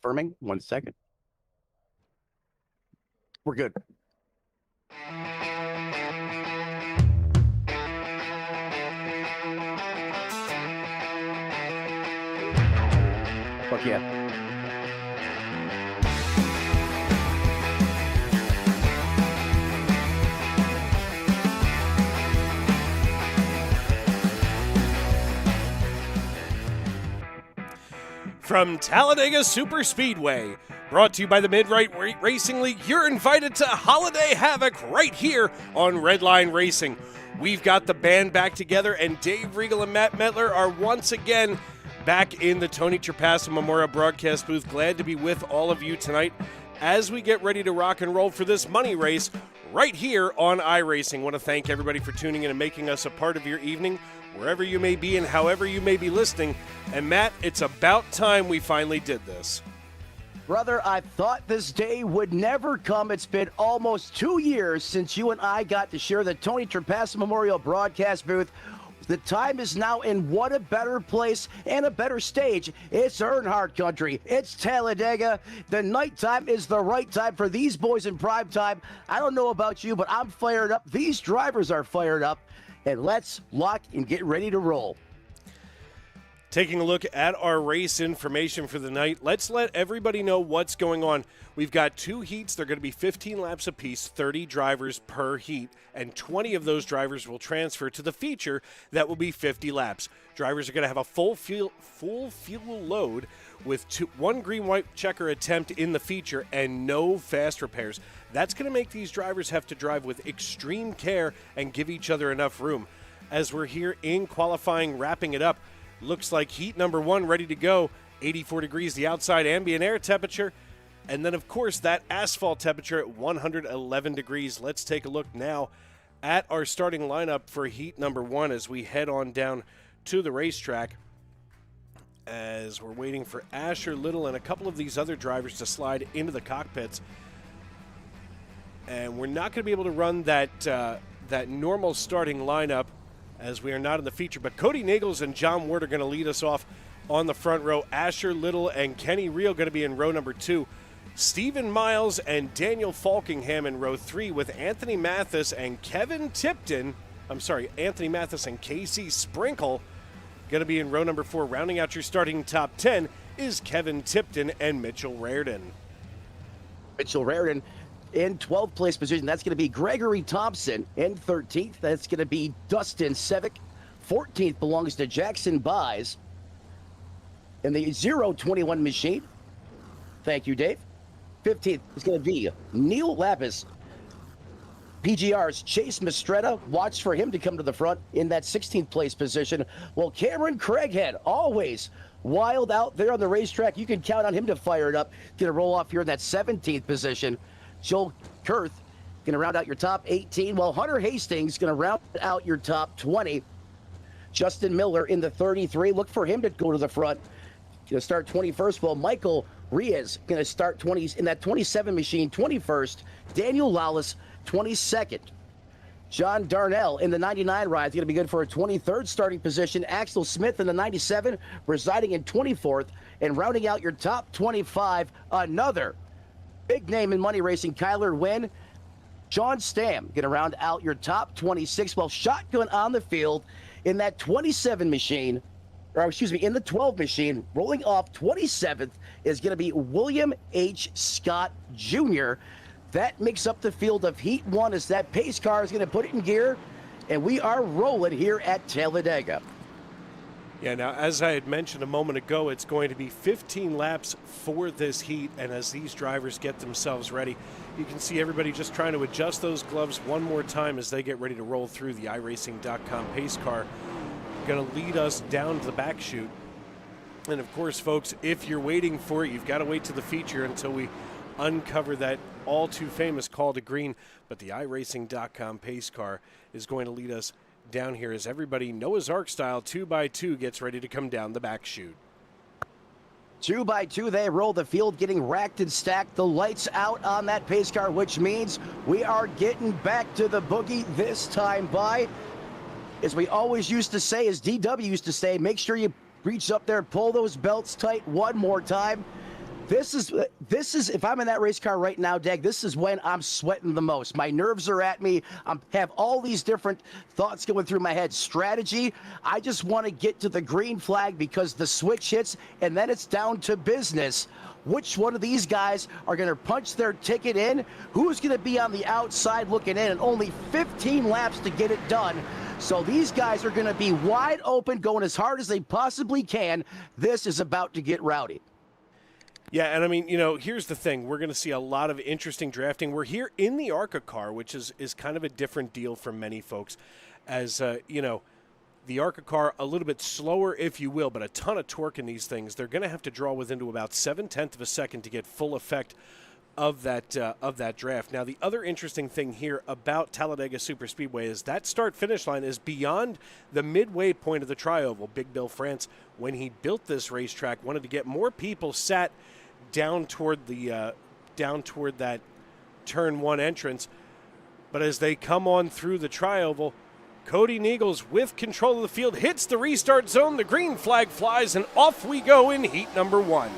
Confirming. 1 second. We're good. Fuck yeah. From Talladega Super Speedway, brought to you by the Mid-Right Racing League, you're invited to Holiday Havoc right here on Redline Racing. We've got the band back together, and Dave Regal and Matt Metler are once again back in the Tony Trapassa Memorial broadcast booth. Glad to be with all of you tonight as we get ready to rock and roll for this money race right here on iRacing. Want to thank everybody for tuning in and making us a part of your evening, wherever you may be and however you may be listening. And Matt, it's about time we finally did this. Brother, I thought this day would never come. It's been almost 2 years since you and I got to share the Tony Trapassa Memorial broadcast booth. The time is now, and what a better place and a better stage. It's Earnhardt country. It's Talladega. The nighttime is the right time for these boys in prime time. I don't know about you, but I'm fired up. These drivers are fired up. And let's lock and get ready to roll. Taking a look at our race information for the night, let's let everybody know what's going on. We've got 2 heats. They're going to be 15 laps apiece, 30 drivers per heat, and 20 of those drivers will transfer to the feature that will be 50 laps. Drivers are going to have a full fuel load with 1 green-white checker attempt in the feature and no fast repairs. That's going to make these drivers have to drive with extreme care and give each other enough room. As we're here in qualifying, wrapping it up, looks like heat number 1 ready to go. 84 degrees, the outside ambient air temperature. And then, of course, that asphalt temperature at 111 degrees. Let's take a look now at our starting lineup for heat number 1 as we head on down to the racetrack. As we're waiting for Asher Little and a couple of these other drivers to slide into the cockpits. And we're not going to be able to run that normal starting lineup as we are not in the feature. But Cody Nagels and John Ward are going to lead us off on the front row. Asher Little and Kenny Reel going to be in row number 2. Stephen Miles and Daniel Falkingham in row 3 with Anthony Mathis and Anthony Mathis and Casey Sprinkle going to be in row number 4. Rounding out your starting top 10 is Kevin Tipton and Mitchell Raridan. Mitchell Raridan in 12th place position. That's going to be Gregory Thompson. In 13th, that's going to be Dustin Sevick. 14th belongs to Jackson Buys. In the 021 machine, thank you, Dave. 15th is going to be Neil Lapis. PGR's Chase Mistretta, watch for him to come to the front in that 16th place position. Well, Cameron Craighead, always wild out there on the racetrack. You can count on him to fire it up. Going to roll off here in that 17th position. Joel Kurth going to round out your top 18, while Hunter Hastings going to round out your top 20. Justin Miller in the 33. Look for him to go to the front. Going to start 21st. Well, Michael Riaz going to start 20s in that 27 machine, 21st. Daniel Lawless, 22nd. John Darnell in the 99 ride is going to be good for a 23rd starting position. Axel Smith in the 97, residing in 24th. And rounding out your top 25, another big name in money racing, Kyler Wynn. John Stam going to round out your top 26. Well, shotgun on the field in that 27 machine, or excuse me, in the 12 machine, rolling off 27th is going to be William H. Scott Jr. That makes up the field of Heat 1 as that pace car is going to put it in gear, and we are rolling here at Talladega. Yeah, now, as I had mentioned a moment ago, it's going to be 15 laps for this heat, and as these drivers get themselves ready, you can see everybody just trying to adjust those gloves one more time as they get ready to roll through the iRacing.com pace car. Going to lead us down to the back chute. And, of course, folks, if you're waiting for it, you've got to wait to the feature until we uncover that all-too-famous call to green. But the iRacing.com pace car is going to lead us down here as everybody, Noah's Ark style, 2x2 gets ready to come down the back chute. 2x2, they roll the field, getting racked and stacked. The lights out on that pace car, which means we are getting back to the boogie this time by. As we always used to say, as DW used to say, make sure you reach up there, pull those belts tight one more time. This is if I'm in that race car right now, Dag, this is when I'm sweating the most. My nerves are at me. I have all these different thoughts going through my head. Strategy, I just want to get to the green flag because the switch hits, and then it's down to business. Which one of these guys are going to punch their ticket in? Who's going to be on the outside looking in? And only 15 laps to get it done. So these guys are going to be wide open, going as hard as they possibly can. This is about to get rowdy. Yeah, and I mean, you know, here's the thing. We're going to see a lot of interesting drafting. We're here in the ARCA car, which is kind of a different deal for many folks. As, you know, the ARCA car, a little bit slower, if you will, but a ton of torque in these things. They're going to have to draw within to about 0.7 of a second to get full effect of that draft. Now, the other interesting thing here about Talladega Superspeedway is that start-finish line is beyond the midway point of the Tri-Oval. Big Bill France, when he built this racetrack, wanted to get more people sat down toward that turn one entrance. But as they come on through the Tri-Oval, Cody Niegels with control of the field hits the restart zone. The green flag flies, and off we go in heat number 1.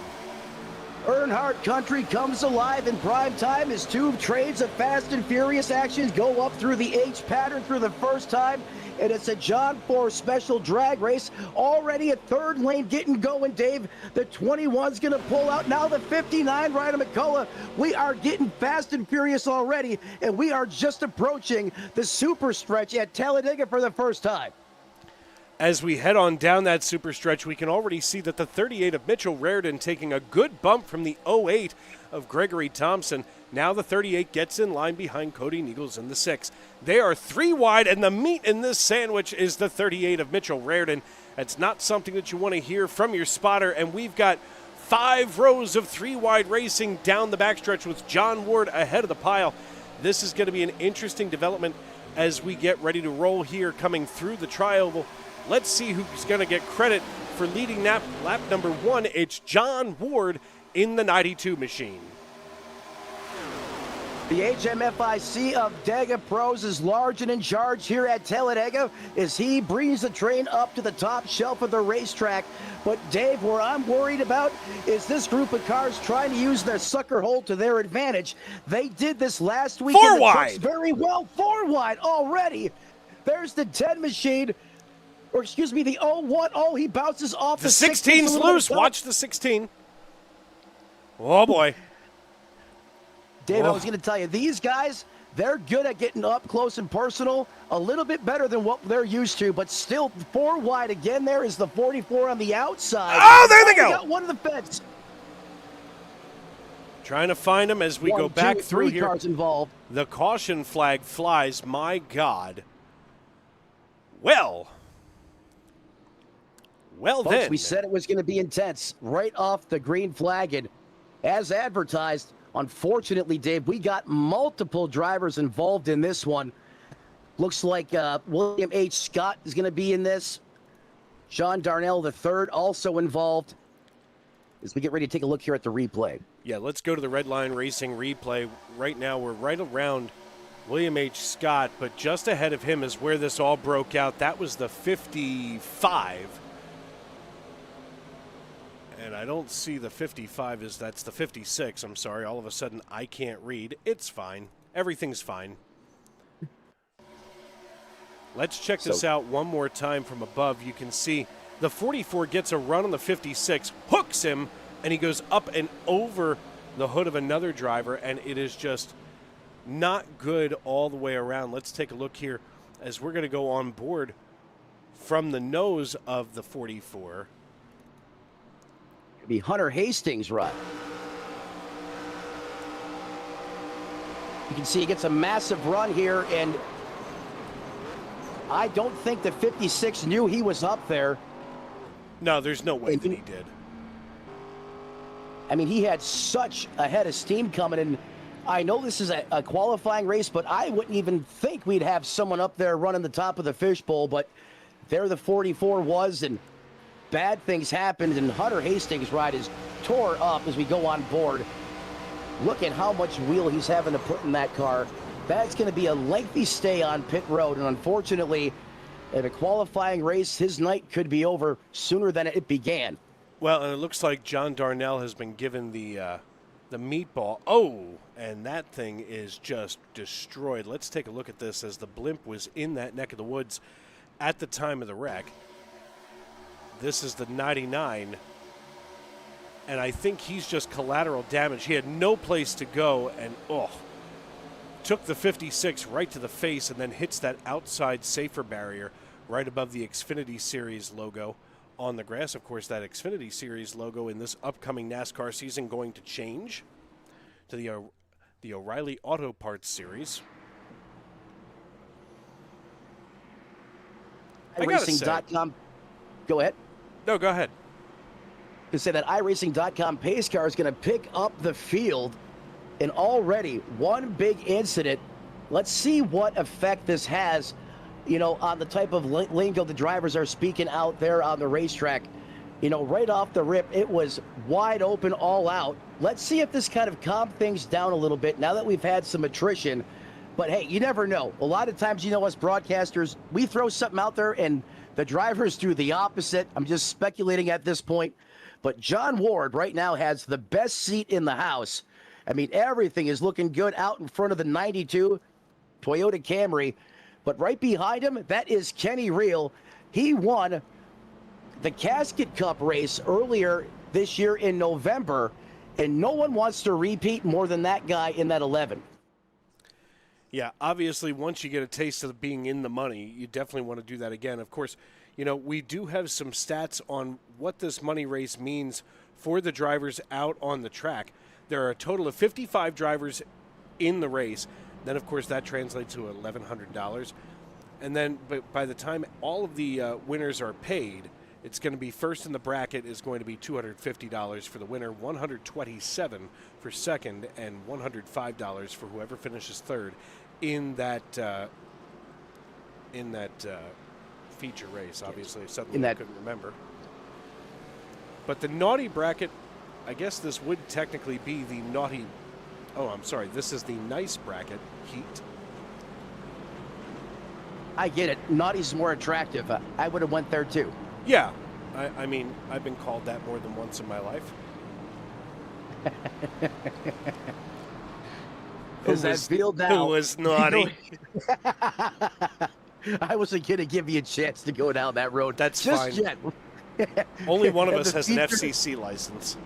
Earnhardt Country comes alive in prime time as two trades of fast and furious actions go up through the H pattern through the first time. And it's a John Force special drag race. Already a third lane getting going, Dave. The 21's going to pull out. Now the 59, Ryder McCullough. We are getting fast and furious already, and we are just approaching the super stretch at Talladega for the first time. As we head on down that super stretch, we can already see that the 38 of Mitchell Raridan taking a good bump from the 08 of Gregory Thompson. Now the 38 gets in line behind Cody Niegels in the 6. They are 3 wide, and the meat in this sandwich is the 38 of Mitchell Raridan. That's not something that you want to hear from your spotter, and we've got 5 rows of 3 wide racing down the backstretch with John Ward ahead of the pile. This is going to be an interesting development as we get ready to roll here coming through the Tri-Oval. Let's see who's going to get credit for leading lap number 1. It's John Ward in the 92 machine. The HMFIC of Dega Pros is large and in charge here at Talladega as he brings the train up to the top shelf of the racetrack. But Dave, where I'm worried about is this group of cars trying to use their sucker hole to their advantage. They did this last week. 4 wide. Very well, 4 wide already. There's the 10 machine. Or excuse me, the 01. Oh, he bounces off the 16's loose. Watch the 16. Oh, boy. Dave, I was going to tell you, these guys, they're good at getting up close and personal, a little bit better than what they're used to, but still 4 wide again. There is the 44 on the outside. Oh, there they go. Got one of the fence. Trying to find them as we go back through 3 here. cars involved. The caution flag flies. My God. Well, Folks, then. we said it was going to be intense right off the green flag, and as advertised, unfortunately, Dave, we got multiple drivers involved in this one. Looks like William H. Scott is going to be in this. Sean Darnell III also involved. As we get ready to take a look here at the replay. Yeah, let's go to the Redline Racing replay. Right now, we're right around William H. Scott, but just ahead of him is where this all broke out. That was the 55. And I don't see the 55 that's the 56. I'm sorry. All of a sudden, I can't read. It's fine. Everything's fine. Let's check this out one more time from above. You can see the 44 gets a run on the 56, hooks him, and he goes up and over the hood of another driver, and it is just not good all the way around. Let's take a look here as we're going to go on board from the nose of the 44. Be Hunter Hastings' run. You can see he gets a massive run here, and I don't think the 56 knew he was up there. No, there's no way that he did. I mean, he had such a head of steam coming in. I know this is a qualifying race, but I wouldn't even think we'd have someone up there running the top of the fishbowl, but there the 44 was, and bad things happened, and Hunter Hastings' ride is tore up as we go on board. Look at how much wheel he's having to put in that car. That's going to be a lengthy stay on pit road, and unfortunately, in a qualifying race, his night could be over sooner than it began. Well, and it looks like John Darnell has been given the meatball. Oh, and that thing is just destroyed. Let's take a look at this as the blimp was in that neck of the woods at the time of the wreck. This is the 99, and I think he's just collateral damage. He had no place to go, and took the 56 right to the face and then hits that outside safer barrier right above the Xfinity Series logo on the grass. Of course, that Xfinity Series logo in this upcoming NASCAR season going to change to the O'Reilly Auto Parts Series. iRacing.com. Go ahead. No, go ahead. To say that iRacing.com pace car is going to pick up the field, and already one big incident. Let's see what effect this has, on the type of lingo the drivers are speaking out there on the racetrack. Right off the rip, it was wide open, all out. Let's see if this kind of calm things down a little bit now that we've had some attrition. But hey, you never know. A lot of times, us broadcasters, we throw something out there and the drivers do the opposite. I'm just speculating at this point. But John Ward right now has the best seat in the house. I mean, everything is looking good out in front of the 92 Toyota Camry. But right behind him, that is Kenny Reel. He won the Casket Cup race earlier this year in November, and no one wants to repeat more than that guy in that 11. Yeah, obviously, once you get a taste of being in the money, you definitely want to do that again. Of course, we do have some stats on what this money race means for the drivers out on the track. There are a total of 55 drivers in the race. Then, of course, that translates to $1,100. And then by the time all of the winners are paid, it's going to be first in the bracket is going to be $250 for the winner, $127 for second, and $105 for whoever finishes third in that feature race. Obviously, suddenly I couldn't remember. But the naughty bracket, I guess this would technically be the naughty. Oh, I'm sorry. This is the nice bracket, heat. I get it. Naughty's more attractive. I would have went there too. Yeah. I mean, I've been called that more than once in my life. Does that feel now? Who was naughty? I wasn't going to give you a chance to go down that road. That's just fine. Yet. Only one of us has an FCC license.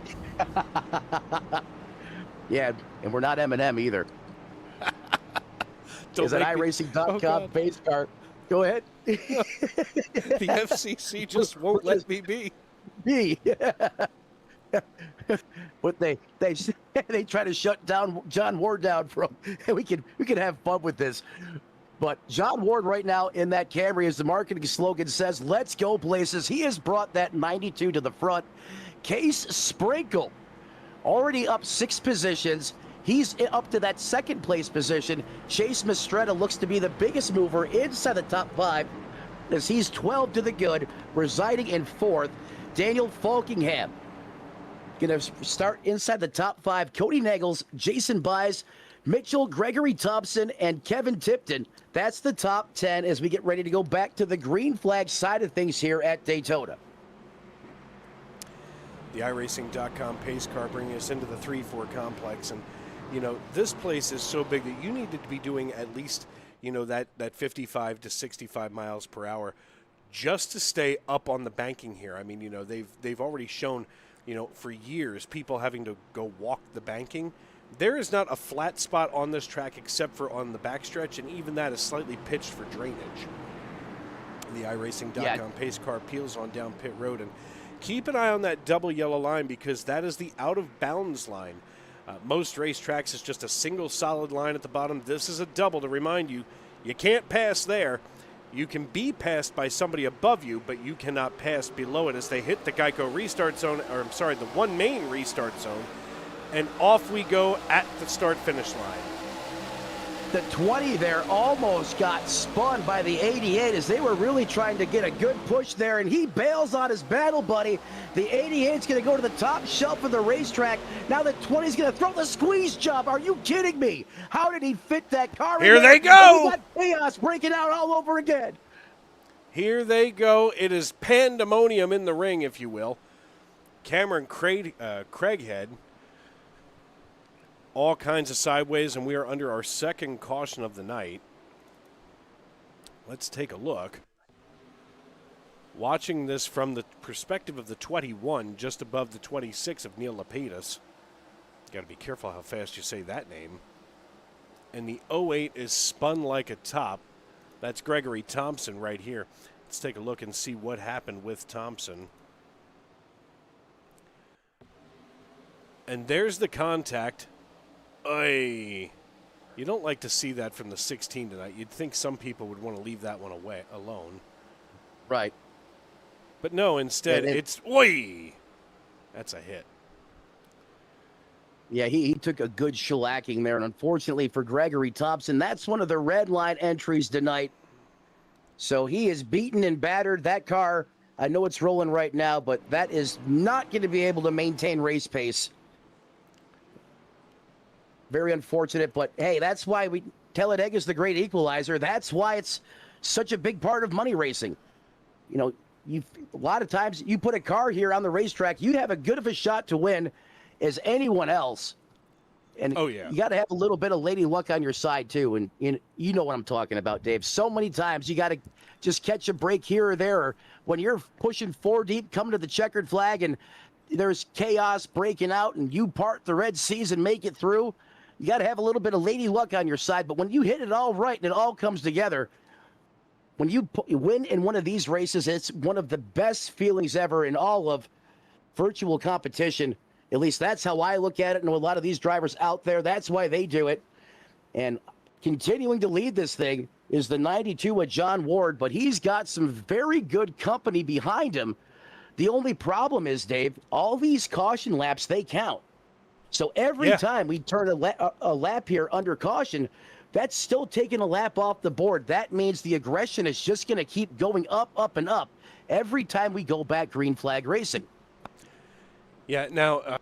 Yeah, and we're not M&M either. Is it iRacing.com pace car? Go ahead. The FCC just won't let me be. But they try to shut down John Ward down from. We can have fun with this. But John Ward right now in that Camry, as the marketing slogan says, let's go places. He has brought that 92 to the front. Case Sprinkle already up 6 positions. He's up to that second place position. Chase Mistretta looks to be the biggest mover inside the top 5 as he's 12 to the good, residing in 4th. Daniel Falkingham going to start inside the top 5. Cody Nagels, Jason Byes, Mitchell, Gregory Thompson, and Kevin Tipton. That's the top 10 as we get ready to go back to the green flag side of things here at Daytona. The iRacing.com pace car bringing us into the 3-4 complex. And, this place is so big that you need to be doing at least, that 55 to 65 miles per hour just to stay up on the banking here. I mean, they've already shown, for years, people having to go walk the banking. There is not a flat spot on this track except for on the backstretch, and even that is slightly pitched for drainage. The iRacing.com pace car peels on down pit road, and keep an eye on that double yellow line because that is the out-of-bounds line. Most racetracks is just a single solid line at the bottom. This is a double to remind you, you can't pass there. You can be passed by somebody above you, but you cannot pass below it as they hit the Geico restart zone, or I'm sorry, the one main restart zone. And off we go at the start-finish line. The 20 there almost got spun by the 88 as they were really trying to get a good push there, and he bails on his battle buddy. The 88's going to go to the top shelf of the racetrack. Now the 20's going to throw the squeeze job. Are you kidding me? How did he fit that car Here in there? They go! We got chaos breaking out all over again. Here they go. It is pandemonium in the ring, if you will. Cameron Craighead. All kinds of sideways, and we are under our second caution of the night. Let's take a look. Watching this from the perspective of the 21, just above the 26 of Neil Lapidus. Got to be careful how fast you say that name. And the 08 is spun like a top. That's Gregory Thompson right here. Let's take a look and see what happened with Thompson. And there's the contact. Oy. You don't like to see that from the 16 tonight. You'd think some people would want to leave that one away alone. Right. But no, instead it's oy. That's a hit. Yeah, he took a good shellacking there, and unfortunately for Gregory Thompson, that's one of the Redline entries tonight. So he is beaten and battered. That car, I know it's rolling right now, but that is not going to be able to maintain race pace. Very unfortunate, but hey, that's why Talladega is the great equalizer. That's why it's such a big part of money racing. You know, a lot of times you put a car here on the racetrack, you have as good of a shot to win as anyone else. And oh, yeah. You got to have a little bit of lady luck on your side, too. And you know what I'm talking about, Dave. So many times you got to just catch a break here or there. Or when you're pushing 4 deep, coming to the checkered flag, and there's chaos breaking out, and you part the Red Seas and make it through, you got to have a little bit of lady luck on your side. But when you hit it all right and it all comes together, when you win in one of these races, it's one of the best feelings ever in all of virtual competition. At least that's how I look at it. And a lot of these drivers out there, that's why they do it. And continuing to lead this thing is the 92 of John Ward, but he's got some very good company behind him. The only problem is, Dave, all these caution laps, they count. So every time we turn a lap here under caution, that's still taking a lap off the board. That means the aggression is just going to keep going up, up, and up every time we go back green flag racing. Yeah, now,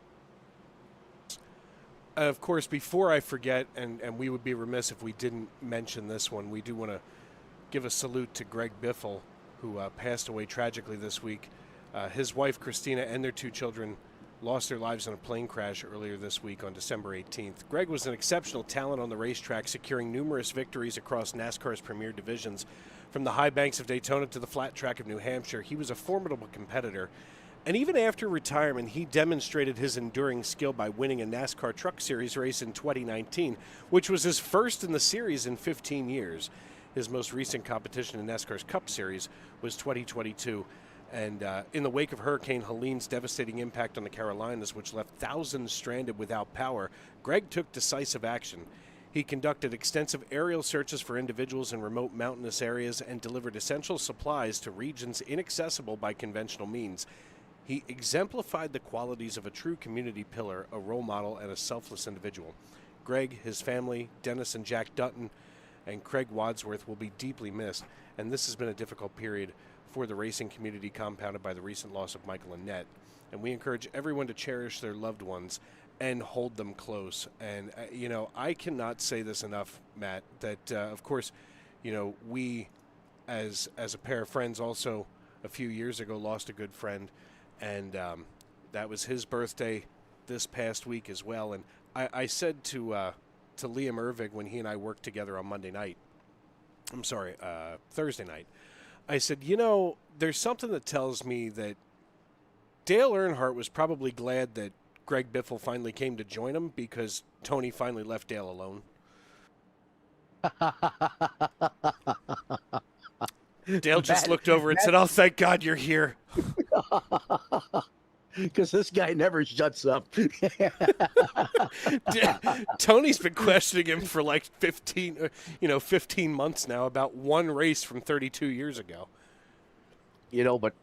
of course, before I forget, and we would be remiss if we didn't mention this one, we do want to give a salute to Greg Biffle, who passed away tragically this week. His wife, Christina, and their 2 children lost their lives in a plane crash earlier this week on December 18th. Greg was an exceptional talent on the racetrack, securing numerous victories across NASCAR's premier divisions. From the high banks of Daytona to the flat track of New Hampshire, he was a formidable competitor. And even after retirement, he demonstrated his enduring skill by winning a NASCAR Truck Series race in 2019, which was his first in the series in 15 years. His most recent competition in NASCAR's Cup Series was 2022. And in the wake of Hurricane Helene's devastating impact on the Carolinas, which left thousands stranded without power, Greg took decisive action. He conducted extensive aerial searches for individuals in remote mountainous areas and delivered essential supplies to regions inaccessible by conventional means. He exemplified the qualities of a true community pillar, a role model, and a selfless individual. Greg, his family, Dennis and Jack Dutton, and Craig Wadsworth will be deeply missed, and this has been a difficult period for the racing community, compounded by the recent loss of Michael and Annette. And we encourage everyone to cherish their loved ones and hold them close. And, you know, I cannot say this enough, Matt, that, of course, you know, we, as a pair of friends, also a few years ago lost a good friend, and that was his birthday this past week as well. And I said to Liam Ervig when he and I worked together on Thursday night, I said, you know, there's something that tells me that Dale Earnhardt was probably glad that Greg Biffle finally came to join him, because Tony finally left Dale alone. Dale just looked over and said, "Oh, thank God you're here." Because this guy never shuts up. Tony's been questioning him for like 15 months now about one race from 32 years ago. You know, but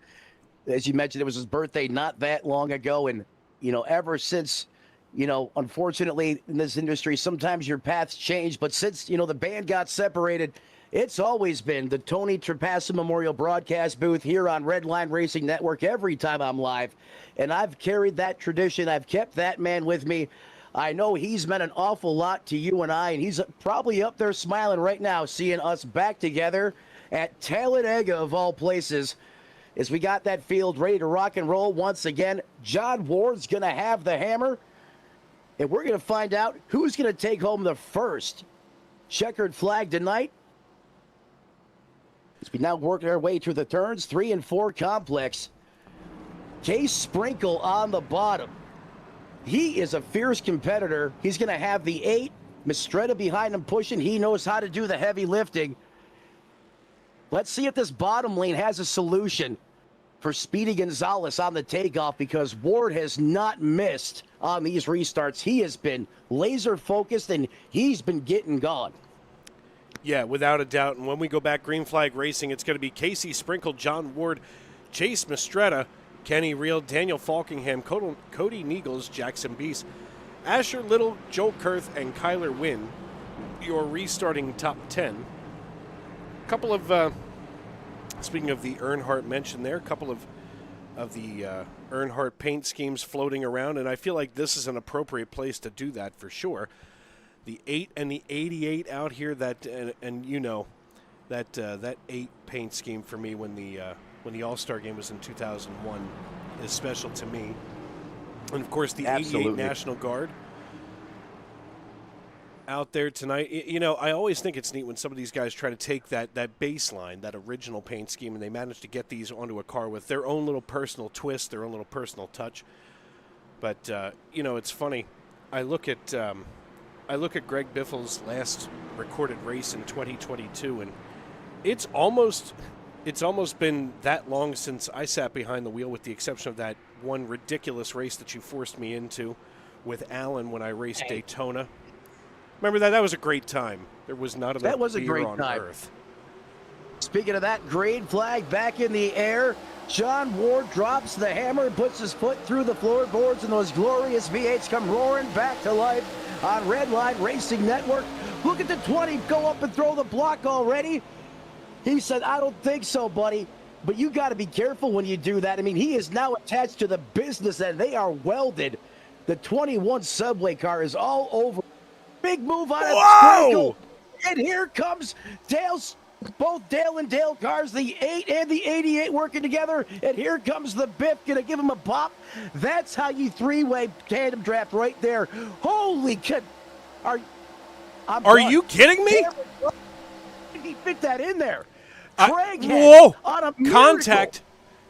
as you mentioned, it was his birthday not that long ago. And, you know, ever since, you know, unfortunately in this industry, sometimes your paths change. But since, you know, the band got separated, it's always been the Tony Trapassa Memorial Broadcast booth here on Redline Racing Network every time I'm live. And I've carried that tradition. I've kept that man with me. I know he's meant an awful lot to you and I, and he's probably up there smiling right now, seeing us back together at Talladega of all places. as we got that field ready to rock and roll once again. John Ward's going to have the hammer, and we're going to find out who's going to take home the first checkered flag tonight. As we now work our way through the turns, 3 and 4 complex. Case Sprinkle on the bottom. He is a fierce competitor. He's going to have the 8. Mistretta behind him pushing. He knows how to do the heavy lifting. Let's see if this bottom lane has a solution for Speedy Gonzalez on the takeoff, because Ward has not missed on these restarts. He has been laser focused, and he's been getting gone. Yeah, without a doubt. And when we go back green flag racing, it's going to be Casey Sprinkle, John Ward, Chase Mistretta, Kenny Reel, Daniel Falkingham, Cody Neagles, Jackson Beast, Asher Little, Joe Kurth, and Kyler Wynn, your restarting top 10. A couple of, speaking of the Earnhardt mention there, a couple of the Earnhardt paint schemes floating around, and I feel like this is an appropriate place to do that for sure. The 8 and the 88 out here, that and you know that that 8 paint scheme for me when the All-Star game was in 2001 is special to me. And of course the Absolutely. 88 National Guard out there tonight. You know, I always think it's neat when some of these guys try to take that baseline, that original paint scheme, and they manage to get these onto a car with their own little personal twist, their own little personal touch. But you know, it's funny. I look at Greg Biffle's last recorded race in 2022, and it's almost been that long since I sat behind the wheel, with the exception of that one ridiculous race that you forced me into with Alan when I raced Daytona. Remember that? That was a great time. There was not enough beer on earth. Speaking of that, green flag back in the air. John Ward drops the hammer, puts his foot through the floorboards, and those glorious V8s come roaring back to life on Redline Racing Network. Look at the 20 go up and throw the block already. He said, I don't think so, buddy. But you got to be careful when you do that. I mean, he is now attached to the business, and they are welded. The 21 Subway car is all over. Big move on it. Sprinkle. And here comes Dale's, both Dale and Dale cars, the 8 and the 88 working together. And here comes the Biff, going to give him a pop. That's how you three-way tandem draft right there. Holy cow. Are you kidding me? He fit that in there. Craig whoa! On a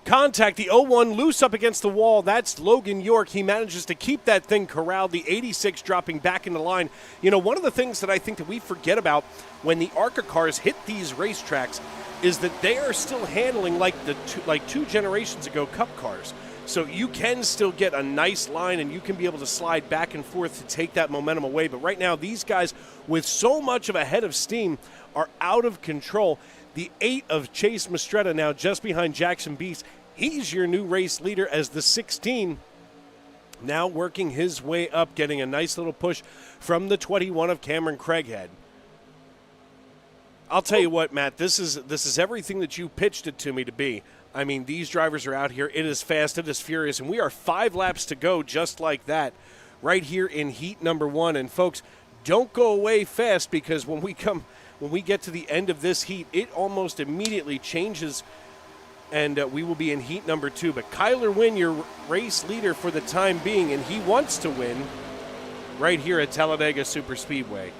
Contact. The 01 loose up against the wall. That's Logan York. He manages to keep that thing corralled. The 86 dropping back into line. You know, one of the things that I think that we forget about when the ARCA cars hit these racetracks is that they are still handling like two generations ago Cup cars. So you can still get a nice line, and you can be able to slide back and forth to take that momentum away. But right now, these guys, with so much of a head of steam, are out of control. The 8 of Chase Mistretta now just behind Jackson Beast. He's your new race leader as the 16 now working his way up, getting a nice little push from the 21 of Cameron Craighead. I'll tell you what, Matt, this is everything that you pitched it to me to be. I mean, these drivers are out here. It is fast, it is furious, and we are 5 laps to go just like that right here in heat number 1. And folks, don't go away fast, because when we get to the end of this heat, it almost immediately changes, and we will be in heat number 2. But Kyler Wynn, your race leader for the time being, and he wants to win right here at Talladega Superspeedway.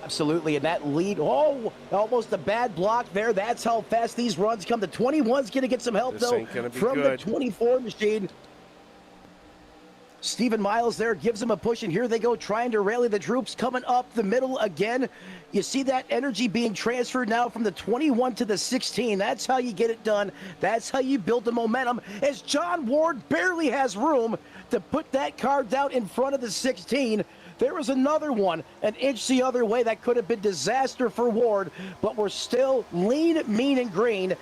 Absolutely, and that lead, almost a bad block there. That's how fast these runs come. The 21's going to get some help, though, from the 24 machine. Stephen Miles there gives him a push, and here they go trying to rally the troops, coming up the middle again. You see that energy being transferred now from the 21 to the 16. That's how you get it done. That's how you build the momentum, as John Ward barely has room to put that car down in front of the 16. There was another one an inch the other way that could have been disaster for Ward, but we're still lean, mean, and green.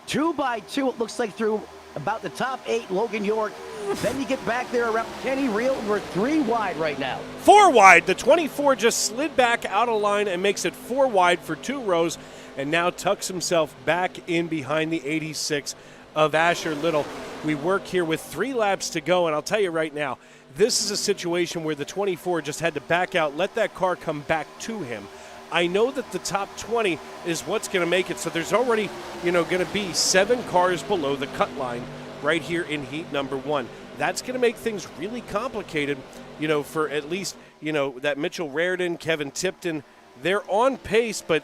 2 by 2, it looks like, through about the top 8, Logan York. Then you get back there around Kenny Reel, and we're 3 wide right now. 4 wide. The 24 just slid back out of line and makes it 4 wide for 2 rows, and now tucks himself back in behind the 86 of Asher Little. We work here with 3 laps to go, and I'll tell you right now, this is a situation where the 24 just had to back out, let that car come back to him. I know that the top 20 is what's going to make it. So there's already, going to be 7 cars below the cut line right here in heat number 1. That's going to make things really complicated, for at least, that Mitchell Raridan, Kevin Tipton. They're on pace, but,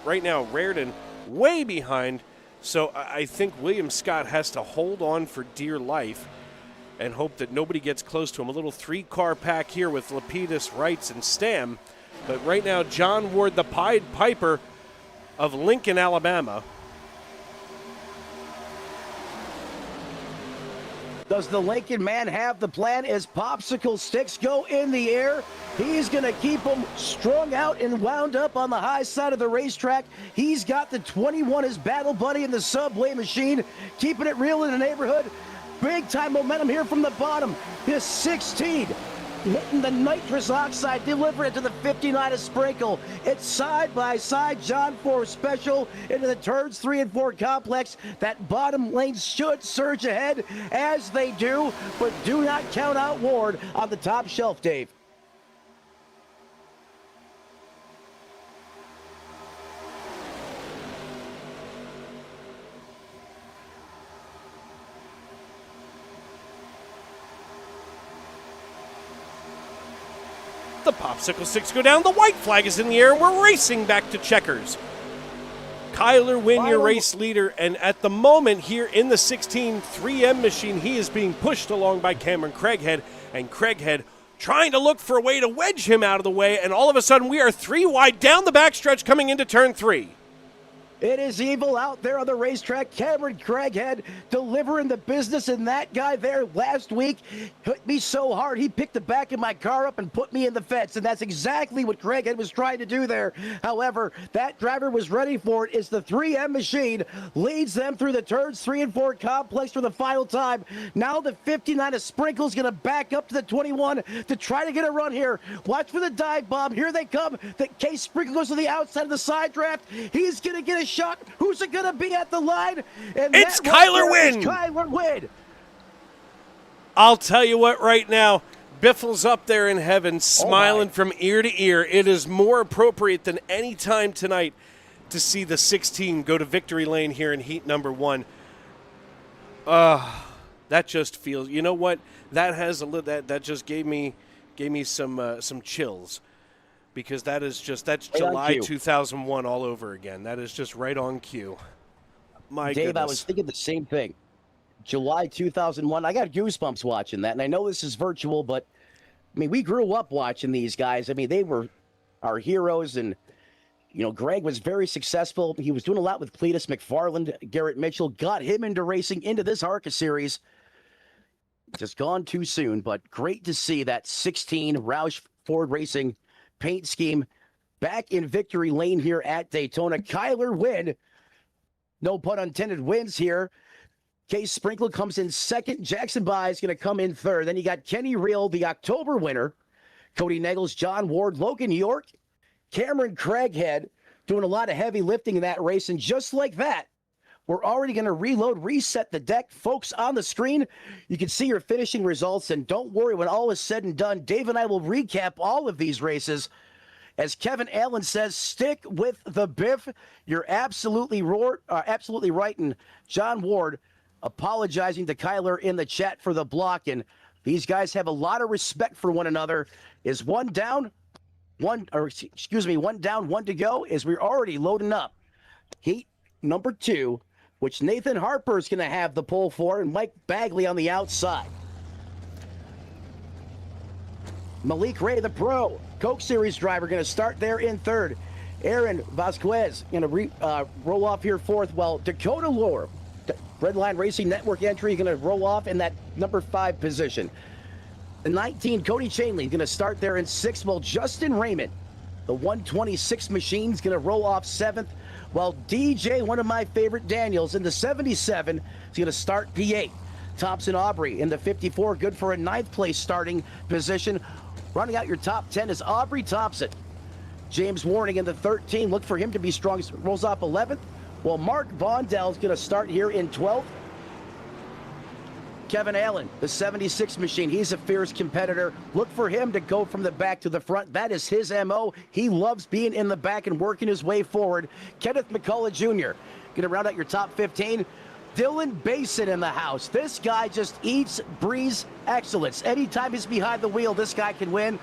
right now Raridan way behind. So I think William Scott has to hold on for dear life and hope that nobody gets close to him. A little 3-car pack here with Lapidus, Wrights, and Stam. But right now, John Ward, the Pied Piper of Lincoln, Alabama. Does the Lincoln man have the plan as popsicle sticks go in the air? He's going to keep them strung out and wound up on the high side of the racetrack. He's got the 21 as battle buddy in the Subway machine, keeping it real in the neighborhood. Big time momentum here from the bottom. His 16 hitting the nitrous oxide, delivering it to the 59 of Sprinkle. It's side by side, John 4 Special into the turns 3 and 4 complex. That bottom lane should surge ahead, as they do, but do not count out Ward on the top shelf, Dave. The popsicle sticks go down. The white flag is in the air. We're racing back to checkers. Kyler Wynn, your race leader, and at the moment here in the 16 3M machine, he is being pushed along by Cameron Craighead, and Craighead trying to look for a way to wedge him out of the way, and all of a sudden we are 3 wide down the backstretch coming into turn 3. It is evil out there on the racetrack. Cameron Craighead delivering the business, and that guy there last week hit me so hard he picked the back of my car up and put me in the fence, and that's exactly what Craighead was trying to do there. However, that driver was ready for it. It's the 3M machine leads them through the turns 3 and 4 complex for the final time. Now the 59 of Sprinkle is going to back up to the 21 to try to get a run here. Watch for the dive bomb. Here they come. The Case Sprinkle goes to the outside of the side draft. He's going to get a shot. Who's it going to be at the line? And it's Kyler Wynn. Kyler Wynn. I'll tell you what right now, Biffle's up there in heaven smiling from ear to ear. It is more appropriate than any time tonight to see the 16 go to victory lane here in heat number 1. That just feels, you know what? That has a little, that just gave me some chills. Because that's July 2001 all over again. That is just right on cue. My Dave, goodness. I was thinking the same thing. July 2001. I got goosebumps watching that, and I know this is virtual, but I mean, we grew up watching these guys. I mean, they were our heroes, and Greg was very successful. He was doing a lot with Cletus McFarland. Garrett Mitchell got him into racing into this ARCA series. Just gone too soon, but great to see that 16 Roush Ford Racing paint scheme back in victory lane here at Daytona. Kyler Wynn, no pun intended, wins here. Case Sprinkle comes in second. Jackson Bye is going to come in third. Then you got Kenny Real, the October winner. Cody Naggles, John Ward, Logan York, Cameron Craighead doing a lot of heavy lifting in that race. And just like that, we're already going to reset the deck. Folks, on the screen, you can see your finishing results. And don't worry, when all is said and done, Dave and I will recap all of these races. As Kevin Allen says, stick with the Biff. You're absolutely right. And John Ward apologizing to Kyler in the chat for the block. And these guys have a lot of respect for one another. Is one down, one down, one to go, as we're already loading up heat number 2, which Nathan Harper is going to have the pole for, and Mike Bagley on the outside. Malik Ray, the pro, Coke Series driver, going to start there in third. Aaron Vasquez going to roll off here fourth, while Dakota Lohr, Redline Racing Network entry, going to roll off in that number 5 position. The 19, Cody Chainley, going to start there in 6th, while Justin Raymond, the 126 machine, is going to roll off 7th. While DJ, one of my favorite Daniels, in the 77, is going to start P8. Thompson Aubrey in the 54, good for a 9th place starting position. Running out your top 10 is Aubrey Thompson. James Warning in the 13, look for him to be strong, rolls off 11th. While Mark Bondell is going to start here in 12th. Kevin Allen, the 76 machine. He's a fierce competitor. Look for him to go from the back to the front. That is his MO. He loves being in the back and working his way forward. Kenneth McCullough Jr. Going to round out your top 15. Dylan Basin in the house. This guy just eats, breathes excellence. Anytime he's behind the wheel, this guy can win.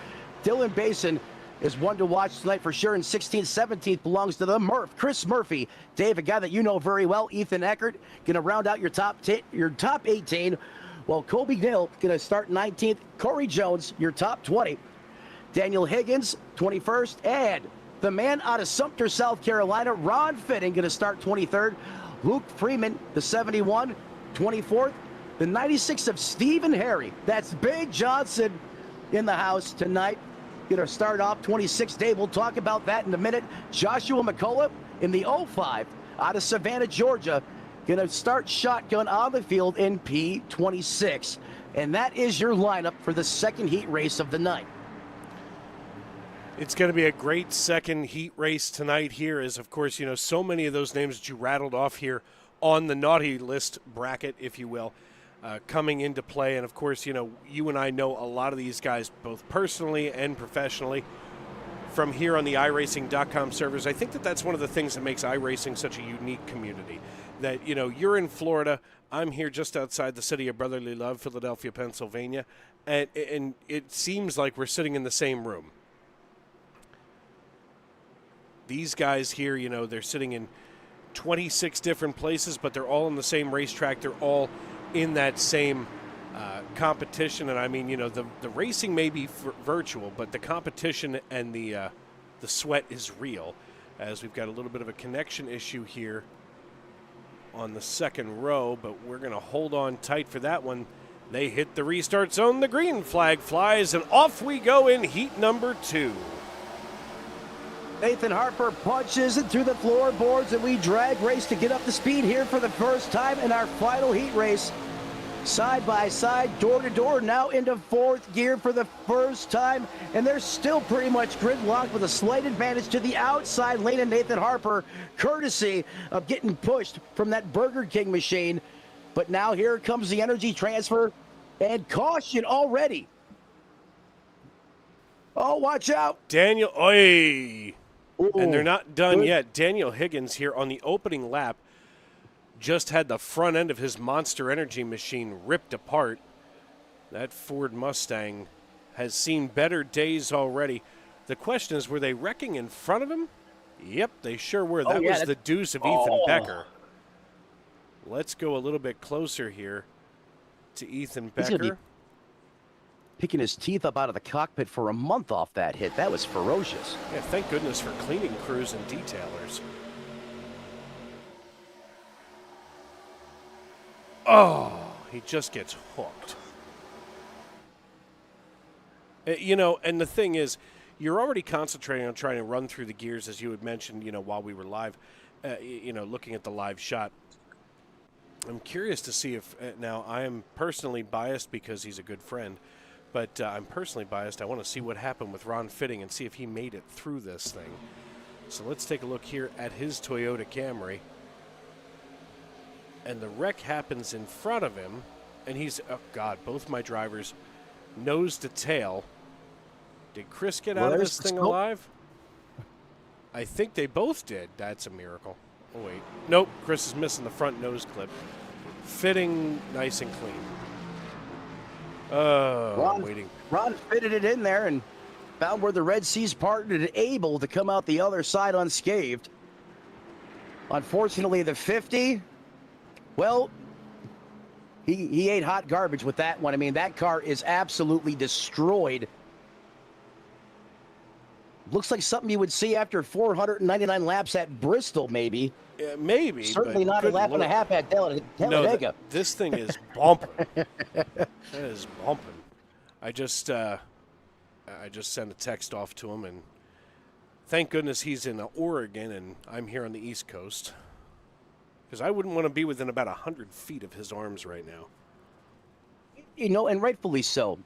Dylan Basin is one to watch tonight for sure. And 16th, 17th belongs to the Murph. Chris Murphy. Dave, a guy that you know very well. Ethan Eckert going to round out your top 18. Well, Kobe Gill going to start 19th. Corey Jones, your top 20. Daniel Higgins, 21st. And the man out of Sumter, South Carolina, Ron Fitting, going to start 23rd. Luke Freeman, the 71, 24th. The 96 of Stephen Harry. That's Big Johnson in the house tonight. Going to start off 26th. Dave, we'll talk about that in a minute. Joshua McCullough in the 05 out of Savannah, Georgia. Going to start shotgun on the field in P26. And that is your lineup for the second heat race of the night. It's going to be a great second heat race tonight here, as, of course, you know, so many of those names that you rattled off here on the naughty list bracket, if you will, coming into play. And, of course, you know, you and I know a lot of these guys both personally and professionally from here on the iRacing.com servers. I think that that's one of the things that makes iRacing such a unique community, that, you know, you're in Florida. I'm here just outside the city of brotherly love, Philadelphia, Pennsylvania, and it seems like we're sitting in the same room. These guys here, you know, they're sitting in 26 different places, but they're all in the same racetrack. They're all in that same competition. And I mean, you know, the racing may be virtual, but the competition and the sweat is real, as we've got a little bit of a connection issue here on the second row, but we're going to hold on tight for that one. They hit the restart zone. The green flag flies, and off we go in heat number 2. Nathan Harper punches it through the floorboards, and we drag race to get up to speed here for the first time in our final heat race. Side by side, door to door, now into fourth gear for the first time, and they're still pretty much gridlocked with a slight advantage to the outside lane of Nathan Harper, courtesy of getting pushed from that Burger King machine. But now here comes the energy transfer, and caution already. Oh, watch out. Daniel, oi! Ooh, and they're not done good. yet. Daniel Higgins here on the opening lap just had the front end of his Monster Energy machine ripped apart. That Ford Mustang has seen better days already. The question is, were they wrecking in front of him? Yep, they sure were. That was the deuce of Ethan Becker. Let's go a little bit closer here to Ethan Becker. Picking his teeth up out of the cockpit for a month off that hit. That was ferocious. Yeah, thank goodness for cleaning crews and detailers. Oh, he just gets hooked. You know, and the thing is, you're already concentrating on trying to run through the gears, as you had mentioned, you know, while we were live, you know, looking at the live shot. I'm curious to see if, now I am personally biased because he's a good friend, but I'm personally biased. I want to see what happened with Ron Fitting and see if he made it through this thing. So let's take a look here at his Toyota Camry. And the wreck happens in front of him, and he's, oh God, both my drivers nose to tail. Did Chris get out of this thing alive? I think they both did. That's a miracle. Oh, wait. Nope, Chris is missing the front nose clip. Fitting nice and clean. Ron fitted it in there and found where the Red Seas parted and able to come out the other side unscathed. Unfortunately, the 50, well, he ate hot garbage with that one. I mean, that car is absolutely destroyed. Looks like something you would see after 499 laps at Bristol, maybe. Maybe. Certainly not a lap and a half at Talladega. No, this thing is bumping. That is bumping. I just sent a text off to him, and thank goodness he's in Oregon and I'm here on the East Coast, because I wouldn't want to be within about 100 feet of his arms right now. You know, and rightfully so.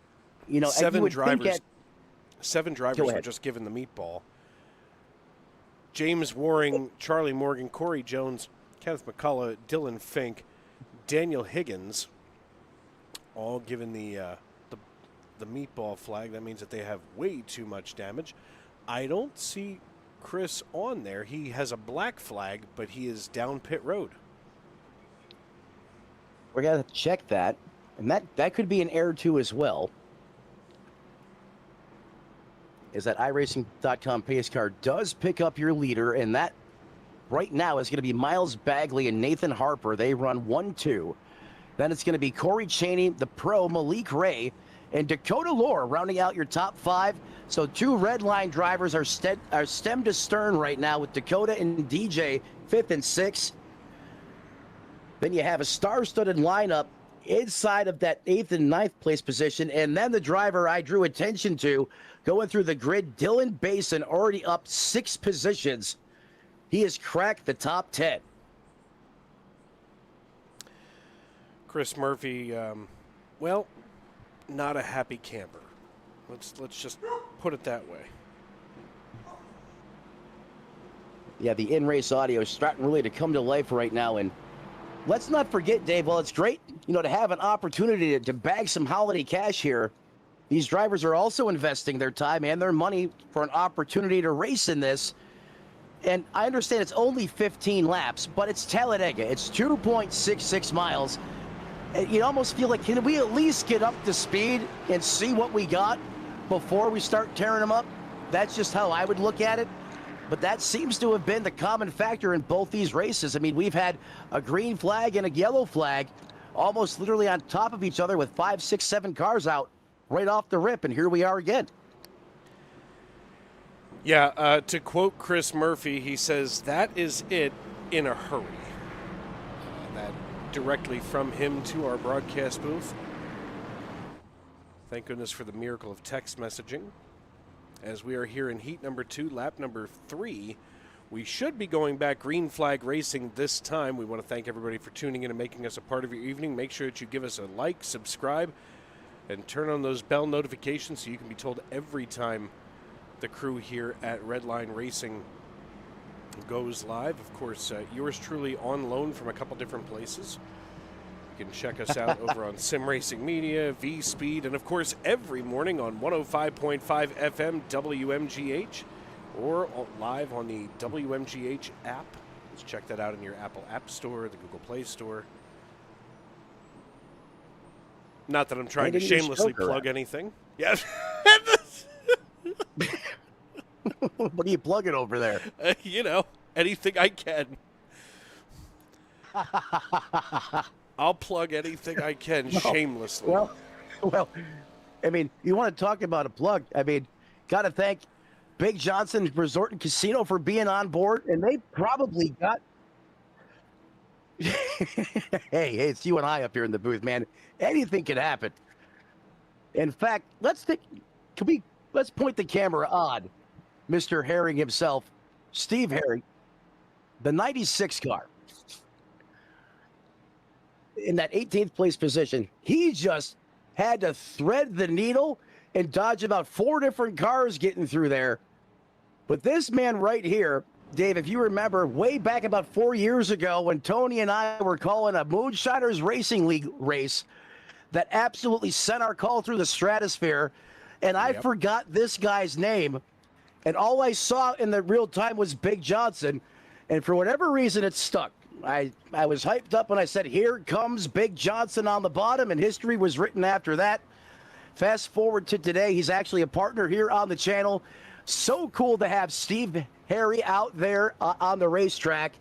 You know, seven drivers were just given the meatball. James Waring, Charlie Morgan, Corey Jones, Kenneth McCullough, Dylan Fink, Daniel Higgins, all given the meatball flag. That means that they have way too much damage. I don't see Chris on there. He has a black flag, but he is down pit road. We're going to check that. And that could be an error too as well. Is that iRacing.com pace car does pick up your leader, and that right now is going to be Miles Bagley and Nathan Harper. They run 1-2. Then it's going to be Corey Chaney, the pro, Malik Ray, and Dakota Lore rounding out your top 5. So 2 Redline drivers are stem to stern right now with Dakota and DJ 5th and 6th. Then you have a star-studded lineup inside of that 8th and 9th place position. And then the driver I drew attention to going through the grid, Dylan Basin, already up 6 positions. He has cracked the top 10. Chris Murphy, well, not a happy camper. Let's just put it that way. Yeah, the in-race audio is starting really to come to life right now. And let's not forget, Dave, while it's great, to have an opportunity to bag some holiday cash here, these drivers are also investing their time and their money for an opportunity to race in this. And I understand it's only 15 laps, but it's Talladega. It's 2.66 miles. And you almost feel like, can we at least get up to speed and see what we got before we start tearing them up? That's just how I would look at it. But that seems to have been the common factor in both these races. I mean, we've had a green flag and a yellow flag almost literally on top of each other with 5, 6, 7 cars out right off the rip, and here we are again. Yeah, to quote Chris Murphy, he says, that is it in a hurry. That directly from him to our broadcast booth. Thank goodness for the miracle of text messaging. As we are here in heat number 2, lap number 3, we should be going back green flag racing this time. We want to thank everybody for tuning in and making us a part of your evening. Make sure that you give us a like, subscribe, and turn on those bell notifications so you can be told every time the crew here at Redline Racing goes live. Of course, yours truly on loan from a couple different places. You can check us out over on Sim Racing Media, V-Speed, and of course every morning on 105.5 FM WMGH or live on the WMGH app. Let's check that out in your Apple App Store, the Google Play Store. Not that I'm trying to shamelessly plug anything. Yes. What are you plugging over there? Anything I can. I'll plug anything I can shamelessly. Well, I mean, you want to talk about a plug. I mean, got to thank Big Johnson Resort and Casino for being on board, and they probably got... hey, it's you and I up here in the booth, man. Anything can happen. In fact, let's point the camera on Mr. Herring himself, Steve Herring, the 96 car. In that 18th place position, he just had to thread the needle and dodge about 4 different cars getting through there. But this man right here, Dave, if you remember way back about 4 years ago when Tony and I were calling a Moonshiners Racing League race that absolutely sent our call through the stratosphere, and I forgot this guy's name, and all I saw in the real time was Big Johnson, and for whatever reason it stuck. I was hyped up when I said, here comes Big Johnson on the bottom, and history was written after that. Fast forward to today, he's actually a partner here on the channel. So cool to have Steve Harry out there on the racetrack,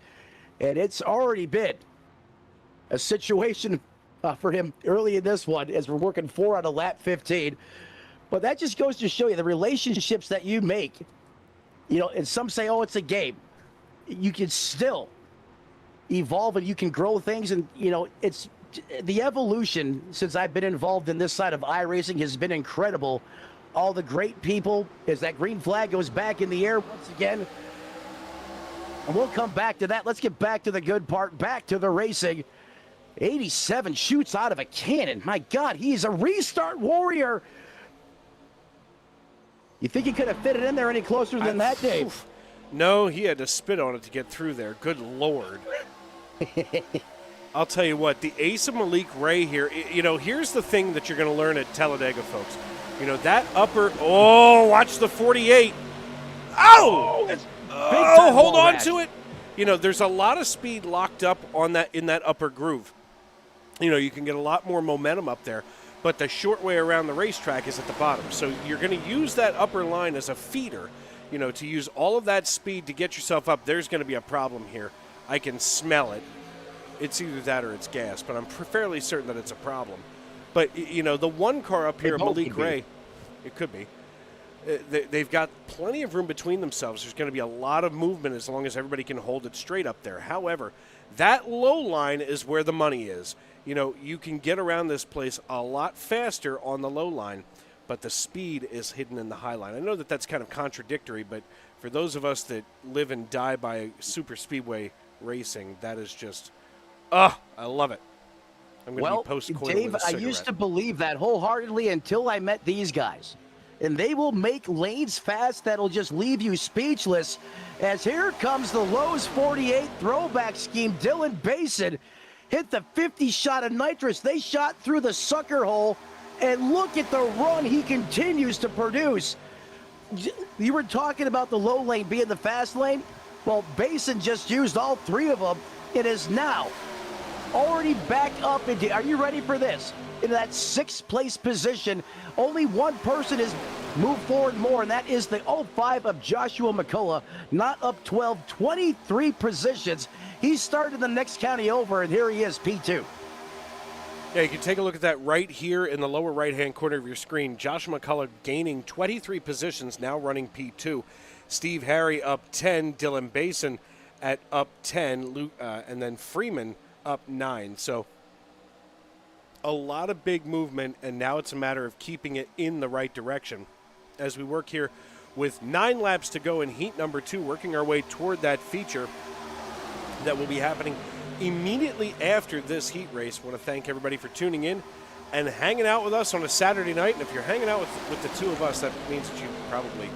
and it's already been a situation for him early in this one as we're working 4 out of lap 15. But that just goes to show you the relationships that you make. And some say, oh, it's a game. You can still evolve and you can grow things, and it's the evolution since I've been involved in this side of iRacing has been incredible. All the great people, as that green flag goes back in the air once again, and we'll come back to that. Let's get back to the good part, back to the racing. 87 shoots out of a cannon. My God, he's a restart warrior. You think he could have fit it in there any closer than that, Dave? No, he had to spit on it to get through there. Good Lord. I'll tell you what, the ace of Malik Ray here, here's the thing that you're going to learn at Talladega, folks. That upper, watch the 48. Hold on to it. There's a lot of speed locked up on that in that upper groove. You can get a lot more momentum up there, but the short way around the racetrack is at the bottom. So you're going to use that upper line as a feeder, to use all of that speed to get yourself up. There's going to be a problem here. I can smell it. It's either that or it's gas, but I'm fairly certain that it's a problem. But, the one car up here, Malik Ray, it could be. They've got plenty of room between themselves. There's going to be a lot of movement as long as everybody can hold it straight up there. However, that low line is where the money is. You can get around this place a lot faster on the low line, but the speed is hidden in the high line. I know that that's kind of contradictory, but for those of us that live and die by super speedway racing, that is just, I love it. I'm going to be post-coital Dave, with a I cigarette. used to believe that wholeheartedly until I met these guys. And they will make lanes fast that'll just leave you speechless. As here comes the Lowe's 48 throwback scheme. Dylan Basin hit the 50 shot of nitrous. They shot through the sucker hole. And look at the run he continues to produce. You were talking about the low lane being the fast lane. Well, Basin just used all three of them. It is now already back up into, are you ready for this? In that sixth place position, only one person has moved forward more, and that is the 05 of Joshua McCullough, not up 12, 23 positions. He started the next county over, and here he is, P2. Yeah, you can take a look at that right here in the lower right-hand corner of your screen. Joshua McCullough gaining 23 positions, now running P2. Steve Harry up 10, Dylan Basin at up 10, and then Freeman up 9. So a lot of big movement, and now it's a matter of keeping it in the right direction. As we work here with 9 laps to go in heat number 2, working our way toward that feature that will be happening immediately after this heat race. I want to thank everybody for tuning in and hanging out with us on a Saturday night. And if you're hanging out with the two of us, that means that you probably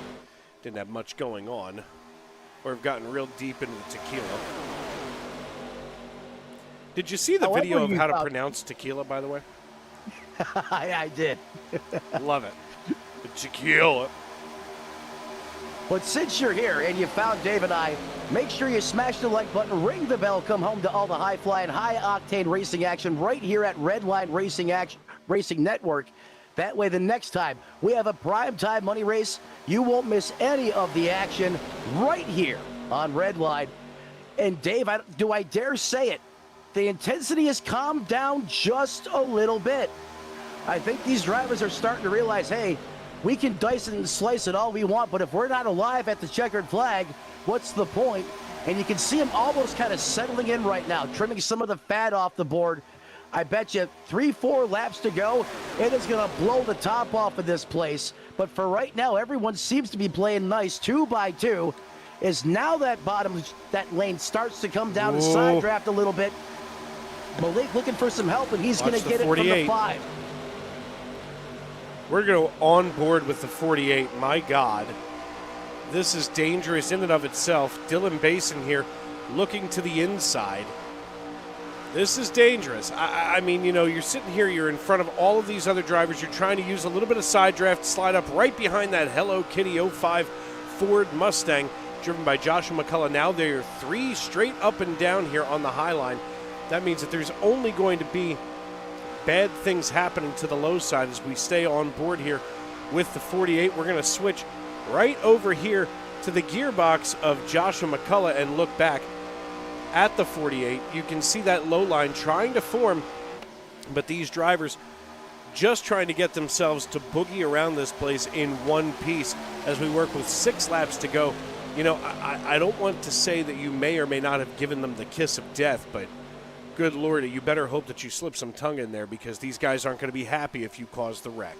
didn't have much going on or have gotten real deep into the tequila. Did you see the video of how to pronounce tequila, by the way? I did. Love it. The tequila. But since you're here and you found Dave and I, make sure you smash the like button, ring the bell, come home to all the high-flying, high-octane racing action right here at Redline Racing Network. That way the next time we have a primetime money race, you won't miss any of the action right here on Redline. And Dave, do I dare say it? The intensity has calmed down just a little bit. I think these drivers are starting to realize, hey, we can dice it and slice it all we want, but if we're not alive at the checkered flag, what's the point? And you can see them almost kind of settling in right now, trimming some of the fat off the board. I bet you 3-4 laps to go, it is going to blow the top off of this place. But for right now, everyone seems to be playing nice 2 by 2. As now that lane starts to come down and side draft a little bit. Malik looking for some help, and he's going to get it from the 5. We're going to go on board with the 48. My God. This is dangerous in and of itself. Dylan Basin here looking to the inside. This is dangerous. I mean, you're sitting here, you're in front of all of these other drivers. You're trying to use a little bit of side draft, slide up right behind that Hello Kitty 05 Ford Mustang driven by Joshua McCullough. Now they're 3 straight up and down here on the high line. That means that there's only going to be bad things happening to the low side as we stay on board here with the 48. We're going to switch right over here to the gearbox of Joshua McCullough and look back at the 48. You can see that low line trying to form, but these drivers just trying to get themselves to boogie around this place in one piece as we work with 6 laps to go. I don't want to say that you may or may not have given them the kiss of death, but good Lord, you better hope that you slip some tongue in there because these guys aren't going to be happy if you cause the wreck.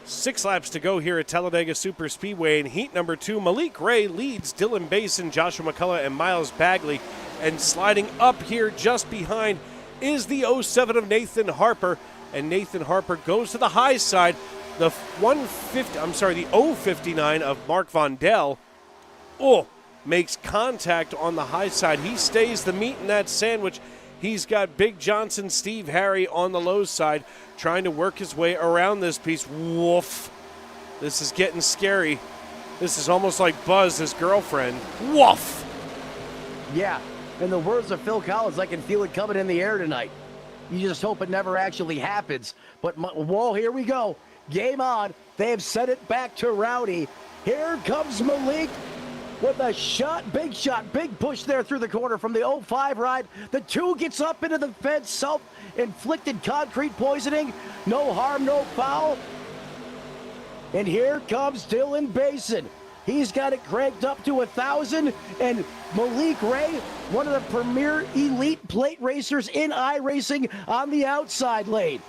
Six laps to go here at Talladega Super Speedway in heat number 2. Malik Ray leads Dylan Basin, Joshua McCullough, and Miles Bagley. And sliding up here just behind is the 07 of Nathan Harper. And Nathan Harper goes to the high side. The 059 of Mark Vondell. Oh, makes contact on the high side. He stays the meat in that sandwich. He's got Big Johnson, Steve Harry on the low side, trying to work his way around this piece. Woof. This is getting scary. This is almost like Buzz, his girlfriend. Woof. Yeah, in the words of Phil Collins, I can feel it coming in the air tonight. You just hope it never actually happens. But, whoa, here we go. Game on. They have sent it back to Rowdy. Here comes Malik with a shot, big push there through the corner from the 05 ride. The 2 gets up into the fence, self-inflicted concrete poisoning. No harm, no foul. And here comes Dylan Basin. He's got it cranked up to 1,000, and Malik Ray, one of the premier elite plate racers in iRacing, on the outside lane.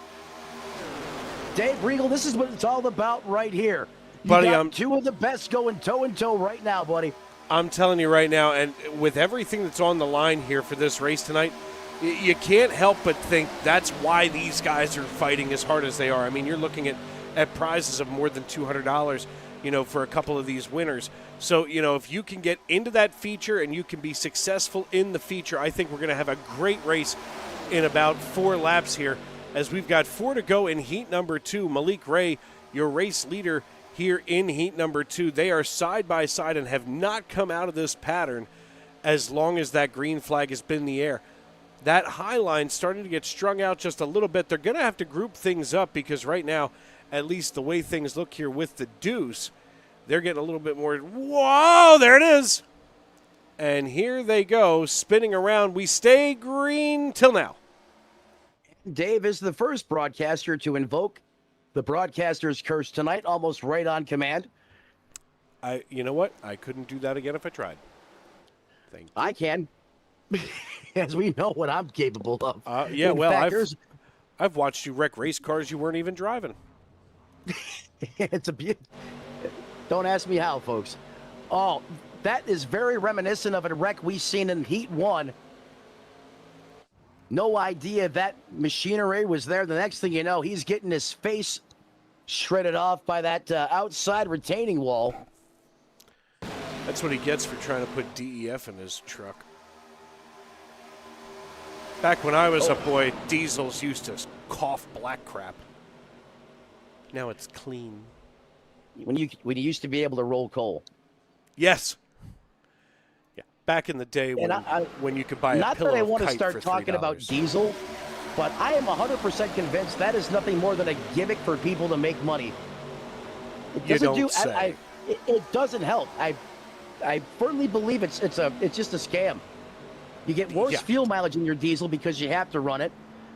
Dave Regal, this is what it's all about right here. You buddy, got 2 of the best going toe-and-toe right now, buddy. I'm telling you right now, and with everything that's on the line here for this race tonight, you can't help but think that's why these guys are fighting as hard as they are. I mean, you're looking at prizes of more than $200, for a couple of these winners. So, if you can get into that feature and you can be successful in the feature, I think we're going to have a great race in about 4 laps here, as we've got 4 to go in heat number 2. Malik Ray, your race leader here in heat number 2. They are side by side and have not come out of this pattern as long as that green flag has been in the air. That high line starting to get strung out just a little bit. They're going to have to group things up, because right now, at least the way things look here with the deuce, they're getting a little bit more. Whoa, there it is. And here they go, spinning around. We stay green till now. Dave is the first broadcaster to invoke the broadcaster's curse tonight, almost right on command. You know what? I couldn't do that again if I tried. Thank you. I can, as we know what I'm capable of. Yeah, In well, fact, I've watched you wreck race cars you weren't even driving. it's a beauty. Don't ask me how, folks. Oh, that is very reminiscent of a wreck we seen in Heat 1. No idea that machinery was there. The next thing you know, he's getting his face shredded off by that outside retaining wall. That's what he gets for trying to put DEF in his truck. Back when I was a boy, diesels used to cough black crap. Now it's clean. When you used to be able to roll coal. Yes. Yeah. Back in the day when you could buy a pillow of kite for $3. Not that I want to start talking about diesel, but I am 100% convinced that is nothing more than a gimmick for people to make money. It doesn't it doesn't help. I firmly believe it's just a scam. You get worse fuel mileage in your diesel because you have to run it.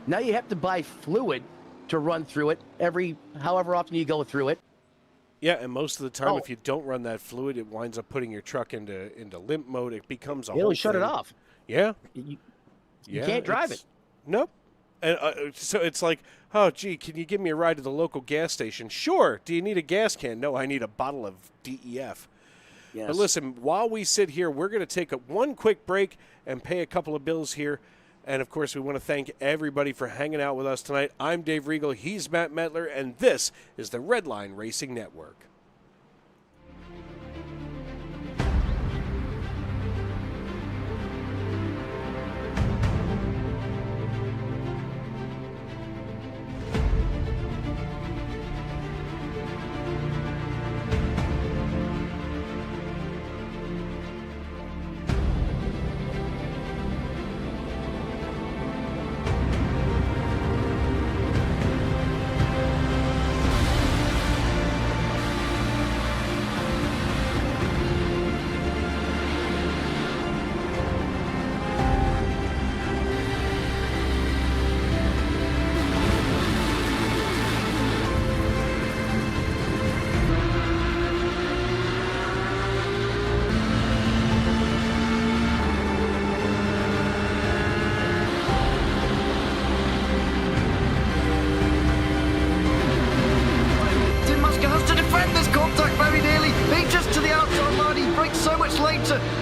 Now you have to buy fluid to run through it however often you go through it. Yeah, and most of the time, if you don't run that fluid, it winds up putting your truck into limp mode. It becomes a whole It'll shut it off. Yeah. You can't drive it. Nope. And so it's like, oh, gee, can you give me a ride to the local gas station? Sure. Do you need a gas can? No, I need a bottle of DEF. Yes. But listen, while we sit here, we're going to take one quick break and pay a couple of bills here. And, of course, we want to thank everybody for hanging out with us tonight. I'm Dave Regal. He's Matt Metler. And this is the Redline Racing Network.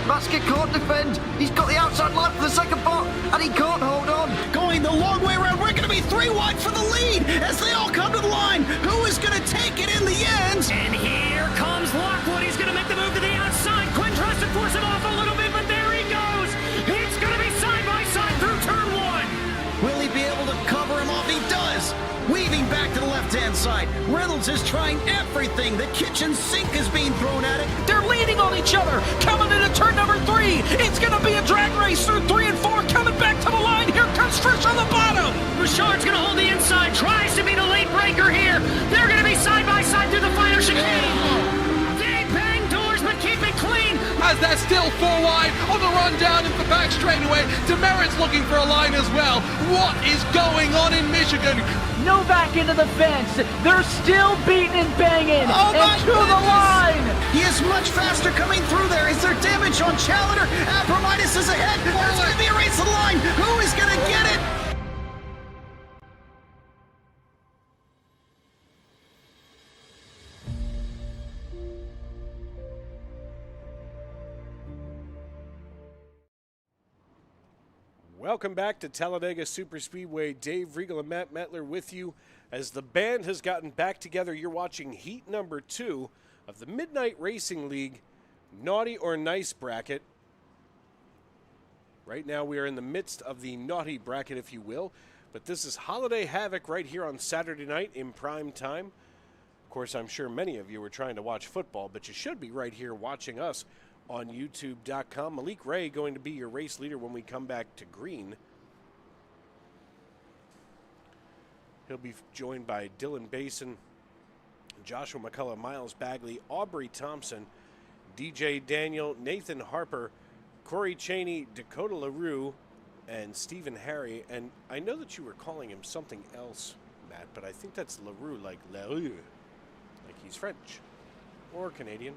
Basket can't defend. He's got the outside line for the second part, and he can't hold on. Going the long way around. We're going to be 3 wide for the lead as they all come to the line. Who is going to take it in the end? And here comes Lockwood. He's going to make the move to the outside. Quinn tries to force him off a Reynolds is trying everything. The kitchen sink is being thrown at it. They're leaning on each other. Coming into turn number 3. It's going to be a drag race through 3 and 4. Coming back to the line. Here comes Frisch on the bottom. Richard's going to hold the inside. Tries to be the late breaker here. They're going to be side by side through the final chicane. They bang doors, but keep it clean. As they're still 4 wide on the run down into the back straightaway. Demerit's looking for a line as well. What is going on in Michigan? Novak into the fence. They're still beating and banging. Oh my and to the line. He is much faster coming through there. Is there damage on Challenger? Abramitis is ahead. There's going to be a race to the line. Who is going to get it? Welcome back to Talladega Superspeedway. Dave Riegel and Matt Metler with you as the band has gotten back together. You're watching heat number 2 of the Midnight Racing League Naughty or Nice bracket. Right now we are in the midst of the naughty bracket, if you will, but this is Holiday Havoc right here on Saturday night in prime time. Of course, I'm sure many of you are trying to watch football, but you should be right here watching us on YouTube.com. Malik Ray going to be your race leader when we come back to green. He'll be joined by Dylan Basin, Joshua McCullough, Miles Bagley, Aubrey Thompson, DJ Daniel, Nathan Harper, Corey Cheney, Dakota LaRue, and Stephen Harry. And I know that you were calling him something else, Matt, but I think that's LaRue, like LaRue, like he's French or Canadian.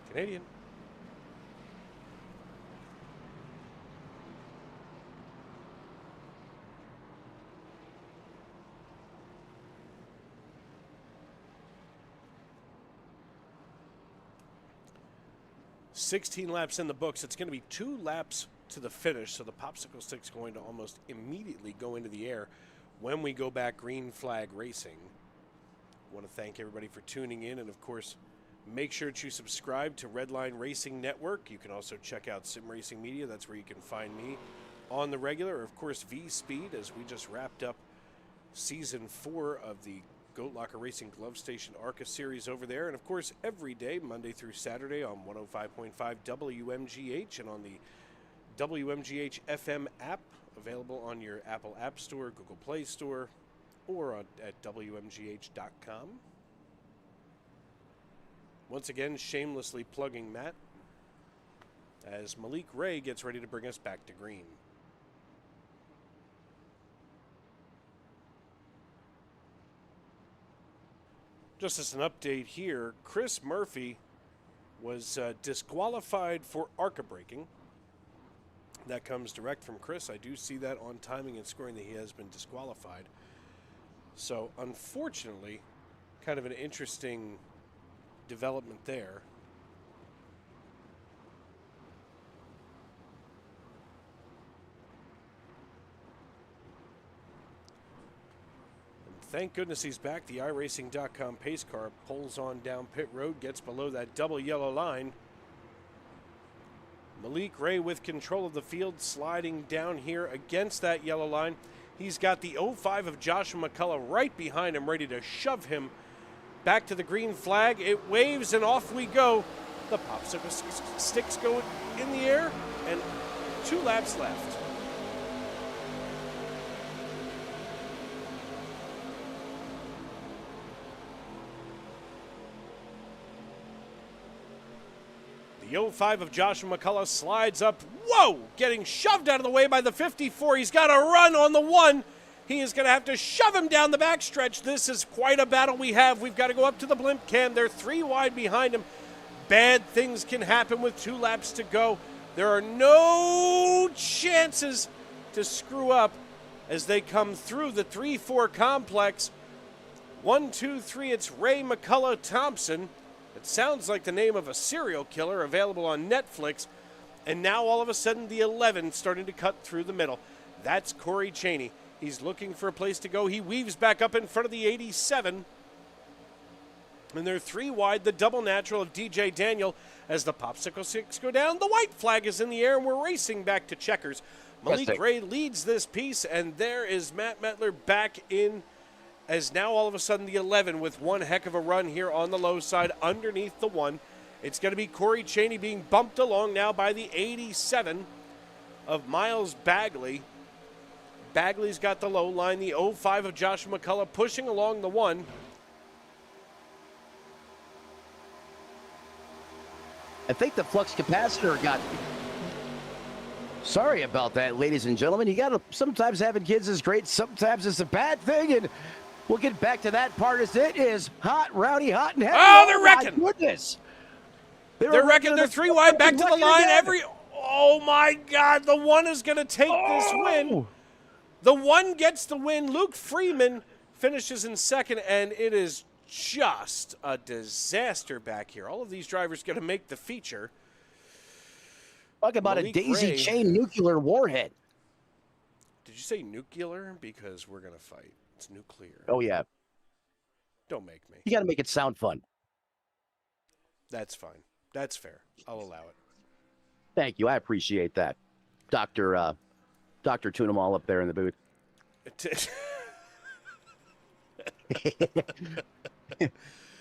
Canadian. $16 laps in the books. It's going to be 2 laps to the finish, so the popsicle stick's going to almost immediately go into the air when we go back green flag racing. I want to thank everybody for tuning in, and of course, make sure to subscribe to Redline Racing Network. You can also check out Sim Racing Media. That's where you can find me on the regular. Of course, V-Speed, as we just wrapped up Season 4 of the Goat Locker Racing Glove Station ARCA series over there. And, of course, every day, Monday through Saturday on 105.5 WMGH and on the WMGH FM app, available on your Apple App Store, Google Play Store, or at WMGH.com. Once again, shamelessly plugging Matt as Malik Ray gets ready to bring us back to green. Just as an update here, Chris Murphy was disqualified for ARCA braking. That comes direct from Chris. I do see that on timing and scoring that he has been disqualified. So, unfortunately, kind of an interesting development there. And thank goodness he's back. The iRacing.com pace car pulls on down pit road, gets below that double yellow line. Malik Ray with control of the field, sliding down here against that yellow line. He's got the 05 of Joshua McCullough right behind him, ready to shove him back to the green flag. It waves and off we go. The popsicle sticks go in the air and 2 laps left. The 05 of Joshua McCullough slides up. Whoa! Getting shoved out of the way by the 54. He's got a run on the 1. He is going to have to shove him down the backstretch. This is quite a battle we have. We've got to go up to the blimp cam. They're 3 wide behind him. Bad things can happen with 2 laps to go. There are no chances to screw up as they come through the 3-4 complex. 1, 2, 3, it's Ray McCullough Thompson. It sounds like the name of a serial killer, available on Netflix. And now all of a sudden the 11 starting to cut through the middle. That's Corey Cheney. He's looking for a place to go. He weaves back up in front of the 87. And they're 3 wide, the double natural of DJ Daniel. As the popsicle sticks go down, the white flag is in the air, and we're racing back to checkers. Malik Ray leads this piece, and there is Matt Metler back in as now all of a sudden the 11 with one heck of a run here on the low side underneath the 1. It's going to be Corey Chaney being bumped along now by the 87 of Miles Bagley. Bagley's got the low line, the 05 of Joshua McCullough pushing along the 1. I think the flux capacitor got... Sorry about that, ladies and gentlemen. You got to... Sometimes having kids is great. Sometimes it's a bad thing. And we'll get back to that part as it is hot, rowdy, hot, and heavy. Oh, they're wrecking. My goodness. They're wrecking. They're 3 wide. Back to the line. Again. Oh, my God. The 1 is going to take this win. The 1 gets the win. Luke Freeman finishes in second, and it is just a disaster back here. All of these drivers going to make the feature. Talk about Malik a daisy Ray. chain nuclear warhead. Did you say nuclear? Because we're going to fight. It's nuclear. Oh, yeah. Don't make me. You got to make it sound fun. That's fine. That's fair. I'll allow it. Thank you. I appreciate that. Dr. Tune 'em all up there in the booth.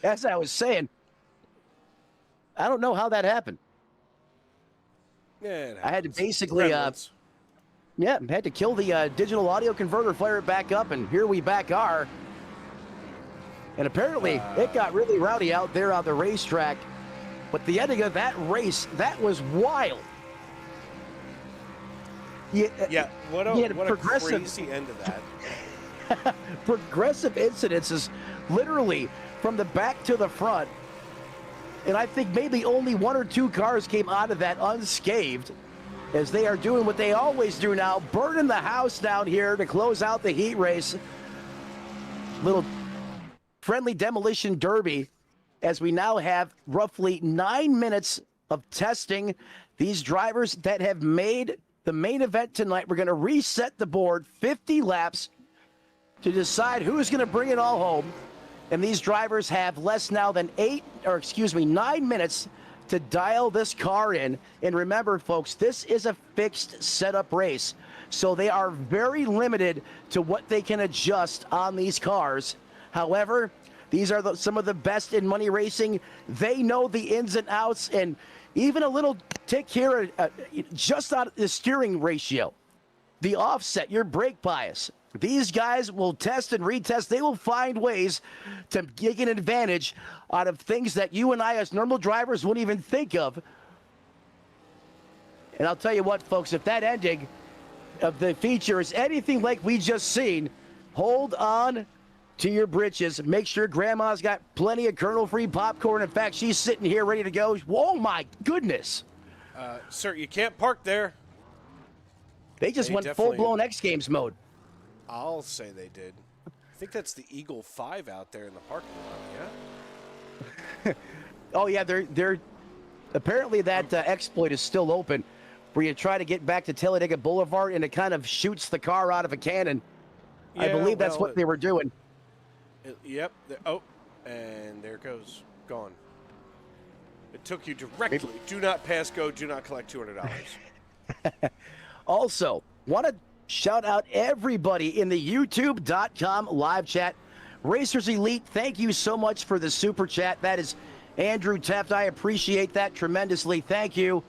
As I was saying, I don't know how that happened. Yeah, I had to basically, had to kill the digital audio converter, fire it back up, and here we back are. And apparently, it got really rowdy out there on the racetrack. But the ending of that race, that was wild. What a crazy end of that. Progressive incidences, literally from the back to the front. And I think maybe only 1 or 2 cars came out of that unscathed, as they are doing what they always do now, burning the house down here to close out the heat race. Little friendly demolition derby, as we now have roughly 9 minutes of testing. These drivers that have made the main event tonight, we're going to reset the board 50 laps to decide who's going to bring it all home. And these drivers have less now than 9 minutes to dial this car in. And remember, folks, this is a fixed setup race. So they are very limited to what they can adjust on these cars. However, these are some of the best in money racing. They know the ins and outs, and even a little tick here, just on the steering ratio, the offset, your brake bias. These guys will test and retest. They will find ways to get an advantage out of things that you and I as normal drivers wouldn't even think of. And I'll tell you what, folks, if that ending of the feature is anything like we just seen, hold on to your britches. Make sure Grandma's got plenty of kernel-free popcorn. In fact, she's sitting here ready to go. Oh, my goodness. Sir, you can't park there. They just went full-blown X Games mode. I'll say they did. I think that's the Eagle 5 out there in the parking lot, yeah? Oh, yeah, they're apparently that exploit is still open, where you try to get back to Talladega Boulevard and it kind of shoots the car out of a cannon. Yeah, I believe that's what they were doing. Yep. And there it goes. Gone. It took you directly. Do not pass go. Do not collect $200. Also, want to shout out everybody in the YouTube.com live chat. Racers Elite, thank you so much for the super chat. That is Andrew Teft. I appreciate that tremendously. Thank you.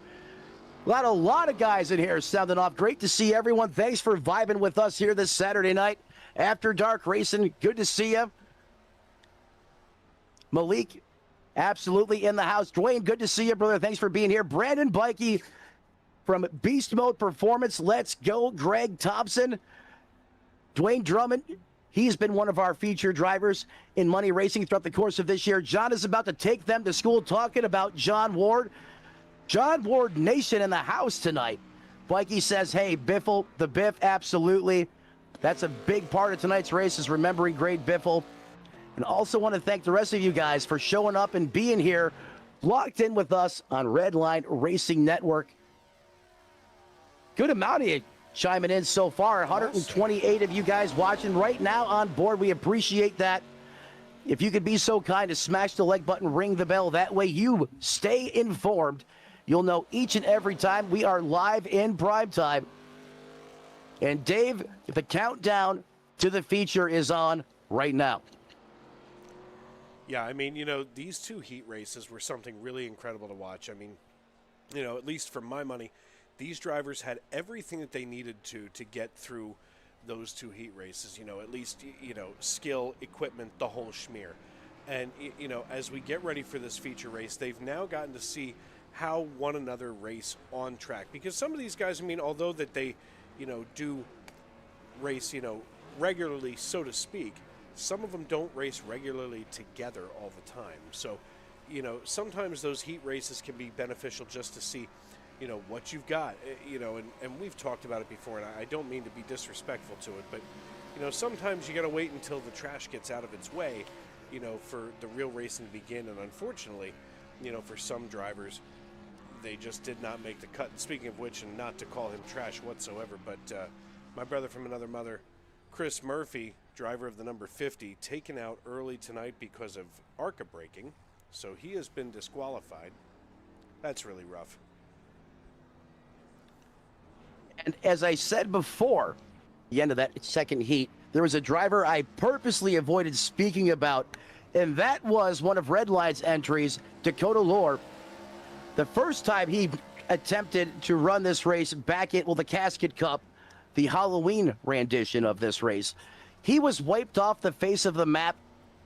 A lot of guys in here sounding off. Great to see everyone. Thanks for vibing with us here this Saturday night. After Dark Racing, good to see you. Malik, absolutely in the house. Dwayne, good to see you, brother. Thanks for being here. Brandon Bikey from Beast Mode Performance. Let's go. Greg Thompson. Dwayne Drummond. He's been one of our featured drivers in Money Racing throughout the course of this year. John is about to take them to school, talking about John Ward. John Ward Nation in the house tonight. Bikey says, hey, Biffle, the Biff, absolutely. That's a big part of tonight's race, is remembering great Biffle. And also want to thank the rest of you guys for showing up and being here, locked in with us on Redline Racing Network. Good amount of you chiming in so far. 128 of you guys watching right now on board. We appreciate that. If you could be so kind to smash the like button, ring the bell. That way you stay informed. You'll know each and every time we are live in prime time. And Dave, the countdown to the feature is on right now. Yeah, I mean, these two heat races were something really incredible to watch. I mean, at least for my money, these drivers had everything that they needed to get through those two heat races. At least, skill, equipment, the whole schmear. And, as we get ready for this feature race, they've now gotten to see how one another race on track. Because some of these guys, I mean, although that they, do race, regularly, so to speak, some of them don't race regularly together all the time. So, sometimes those heat races can be beneficial just to see, what you've got, and we've talked about it before, and I don't mean to be disrespectful to it, but, sometimes you got to wait until the trash gets out of its way, for the real racing to begin. And unfortunately, for some drivers, they just did not make the cut. And speaking of which, and not to call him trash whatsoever, but my brother from another mother, Chris Murphy, driver of the number 50, taken out early tonight because of ARCA braking, so he has been disqualified. That's really rough. And as I said before, the end of that second heat, there was a driver I purposely avoided speaking about, and that was one of Redline's entries, Dakota Lore. The first time he attempted to run this race back at, the Casket Cup, the Halloween rendition of this race, he was wiped off the face of the map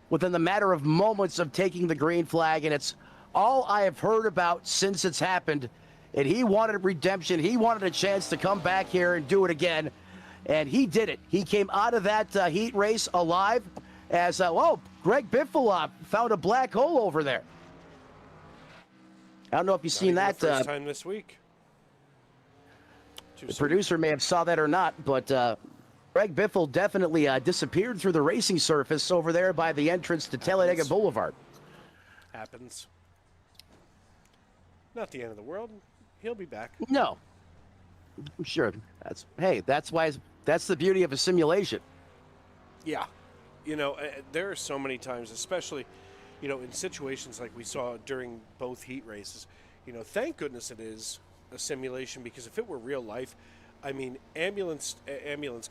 within the matter of moments of taking the green flag, and it's all I have heard about since it's happened. And he wanted redemption. He wanted a chance to come back here and do it again, and he did it. He came out of that heat race alive as, Greg Biffle found a black hole over there. I don't know if you've seen that. First time this week. The producer may have saw that or not, but Greg Biffle definitely disappeared through the racing surface over there by the entrance to Talladega Boulevard. Happens. Not the end of the world. He'll be back. No, I'm sure. That's the beauty of a simulation. Yeah, there are so many times, especially, in situations like we saw during both heat races. Thank goodness it is a simulation, because if it were real life, I mean, ambulance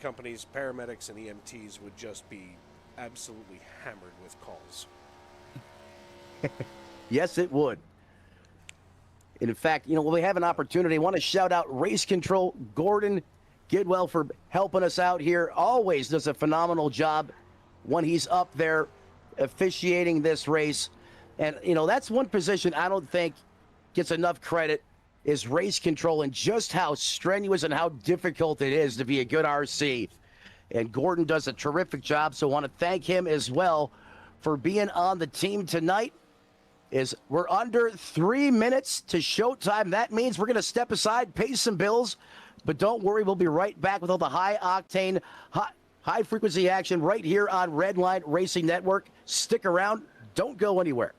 companies, paramedics, and EMTs would just be absolutely hammered with calls. Yes, it would. And in fact, when we have an opportunity, I want to shout out Race Control, Gordon Gidwell, for helping us out here. Always does a phenomenal job when he's up there officiating this race. And, that's one position I don't think gets enough credit, is race control, and just how strenuous and how difficult it is to be a good RC. And Gordon does a terrific job, so I want to thank him as well for being on the team tonight. We're under 3 minutes to showtime. That means we're going to step aside, pay some bills, but don't worry, we'll be right back with all the high-octane, high-frequency action right here on Redline Racing Network. Stick around. Don't go anywhere.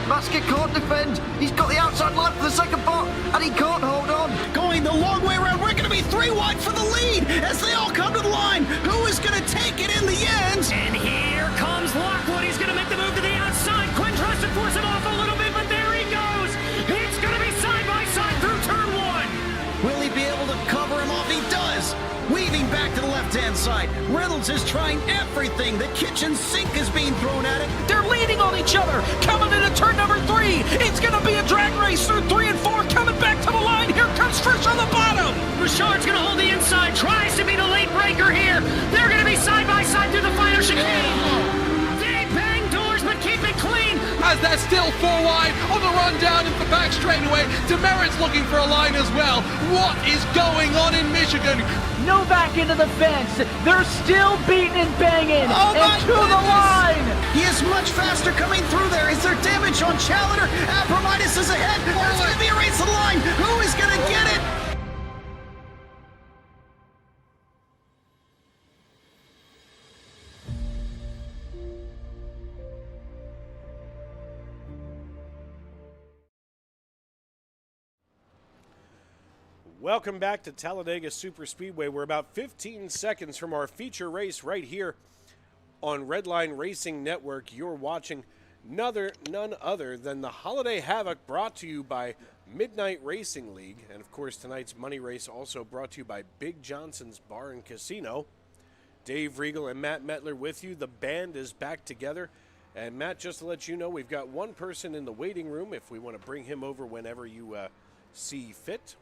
Basket can't defend. He's got the outside line for the second part, and he can't hold on. Going the long way around. We're going to be 3 wide for the lead as they all come to the line. Who is going to take it in the end? And here comes Lockwood. He's going to make the move to the outside. Quinn tries to force him off a little bit, but there he goes. It's going to be side by side through turn 1. Will he be able to cover him off? He does. Weaving back to the left-hand side. Reynolds is trying everything. The kitchen sink is being thrown at it. They're leaning on each other. Coming into turn number 3. It's going to be a drag race through 3 and 4. Coming coming back to the line. Here comes Frisch on the bottom. Richard's going to hold the inside, tries to be the late breaker here. They're going to be side by side through the final chicane. They bang doors, but keep it clean. As they're still 4 wide on the run down into the back straightaway. Demerit's looking for a line as well. What is going on in Michigan? Novak into the fence. They're still beating and banging. Oh my and to the line. He is much faster coming through there. Is there damage on Challenger? Abramitis is ahead. There's going to be a race to the line. Who is going to get it? Welcome back to Talladega Superspeedway. We're about 15 seconds from our feature race right here on Redline Racing Network. You're watching none other than the Holiday Havoc, brought to you by Midnight Racing League. And, of course, tonight's money race also brought to you by Big Johnson's Bar and Casino. Dave Riegel and Matt Metler with you. The band is back together. And, Matt, just to let you know, we've got one person in the waiting room if we want to bring him over whenever you see fit.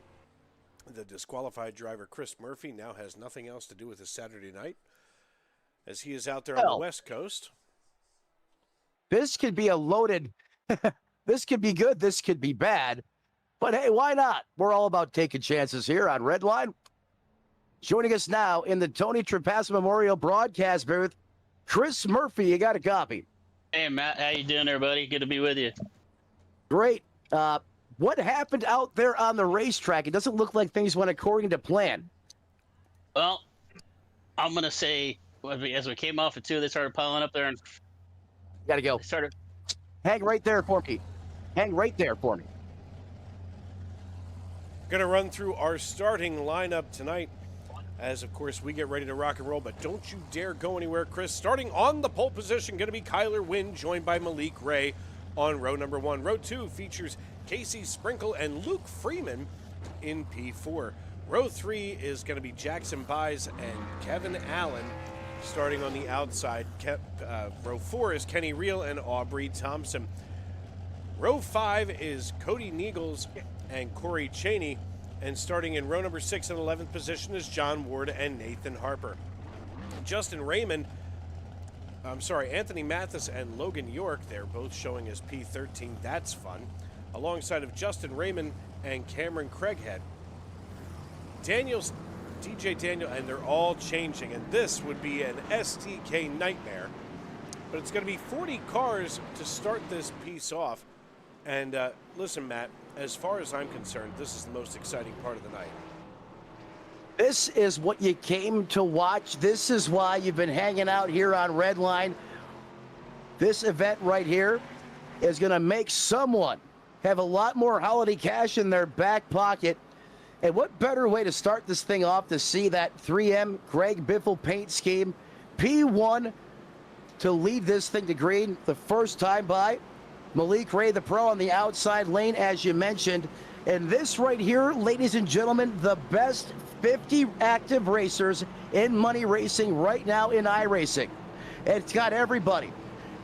The disqualified driver, Chris Murphy, now has nothing else to do with his Saturday night, as he is out there on the West Coast. This could be a loaded, this could be good, this could be bad, but hey, why not? We're all about taking chances here on Redline. Joining us now in the Tony Trapassa Memorial broadcast booth, Chris Murphy. You got a copy. Hey, Matt, how you doing there, buddy? Good to be with you. Great. What happened out there on the racetrack? It doesn't look like things went according to plan. Well, I'm going to say, as we came off of 2, they started piling up there and Got to go. started. Hang right there for me. Hang right there for me. Going to run through our starting lineup tonight, as, of course, we get ready to rock and roll. But don't you dare go anywhere, Chris. Starting on the pole position, going to be Kyler Wynn, joined by Malik Ray on row number 1. Row 2 features Casey Sprinkle and Luke Freeman in P4. Row 3 is going to be Jackson Byes and Kevin Allen starting on the outside. Row 4 is Kenny Reel and Aubrey Thompson. Row 5 is Cody Niegels and Corey Cheney. And starting in row number 6 and 11th position is John Ward and Nathan Harper. Anthony Mathis and Logan York, they're both showing as P13. That's fun. Alongside of Justin Raymond and Cameron Craighead. DJ Daniel, and they're all changing. And this would be an STK nightmare. But it's going to be 40 cars to start this piece off. And listen, Matt, as far as I'm concerned, this is the most exciting part of the night. This is what you came to watch. This is why you've been hanging out here on Redline. This event right here is going to make someone have a lot more holiday cash in their back pocket. And what better way to start this thing off to see that 3M Greg Biffle paint scheme, P1, to lead this thing to green the first time by Malik Ray, the pro, on the outside lane, as you mentioned. And this right here, ladies and gentlemen, the best 50 active racers in money racing right now in iRacing. It's got everybody.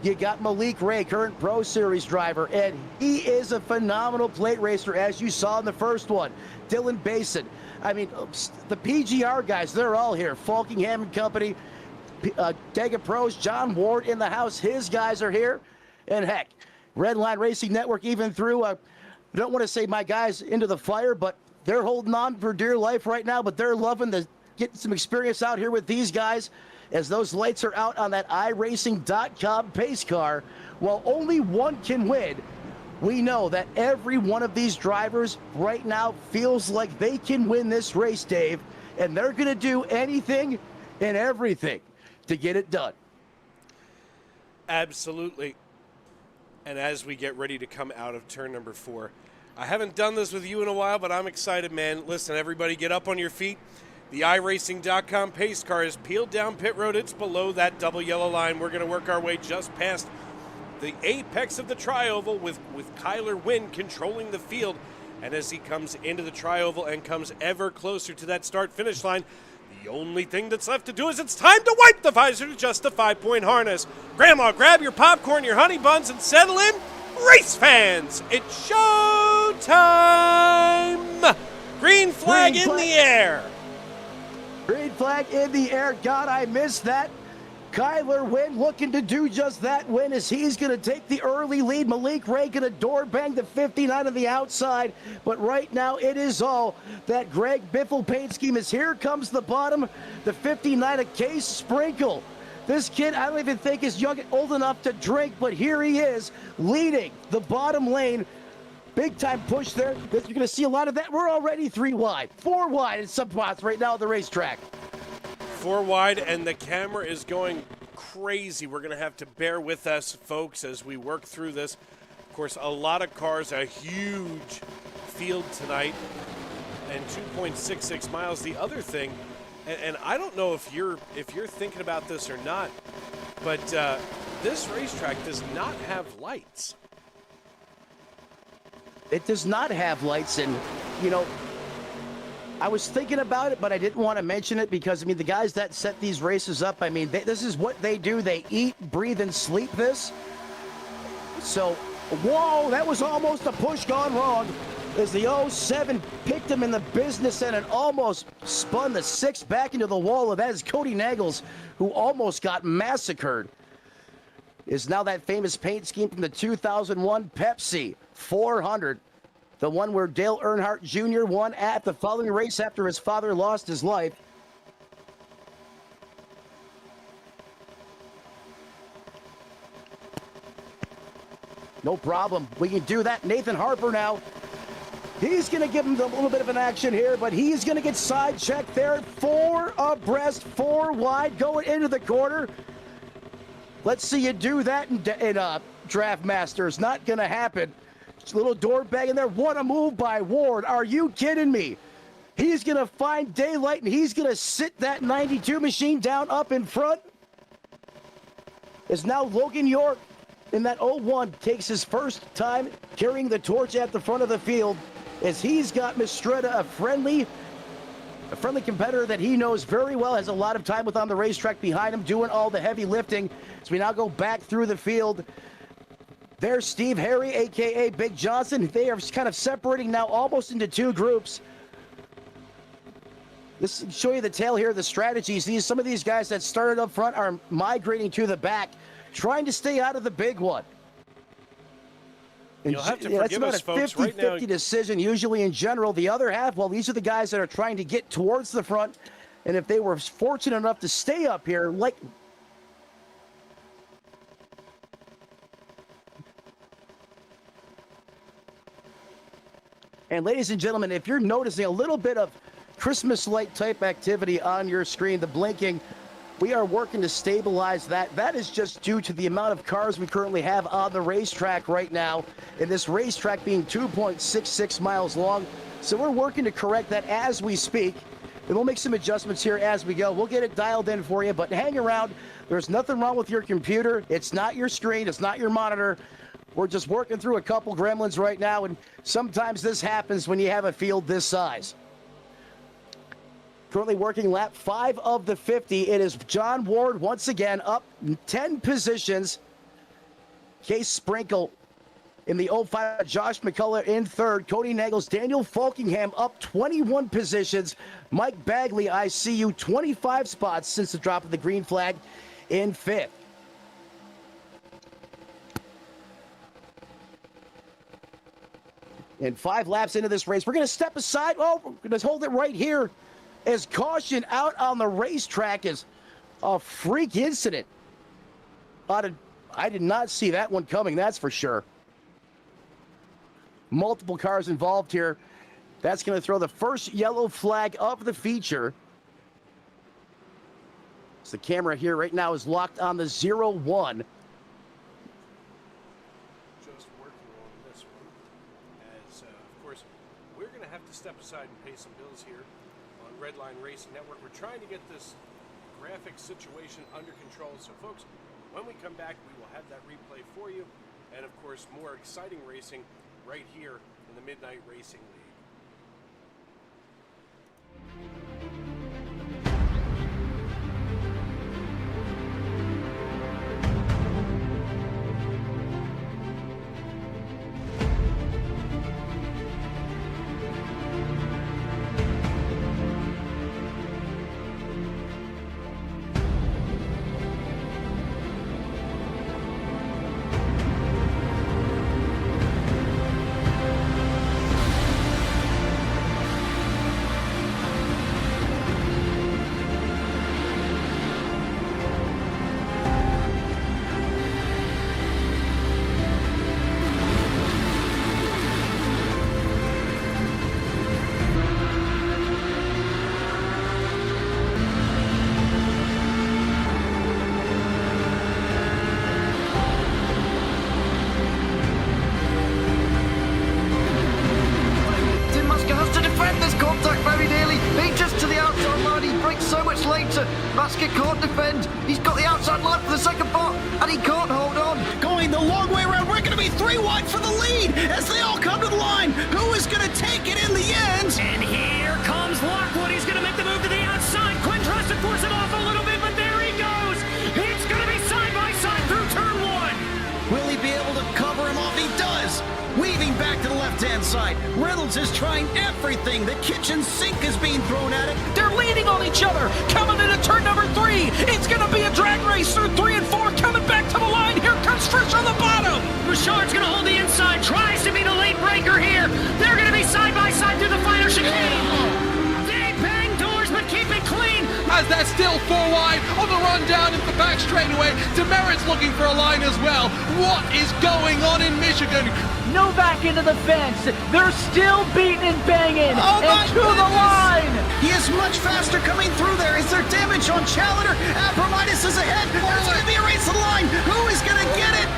You got Malik Ray, current Pro Series driver, and he is a phenomenal plate racer, as you saw in the first one. Dylan Basin. I mean, the PGR guys, they're all here. Falkingham and Company, Dega Pros, John Ward in the house. His guys are here. And heck, Redline Racing Network even threw, I don't want to say my guys into the fire, but they're holding on for dear life right now, but they're loving to get some experience out here with these guys. As those lights are out on that iRacing.com pace car, while only one can win, we know that every one of these drivers right now feels like they can win this race, Dave, and they're going to do anything and everything to get it done. Absolutely. And as we get ready to come out of turn number 4, I haven't done this with you in a while, but I'm excited, man. Listen, everybody get up on your feet. The iRacing.com pace car is peeled down pit road. It's below that double yellow line. We're going to work our way just past the apex of the tri-oval with Kyler Wynn controlling the field. And as he comes into the tri-oval and comes ever closer to that start-finish line, the only thing that's left to do is it's time to wipe the visor to just a 5-point harness. Grandma, grab your popcorn, your honey buns, and settle in. Race fans, it shows! showtime! Green flag in the air. Green flag in the air. God, I missed that. Kyler Wynn looking to do just that. Win as he's going to take the early lead. Malik Ray going to door bang the 59 on the outside. But right now it is all that Greg Biffle paint scheme is. Here comes the bottom. The 59, a Case Sprinkle. This kid, I don't even think is old enough to drink, but here he is leading the bottom lane. Big time push there. You're going to see a lot of that. We're already 3 wide, 4 wide in some spots right now at the racetrack. 4 wide, and the camera is going crazy. We're going to have to bear with us, folks, as we work through this. Of course, a lot of cars, a huge field tonight, and 2.66 miles. The other thing, and I don't know if you're thinking about this or not, but this racetrack does not have lights. It does not have lights, and, you know, I was thinking about it, but I didn't want to mention it because, I mean, the guys that set these races up, I mean, this is what they do. They eat, breathe, and sleep this. So, whoa, that was almost a push gone wrong as the 07 picked him in the business and it almost spun the 6 back into the wall. And that is Cody Nagels, who almost got massacred. Is now that famous paint scheme from the 2001 Pepsi 400. The one where Dale Earnhardt Jr. won at the following race after his father lost his life. No problem. We can do that. Nathan Harper now. He's going to give him a little bit of an action here, but he's going to get side checked there. 4 abreast, 4 wide, going into the corner. Let's see you do that in Draft Masters. Not going to happen. Just a little door bang in there. What a move by Ward. Are you kidding me? He's going to find daylight, and he's going to sit that 92 machine down up in front. Is now Logan York in that 01 takes his first time carrying the torch at the front of the field as he's got Mistretta, a friendly competitor that he knows very well, has a lot of time with on the racetrack behind him, doing all the heavy lifting. As we now go back through the field, there's Steve Harry, a.k.a. Big Johnson. They are kind of separating now almost into 2 groups. This will show you the tail here, the strategies. Some of these guys that started up front are migrating to the back, trying to stay out of the big one. And you'll have to forgive us, folks. That's about a 50-50 decision, usually in general. The other half, well, these are the guys that are trying to get towards the front. And if they were fortunate enough to stay up here, like... And ladies and gentlemen, if you're noticing a little bit of Christmas light type activity on your screen, the blinking, we are working to stabilize that. That is just due to the amount of cars we currently have on the racetrack right now, and this racetrack being 2.66 miles long. So we're working to correct that as we speak, and we'll make some adjustments here as we go. We'll get it dialed in for you, but hang around. There's nothing wrong with your computer. It's not your screen. It's not your monitor. We're just working through a couple gremlins right now, and sometimes this happens when you have a field this size. Currently working lap 5 of the 50. It is John Ward once again up 10 positions. Case Sprinkle in the 05. Josh McCullough in 3rd. Cody Nagels, Daniel Falkingham up 21 positions. Mike Bagley, I see you, 25 spots since the drop of the green flag in 5th. And 5 laps into this race, we're going to step aside. Oh, we're going to hold it right here. As caution out on the racetrack is a freak incident. I did not see that one coming, that's for sure. Multiple cars involved here. That's going to throw the first yellow flag of the feature. So the camera here right now is locked on the 01. Just working on this one. As, of course, we're going to have to step aside and pay some bills here on Redline Racing Network. We're trying to get this graphic situation under control. So, folks, when we come back, we will have that replay for you. And, of course, more exciting racing right here in the Midnight Racing League. Basket can't defend. He's got the outside line for the second part, and he can't hold on. Going the long way around. We're going to be 3 wide for the lead as they all come to the line. Who is going to take it in the end? And here comes Lockwood. He's going to make the move to the outside. Quinn tries to force him off a little bit, but there he goes. It's going to be side by side through turn 1. Will he be able to cover him off? He does. Weaving back to the left-hand side. Reynolds is trying everything. The kitchen sink is being thrown at it. They're leaning on each other. Coming into turn number 3. It's going to be a drag race through 3 and 4. Coming back to the line. Here comes Frisch on the bottom. Bouchard's going to hold the inside. Tries to be the late breaker here. They're going to be side by side through the final chicane. They bang doors, but keep it clean. As they're still 4 wide on the run down into the back straightaway. Demerit's looking for a line as well. What is going on in Michigan? Novak into the fence. They're still beating and banging. Oh my and to the line. He is much faster coming through there. Is there damage on Challenger? Abramitis is ahead. There's going to be a race to the line. Who is going to get it?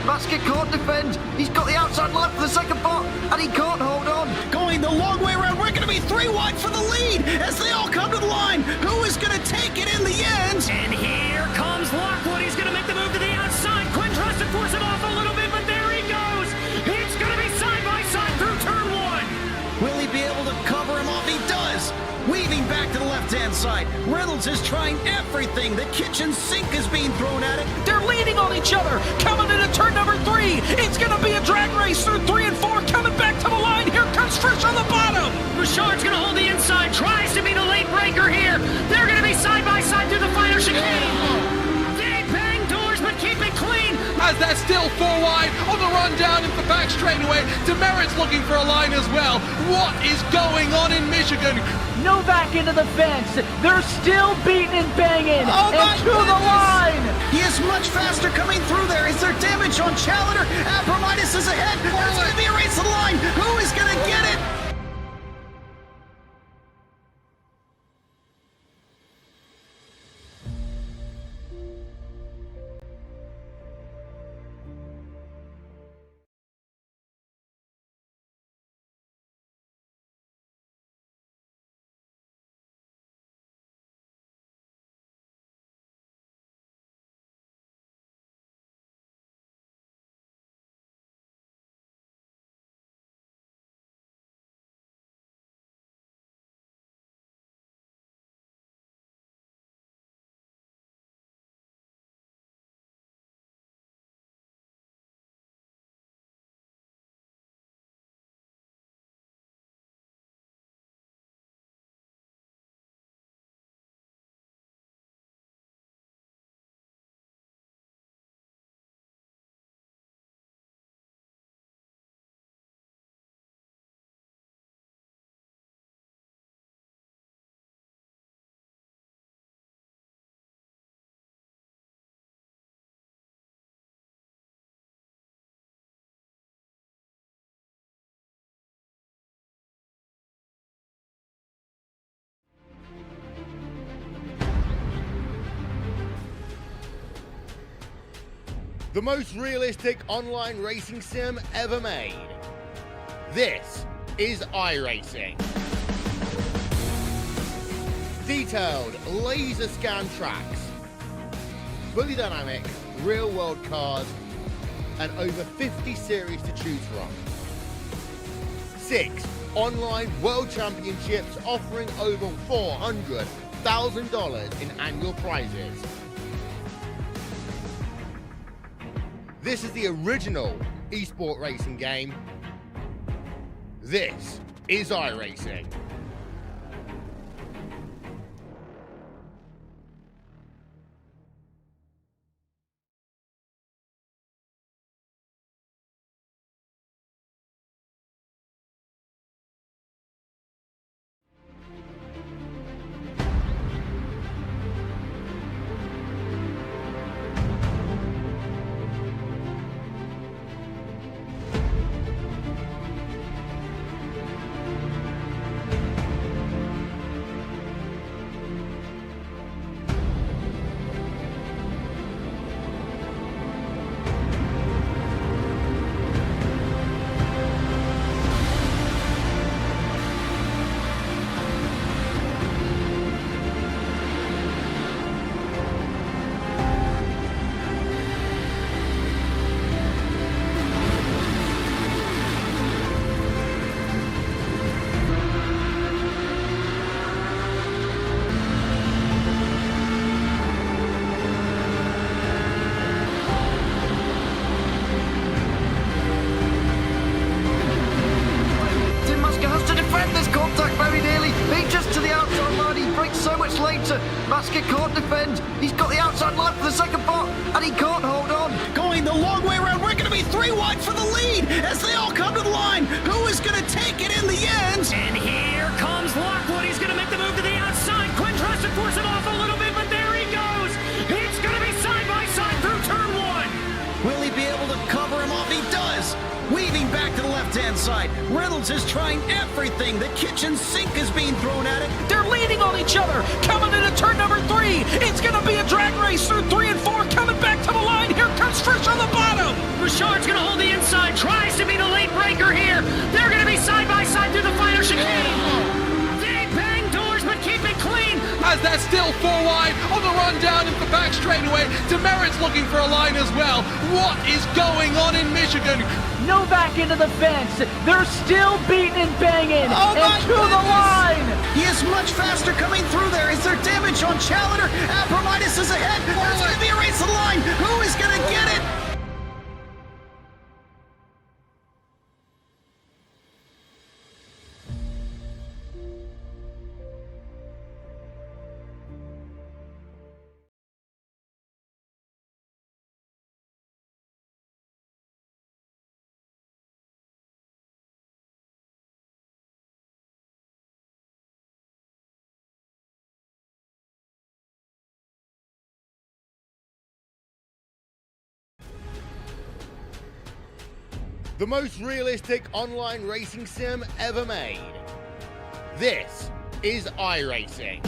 Basket can't defend. He's got the outside line for the second part, and he can't hold on. Going the long way around. We're going to be 3 wide for the lead as they all come to the line. Who is going to take it in the end? And here comes Lockwood. He's going to make the move to the outside. Quinn tries to force him off a little bit, but there he goes. It's going to be side by side through turn 1. Will he be able to cover him off? He does. Weaving back to the left-hand side. Reynolds is trying everything. The kitchen sink is being thrown at it. They're leaning on each other. Coming into turn number 3. It's going to be a drag race through 3 and 4. Coming back to the line. Here comes Frisch on the bottom. Bouchard's going to hold the inside. Tries to be the late breaker here. They're going to be side by side through the final chicane. They bang doors, but keep it clean. As they're still 4 wide on the run down into the back straightaway. Demerit's looking for a line as well. What is going on in Michigan? Novak into the fence. They're still beating and banging. Oh my and to the line. He is much faster coming through there. Is there damage on Challenger? Abramitis is ahead. There's going to be a race to the line. Who is going to get it? The most realistic online racing sim ever made. This is iRacing. Detailed laser scan tracks, fully dynamic real world cars, and over 50 series to choose from. 6 online world championships offering over $400,000 in annual prizes. This is the original esport racing game. This is iRacing. Masker can't defend. He's got the outside line for the second part, and he can't hold on. Going the long way around. We're going to be 3 wide for the lead as they all come to the line. Who is going to take it in the end? And here comes Lockwood. He's going to make the move to the outside. Quinn tries to force him off a little bit, but there he goes. It's going to be side by side through turn 1. Will he be able to cover him off? He does. Weaving back to the left-hand side. Reynolds is trying everything. The kitchen sink is being thrown at it. They're leaning on each other. Coming into turn number 3. It's going to be a drag race through 3 and 4. Coming back to the line. Here comes Frisch on the bottom. Richard's going to hold the inside. Tries to be the late breaker here. They're going to be side by side through the final chicane. They bang doors, but keep it clean. As they're still 4 wide on the run down into the back straightaway. Demerit's looking for a line as well. What is going on in Michigan? Novak into the fence. They're still beating and banging. Oh and to the line. He is much faster coming through there. Is there damage on Challenger? Apromitis is ahead. There's going to be a race to the line. Who is going to get it? The most realistic online racing sim ever made. This is iRacing.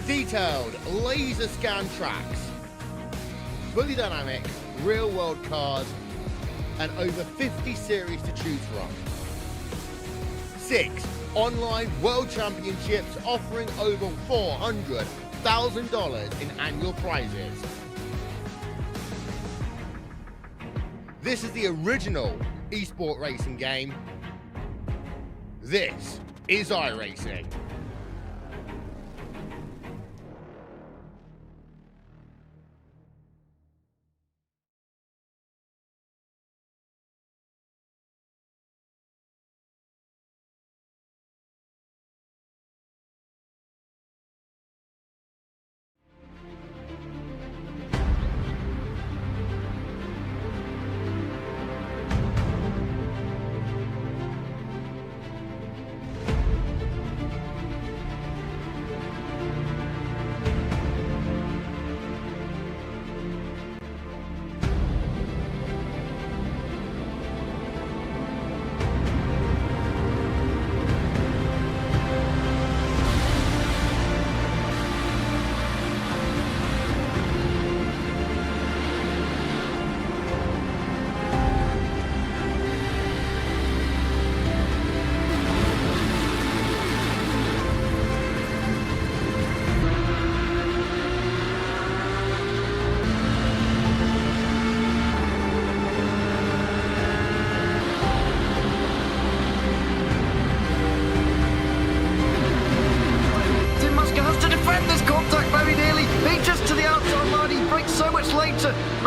Detailed laser scan tracks, fully dynamic real world cars, and over 50 series to choose from. 6 online world championships offering over $400,000 in annual prizes. This is the original esport racing game. This is iRacing.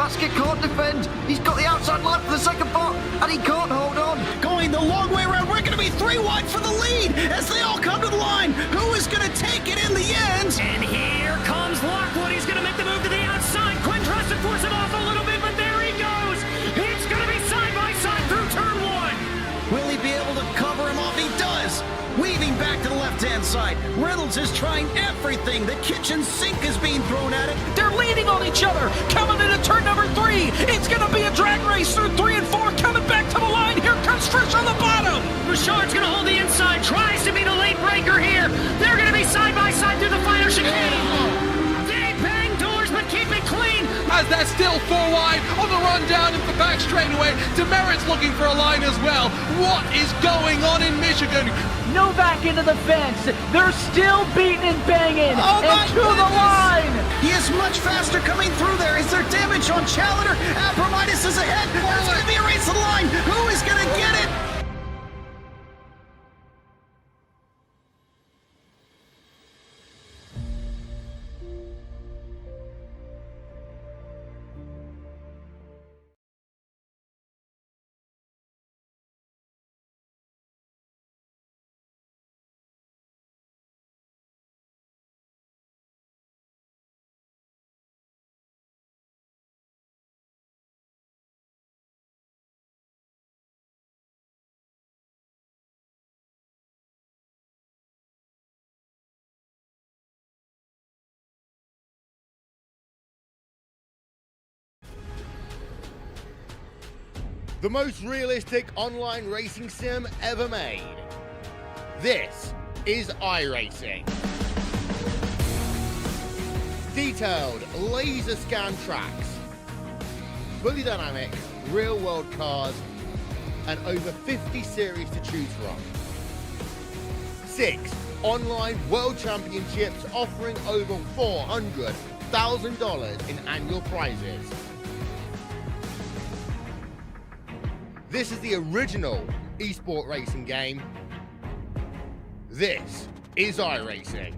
Basket can't defend. He's got the outside line for the second part, and he can't hold on. Going the long way around. We're going to be 3 wide for the lead as they all come to the line. Who is going to take it in the end? And here comes Lockwood. He's going to make the move to the outside. Quinn tries to force him off a little bit, but there he goes. It's going to be side by side through turn 1. Will he be able to cover him off? He does. Weaving back to the left-hand side. Reynolds is trying everything. The kitchen sink is being thrown at it. They're leaning on each other. Coming into turn number 3. It's going to be a drag race through 3 and 4. Coming back to the line. Here comes Trish on the bottom. Bouchard's going to hold the inside. Tries to be the late breaker here. They're going to be side by side through the final chicane. They bang doors, but keep it clean. As they're still 4 wide on the run down into the back straightaway. Demerit's looking for a line as well. What is going on in Michigan? Novak into the fence. They're still beating and banging. Oh my and to the line. He is much faster coming through there. Is there damage on Challenger? Apromitis is ahead. There's going to be a race to the line. Who is going to get it? The most realistic online racing sim ever made. This is iRacing. Detailed laser scan tracks, fully dynamic, real world cars, and over 50 series to choose from. 6 online world championships offering over $400,000 in annual prizes. This is the original esport racing game. This is iRacing.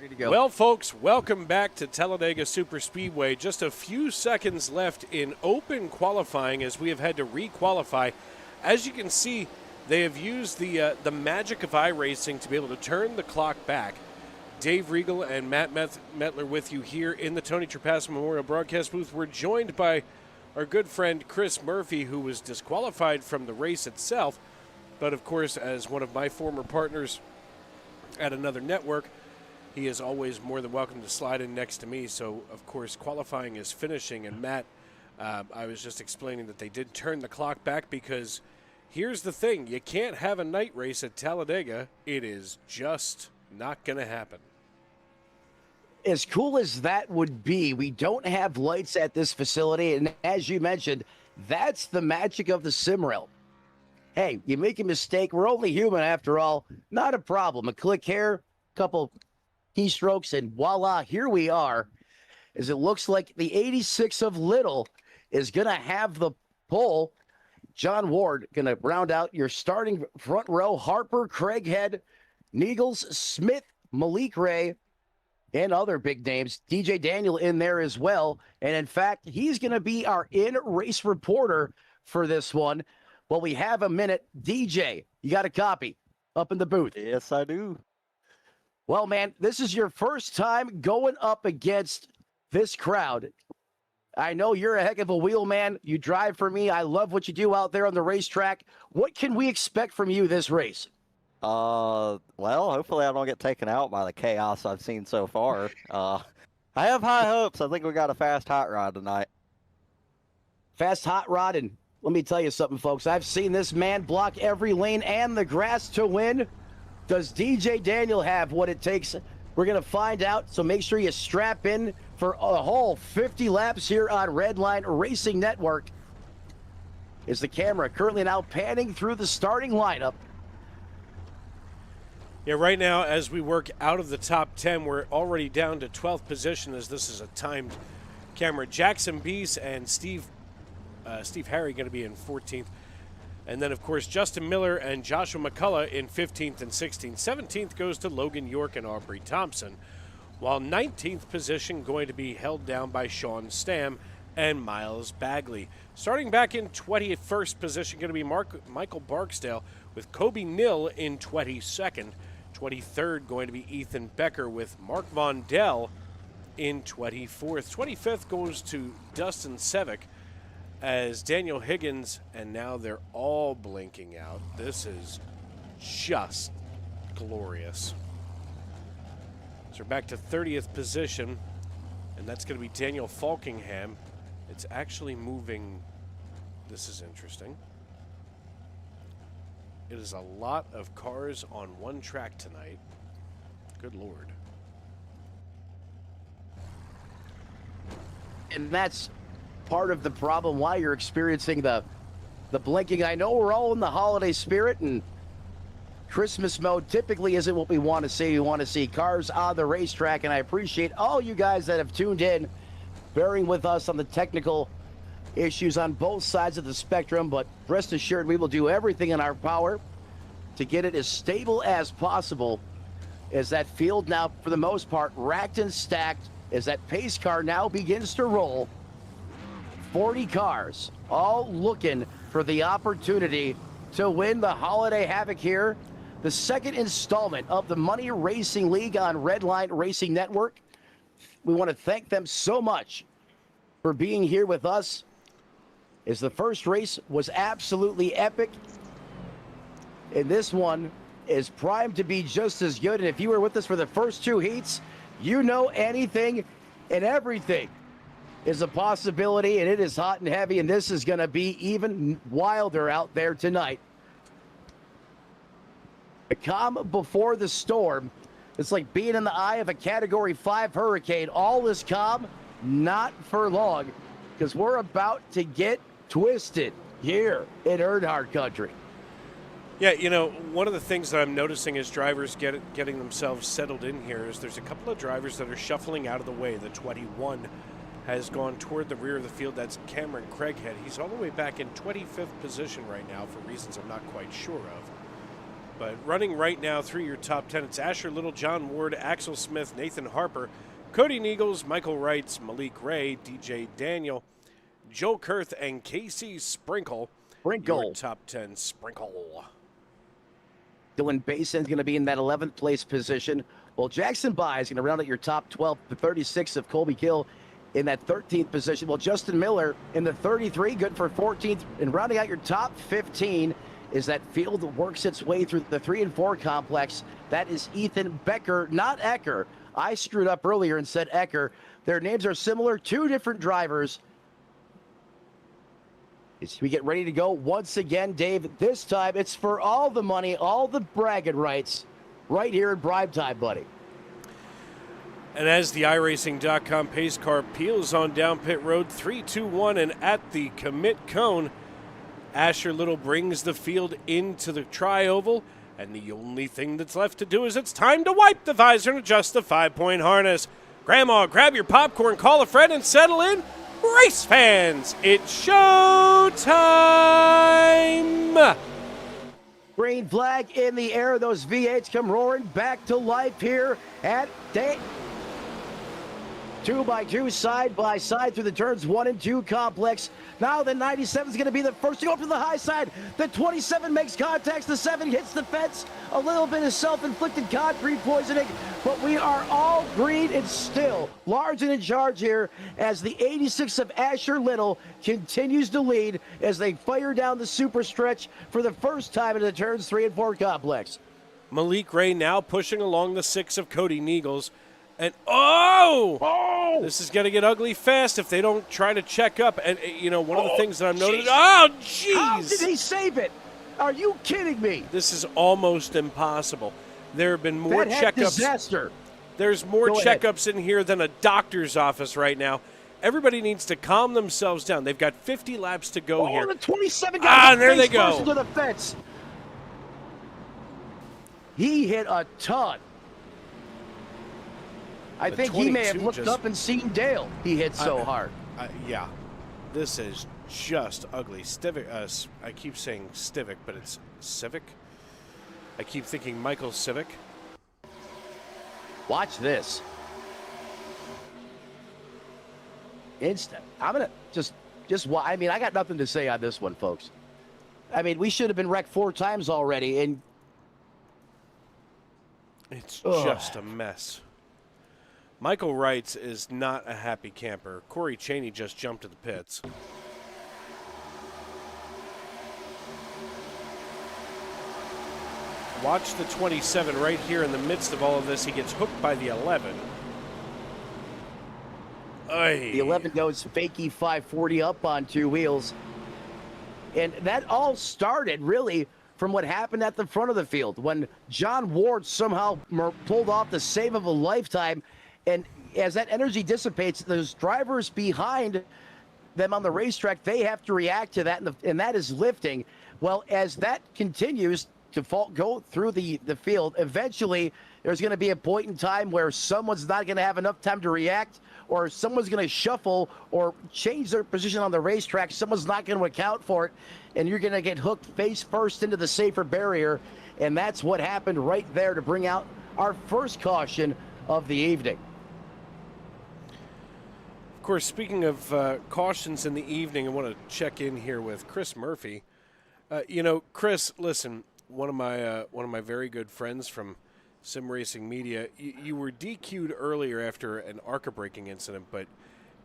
Ready to go. Well, folks, welcome back to Talladega Superspeedway. Just a few seconds left in open qualifying as we have had to re-qualify. As you can see, they have used the magic of iRacing to be able to turn the clock back. Dave Regal and Matt Metler with you here in the Tony Trapasso Memorial Broadcast booth. We're joined by our good friend Chris Murphy, who was disqualified from the race itself. But, of course, as one of my former partners at another network, he is always more than welcome to slide in next to me. So, of course, qualifying is finishing. And, Matt, I was just explaining that they did turn the clock back because here's the thing. You can't have a night race at Talladega. It is just not going to happen. As cool as that would be, we don't have lights at this facility. And as you mentioned, that's the magic of the sim realm. Hey, you make a mistake. We're only human after all. Not a problem. A click here, a couple keystrokes, and voila, here we are. As it looks like the 86 of Little is going to have the pole. John Ward going to round out your starting front row. Harper, Craighead, Neagles, Smith, Malik Ray, and other big names. DJ Daniel in there as well. And in fact, he's going to be our in-race reporter for this one. Well, we have a minute. DJ, you got a copy up in the booth? Yes, I do. Well, man, this is your first time going up against this crowd. I know you're a heck of a wheel man. You drive for me. I love what you do out there on the racetrack. What can we expect from you this race? Well, hopefully I don't get taken out by the chaos I've seen so far. I have high hopes. I think we got a fast hot rod tonight. Fast hot rod, and let me tell you something, folks. I've seen this man block every lane and the grass to win. Does DJ Daniel have what it takes? We're going to find out, so make sure you strap in for a whole 50 laps here on Redline Racing Network. Is the camera currently now panning through the starting lineup? Yeah, right now, as we work out of the top 10, we're already down to 12th position as this is a timed camera. Jackson Beese and Steve Harry going to be in 14th. And then, of course, Justin Miller and Joshua McCullough in 15th and 16th. 17th goes to Logan York and Aubrey Thompson, while 19th position going to be held down by Sean Stamm and Miles Bagley. Starting back in 21st position going to be Michael Barksdale with Kobe Nill in 22nd. 23rd going to be Ethan Becker with Mark Vondell in 24th. 25th goes to Dustin Sevick as Daniel Higgins, and now they're all blinking out. This is just glorious. So we're back to 30th position, and that's going to be Daniel Falkingham. It's actually moving. This is interesting. It is a lot of cars on one track tonight. Good Lord. And that's part of the problem why you're experiencing the blinking. I know we're all in the holiday spirit, and Christmas mode typically isn't what we want to see. We want to see cars on the racetrack, and I appreciate all you guys that have tuned in, bearing with us on the technical issues on both sides of the spectrum, but rest assured we will do everything in our power to get it as stable as possible as that field now, for the most part, racked and stacked as that pace car now begins to roll. 40 cars, all looking for the opportunity to win the Holiday Havoc here. The second installment of the Money Racing League on Redline Racing Network. We want to thank them so much for being here with us, as the first race was absolutely epic. And this one is primed to be just as good. And if you were with us for the first two heats, you know anything and everything is a possibility, and it is hot and heavy, and this is going to be even wilder out there tonight. The calm before the storm. It's like being in the eye of a Category 5 hurricane. All is calm, not for long, because we're about to get twisted here in Earnhardt country. Yeah, you know, one of the things that I'm noticing as drivers getting themselves settled in here is there's a couple of drivers that are shuffling out of the way. The 21 has gone toward the rear of the field. That's Cameron Craighead. He's all the way back in 25th position right now for reasons I'm not quite sure of. But running right now through your top 10, it's Asher Little, John Ward, Axel Smith, Nathan Harper, Cody Neagles, Michael Wrights, Malik Ray, DJ Daniel, Joe Kurth, and Casey Sprinkle. Your top 10 Sprinkle. Dylan Bason's going to be in that 11th place position. Well, Jackson By is going to round out your top 12. The 36 of Colby Gill in that 13th position. Well, Justin Miller in the 33, good for 14th. And rounding out your top 15 is that field that works its way through the 3 and 4 complex. That is Ethan Becker, not Ecker. I screwed up earlier and said Ecker. Their names are similar, 2 different drivers. As we get ready to go once again, Dave, this time it's for all the money, all the bragging rights, right here in Bribe Time, buddy. And as the iRacing.com pace car peels on down pit road, 3-2-1, and at the commit cone, Asher Little brings the field into the tri-oval, and the only thing that's left to do is it's time to wipe the visor and adjust the 5-point harness. Grandma, grab your popcorn, call a friend, and settle in. Race fans, it's showtime! Green flag in the air. Those V8s come roaring back to life here at day 2x2, side by side through the turns 1 and 2 complex. Now the 97 is going to be the first to go up to the high side. The 27 makes contact. The 7 hits the fence. A little bit of self-inflicted concrete poisoning, but we are all green and still large and in charge here as the 86 of Asher Little continues to lead as they fire down the super stretch for the first time in the turns 3 and 4 complex. Malik Ray now pushing along the 6 of Cody Neagles. And, oh! This is going to get ugly fast if they don't try to check up. And, you know, one of the things that I'm noticing. Oh, jeez! How did he save it? Are you kidding me? This is almost impossible. There have been more checkups. Disaster. There's more checkups in here than a doctor's office right now. Everybody needs to calm themselves down. They've got 50 laps to go here. The 27 guys there they go. To the fence. He hit a ton. I think he may have looked up and seen Dale. He hit so hard. Yeah. This is just ugly. Stivic, I keep saying Stivic, but it's Civic. I keep thinking Michael Civic. Watch this. Instant. I'm going to just I mean, I got nothing to say on this one, folks. I mean, we should have been wrecked 4 times already, and it's just a mess. Michael Wrights is not a happy camper. Corey Chaney just jumped to the pits. Watch the 27 right here in the midst of all of this. He gets hooked by the 11. Oy. The 11 goes fakey 540 up on 2 wheels. And that all started really from what happened at the front of the field when John Ward somehow pulled off the save of a lifetime. And as that energy dissipates, those drivers behind them on the racetrack, they have to react to that, and that is lifting. Well, as that continues to go through the field, eventually there's going to be a point in time where someone's not going to have enough time to react, or someone's going to shuffle or change their position on the racetrack. Someone's not going to account for it, and you're going to get hooked face first into the safer barrier, and that's what happened right there to bring out our first caution of the evening. Of course, speaking of cautions in the evening, I want to check in here with Chris Murphy. You know, Chris, listen, one of my very good friends from Sim Racing Media. You were DQ'd earlier after an ARCA braking incident, but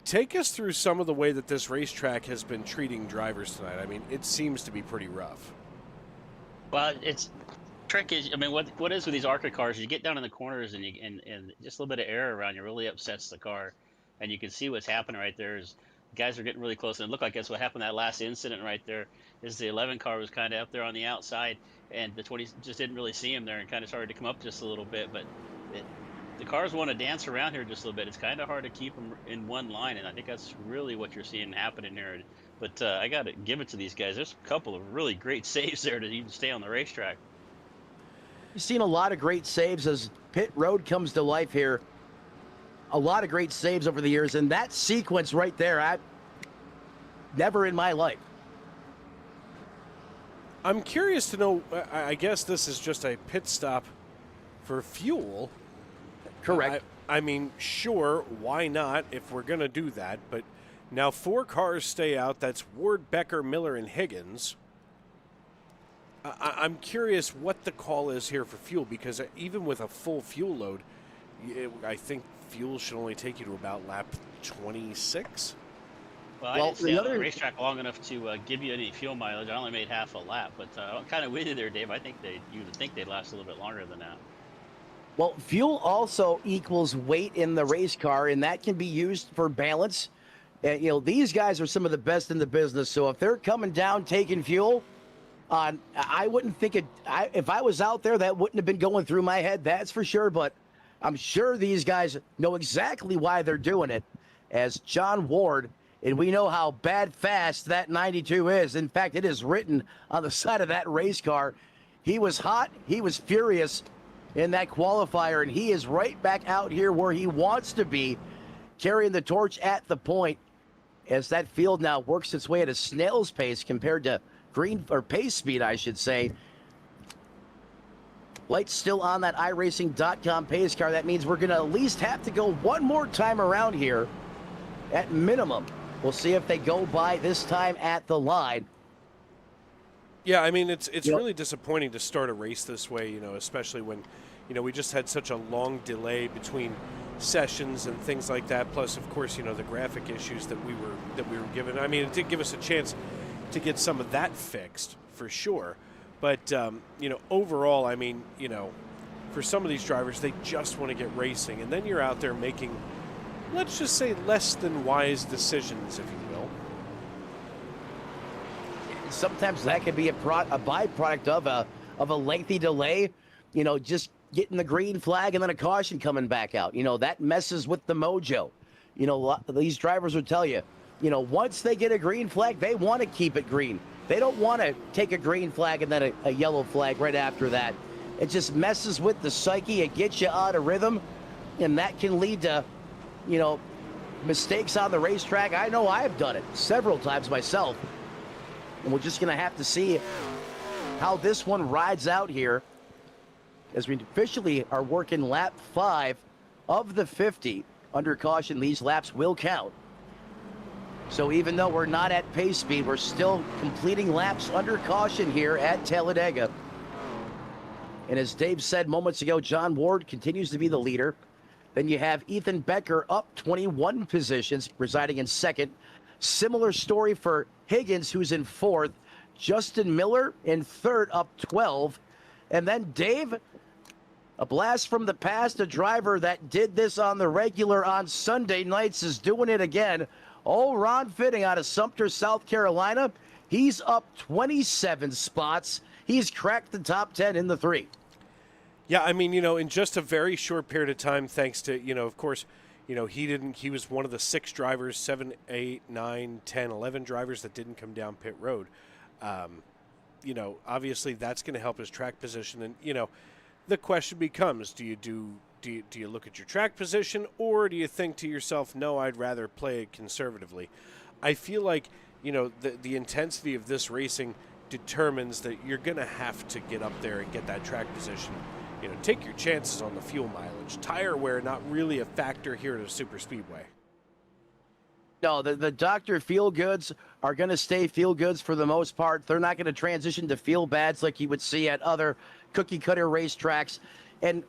take us through some of the way that this racetrack has been treating drivers tonight. I mean, it seems to be pretty rough. Well, it's trick is, I mean, what is with these ARCA cars? You get down in the corners and just a little bit of air around you really upsets the car. And you can see what's happening right there is guys are getting really close. And it looked like that's what happened that last incident right there is the 11 car was kind of up there on the outside and the 20 just didn't really see him there and kind of started to come up just a little bit. But the cars want to dance around here just a little bit. It's kind of hard to keep them in one line. And I think that's really what you're seeing happening here. But I got to give it to these guys. There's a couple of really great saves there to even stay on the racetrack. You've seen a lot of great saves as pit road comes to life here. A lot of great saves over the years, and that sequence right there, I never in my life. I'm curious to know, I guess this is just a pit stop for fuel. Correct. I mean, sure, why not if we're going to do that? But now 4 cars stay out. That's Ward, Becker, Miller, and Higgins. I'm curious what the call is here for fuel, because even with a full fuel load, I think fuel should only take you to about lap 26. Well, I didn't stay on the racetrack long enough to give you any fuel mileage. I only made half a lap, but I'm kind of with you there, Dave. I think you would think they'd last a little bit longer than that. Well, fuel also equals weight in the race car, and that can be used for balance. These guys are some of the best in the business, so if they're coming down taking fuel, I wouldn't think it. If I was out there, that wouldn't have been going through my head, that's for sure, but I'm sure these guys know exactly why they're doing it, as John Ward, and we know how bad fast that 92 is. In fact, it is written on the side of that race car. He was hot, he was furious in that qualifier, and he is right back out here where he wants to be, carrying the torch at the point, as that field now works its way at a snail's pace compared to pace speed, I should say. Lights still on that iRacing.com pace car. That means we're going to at least have to go one more time around here at minimum. We'll see if they go by this time at the line. Yeah, I mean, it's really disappointing to start a race this way, especially when, we just had such a long delay between sessions and things like that. Plus, of course, the graphic issues that we were given. I mean, it did give us a chance to get some of that fixed for sure. But, overall, I mean, for some of these drivers, they just want to get racing. And then you're out there making, let's just say, less than wise decisions, if you will. Sometimes that could be a byproduct of a lengthy delay, just getting the green flag and then a caution coming back out. That messes with the mojo. These drivers will tell you, once they get a green flag, they want to keep it green. They don't want to take a green flag and then a yellow flag right after that. It just messes with the psyche. It gets you out of rhythm, and that can lead to, mistakes on the racetrack. I know I've done it several times myself. And we're just going to have to see how this one rides out here as we officially are working lap 5 of the 50. Under caution, these laps will count. So even though we're not at pace speed, we're still completing laps under caution here at Talladega. And as Dave said moments ago, John Ward continues to be the leader. Then you have Ethan Becker up 21 positions, residing in second. Similar story for Higgins, who's in fourth. Justin Miller in third, up 12. And then Dave, a blast from the past, a driver that did this on the regular on Sunday nights is doing it again. Ron Fitting out of Sumter, South Carolina. He's up 27 spots. He's cracked the top 10 in the 3. Yeah, I mean, in just a very short period of time, thanks to, of course, he was one of the 6 drivers, 7, 8, 9, 10, 11 drivers that didn't come down pit road. Obviously that's going to help his track position. And, the question becomes, do you look at your track position, or do you think to yourself, no, I'd rather play it conservatively? I feel like, the intensity of this racing determines that you're going to have to get up there and get that track position. Take your chances on the fuel mileage. Tire wear, not really a factor here at a super speedway. No, the Dr. Feel Goods are going to stay Feel Goods for the most part. They're not going to transition to Feel Bads like you would see at other cookie-cutter racetracks. And,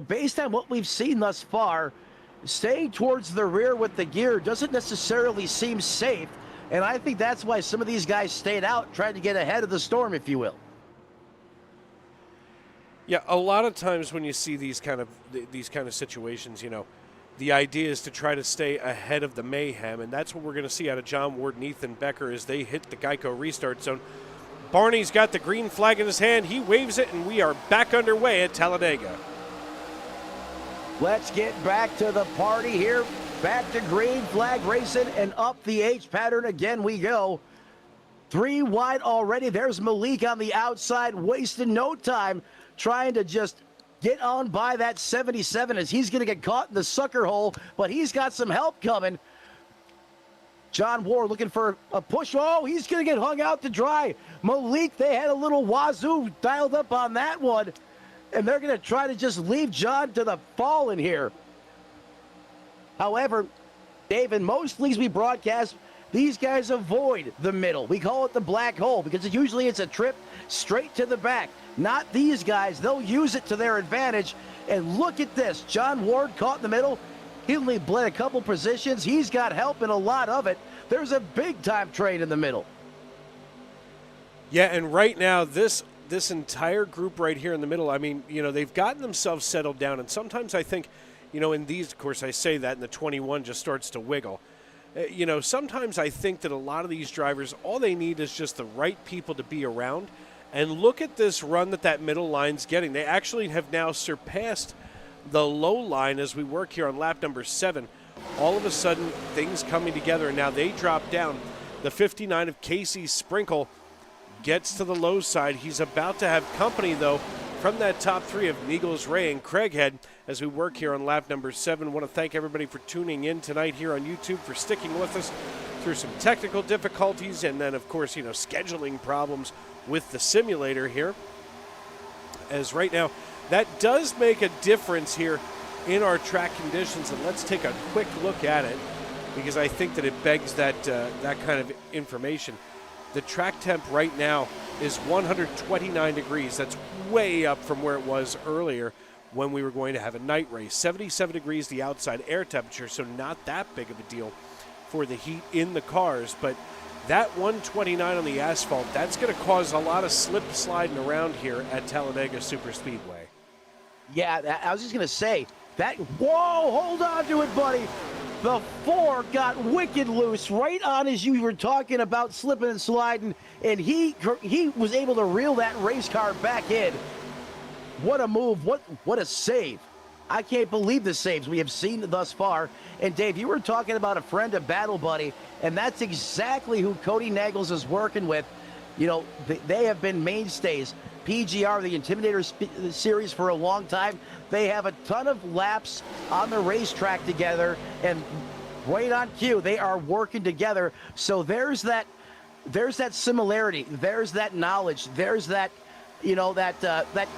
based on what we've seen thus far, staying towards the rear with the gear doesn't necessarily seem safe. And I think that's why some of these guys stayed out, trying to get ahead of the storm, if you will. Yeah, a lot of times when you see these kind of situations, the idea is to try to stay ahead of the mayhem, and that's what we're going to see out of John Ward and Ethan Becker as they hit the Geico restart zone. Barney's got the green flag in his hand. He waves it, and we are back underway at Talladega. Let's get back to the party here. Back to green flag racing, and up the H pattern again we go. 3 wide already. There's Malik on the outside, wasting no time, trying to just get on by that 77 as he's going to get caught in the sucker hole, but he's got some help coming. John Ward looking for a push. Oh, he's going to get hung out to dry. Malik, they had a little wazoo dialed up on that one. And they're going to try to just leave John to the fall in here. However, Dave, in most leagues we broadcast, these guys avoid the middle. We call it the black hole because usually it's a trip straight to the back. Not these guys. They'll use it to their advantage. And look at this. John Ward caught in the middle. He only bled a couple positions. He's got help in a lot of it. There's a big-time train in the middle. Yeah, and right now, this entire group right here in the middle, I mean, you know, they've gotten themselves settled down. And sometimes I think, you know, in these, of course, I say that, and the 21 just starts to wiggle. You know, sometimes I think that a lot of these drivers, all they need is just the right people to be around. And look at this run that middle line's getting. They actually have now surpassed the low line as we work here on lap number 7. All of a sudden, things coming together, and now they drop down. The 59 of Casey Sprinkle gets to the low side. He's about to have company, though, from that top 3 of Neagles, Ray, and Craighead as we work here on lap number 7. Want to thank everybody for tuning in tonight here on YouTube, for sticking with us through some technical difficulties, and then, of course, you know, scheduling problems with the simulator here. As right now, that does make a difference here in our track conditions, and let's take a quick look at it because I think that it begs that kind of information. The track temp right now is 129 degrees. That's way up from where it was earlier when we were going to have a night race. 77 degrees the outside air temperature, so not that big of a deal for the heat in the cars, but that 129 on the asphalt, that's going to cause a lot of slip sliding around here at Talladega Superspeedway. Yeah, I was just going to say, that, whoa, hold on to it, buddy. The 4 got wicked loose right on as you were talking about slipping and sliding, and he was able to reel that race car back in. What a move, what a save. I can't believe the saves we have seen thus far. And Dave, you were talking about a friend, a battle buddy, and that's exactly who Cody Naggles is working with. You know, they have been mainstays. PGR, the Intimidator series, for a long time. They have a ton of laps on the racetrack together, and right on cue, they are working together. So there's that similarity, there's that knowledge, there's that, you know, that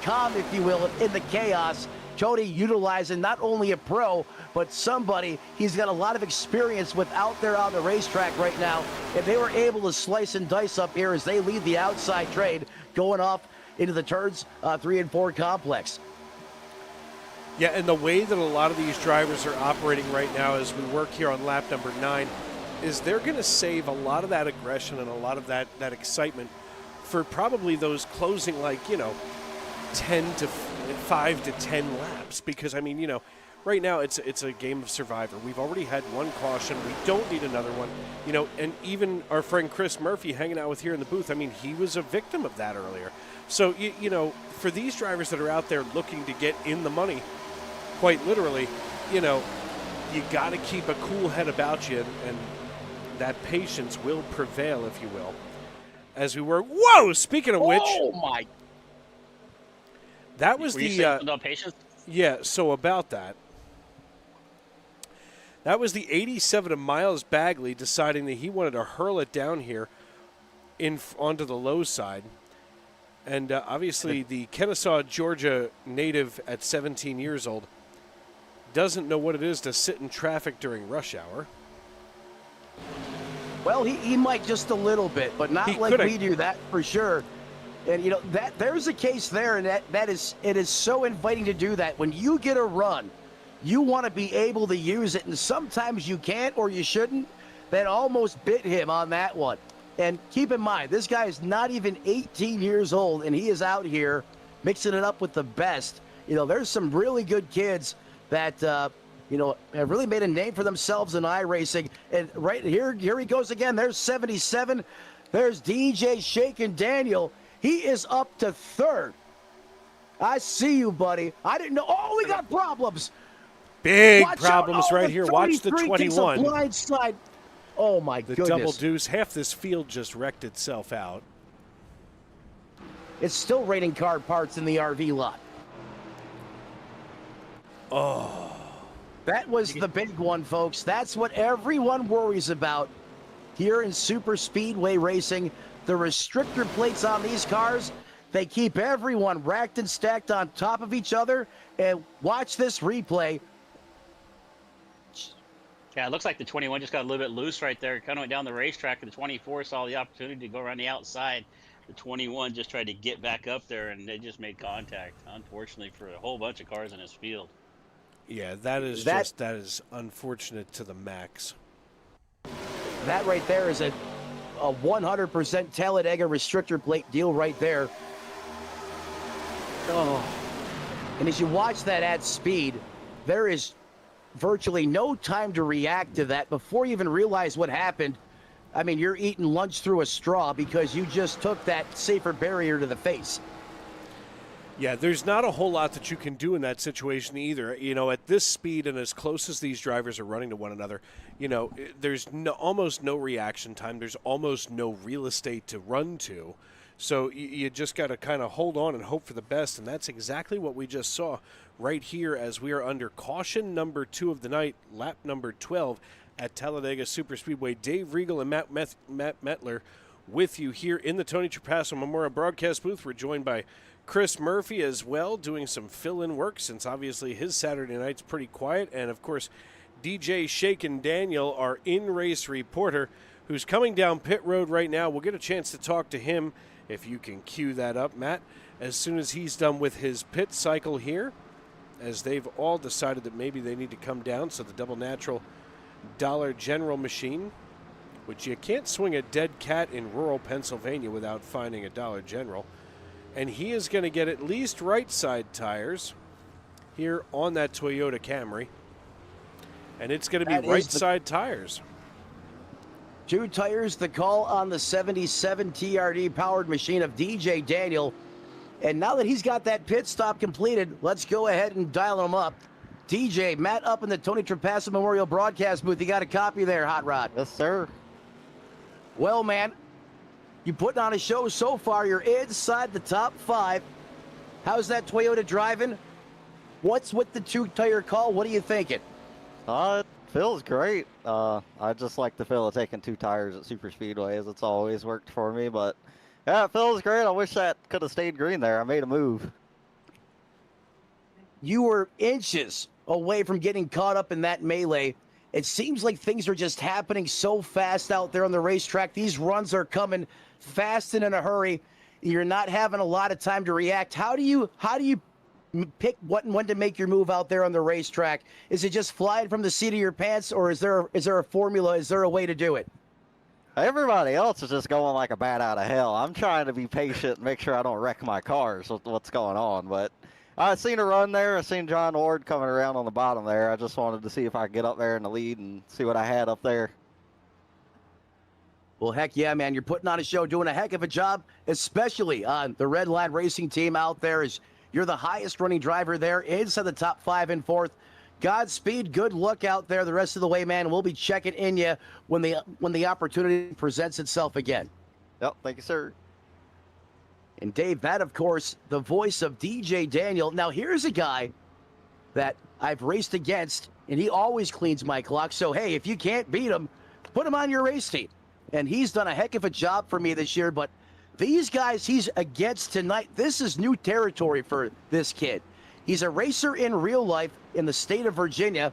calm, if you will, in the chaos. Cody utilizing not only a pro, but somebody he's got a lot of experience with out there on the racetrack right now. And they were able to slice and dice up here as they lead the outside trade, going off into the turns 3 and 4 complex. Yeah, and the way that a lot of these drivers are operating right now as we work here on lap number 9 is they're going to save a lot of that aggression and a lot of that excitement for probably those closing, like, you know, 5 to 10 laps. Because, I mean, you know, right now it's a game of Survivor. We've already had one caution. We don't need another one. You know, and even our friend Chris Murphy hanging out with here in the booth, I mean, he was a victim of that earlier. So, you know, for these drivers that are out there looking to get in the money, quite literally, you know, you got to keep a cool head about you, and that patience will prevail, if you will. As we were, whoa! Speaking of which, oh my! That was no patience. Yeah. So about that, that was the 87 of Miles Bagley deciding that he wanted to hurl it down here onto the low side. And obviously, the Kennesaw, Georgia native at 17 years old doesn't know what it is to sit in traffic during rush hour. Well, he might just a little bit, but not like we do, that for sure. And, you know, that there's a case there, and it is so inviting to do that. When you get a run, you want to be able to use it, and sometimes you can't or you shouldn't. That almost bit him on that one. And keep in mind, this guy is not even 18 years old, and he is out here mixing it up with the best. You know, there's some really good kids that, you know, have really made a name for themselves in iRacing. And right here he goes again. There's 77. There's DJ Shakin' Daniel. He is up to 3rd. I see you, buddy. I didn't know. Oh, we got problems. Big Watch problems out. right here. Watch the 21. A blind slide. Oh, my goodness. The double deuce. Half this field just wrecked itself out. It's still raining car parts in the RV lot. Oh. That was the big one, folks. That's what everyone worries about. here in super speedway racing. The restrictor plates on these cars, they keep everyone racked and stacked on top of each other. And watch this replay. Yeah, it looks like the 21 just got a little bit loose right there. Kind of went down the racetrack, and the 24 saw the opportunity to go around the outside. The 21 just tried to get back up there, and they just made contact, unfortunately, for a whole bunch of cars in his field. Yeah, that is unfortunate to the max. That right there is a 100% Talladega restrictor plate deal right there. Oh. And as you watch that at speed, there is virtually no time to react to that before you even realize what happened. I mean, you're eating lunch through a straw because you just took that safer barrier to the face. Yeah, there's not a whole lot that you can do in that situation either. You know, at this speed and as close as these drivers are running to one another, you know, there's almost no reaction time. There's almost no real estate to run to. So you just got to kind of hold on and hope for the best, and that's exactly what we just saw right here as we are under caution number 2 of the night, lap number 12 at Talladega Superspeedway. Dave Regal and Matt Metler with you here in the Tony Trapasso Memorial Broadcast booth. We're joined by Chris Murphy as well, doing some fill-in work since obviously his Saturday night's pretty quiet. And, of course, DJ Shakin Daniel, our in-race reporter, who's coming down pit road right now. We'll get a chance to talk to him, if you can cue that up, Matt, as soon as he's done with his pit cycle here, as they've all decided that maybe they need to come down. So the double natural Dollar General machine, which you can't swing a dead cat in rural Pennsylvania without finding a Dollar General. And he is going to get at least right side tires here on that Toyota Camry. And it's going to be right side tires. 2 tires, the call on the 77 TRD powered machine of DJ Daniel. And now that he's got that pit stop completed, let's go ahead and dial him up. DJ, Matt up in the Tony Trapasso Memorial Broadcast booth. You got a copy there, Hot Rod? Yes, sir. Well, man, you putting on a show so far. You're inside the top 5. How's that Toyota driving? What's with the 2-tire call? What are you thinking? It feels great. I just like the feel of taking 2 tires at super speedways. It's always worked for me, but yeah, it feels great. I wish that could have stayed green there. I made a move. You were inches away from getting caught up in that melee. It seems like things are just happening so fast out there on the racetrack. These runs are coming fast and in a hurry. You're not having a lot of time to react. How do you pick what and when to make your move out there on the racetrack? Is it just flying from the seat of your pants, or is there a formula? Is there a way to do it? Everybody else is just going like a bat out of hell. I'm trying to be patient and make sure I don't wreck my cars with what's going on. But I seen a run there. I seen John Ward coming around on the bottom there. I just wanted to see if I could get up there in the lead and see what I had up there. Well, heck yeah, man. You're putting on a show, doing a heck of a job, especially on the Redline Racing team out there. You're the highest running driver there, inside the top 5 and 4th. Godspeed, good luck out there the rest of the way, man. We'll be checking in you when the opportunity presents itself again. Yep, thank you, sir. And Dave, that, of course, the voice of DJ Daniel. Now, here's a guy that I've raced against, and he always cleans my clock. So, hey, if you can't beat him, put him on your race team. And he's done a heck of a job for me this year. But these guys he's against tonight, this is new territory for this kid. He's a racer in real life in the state of Virginia.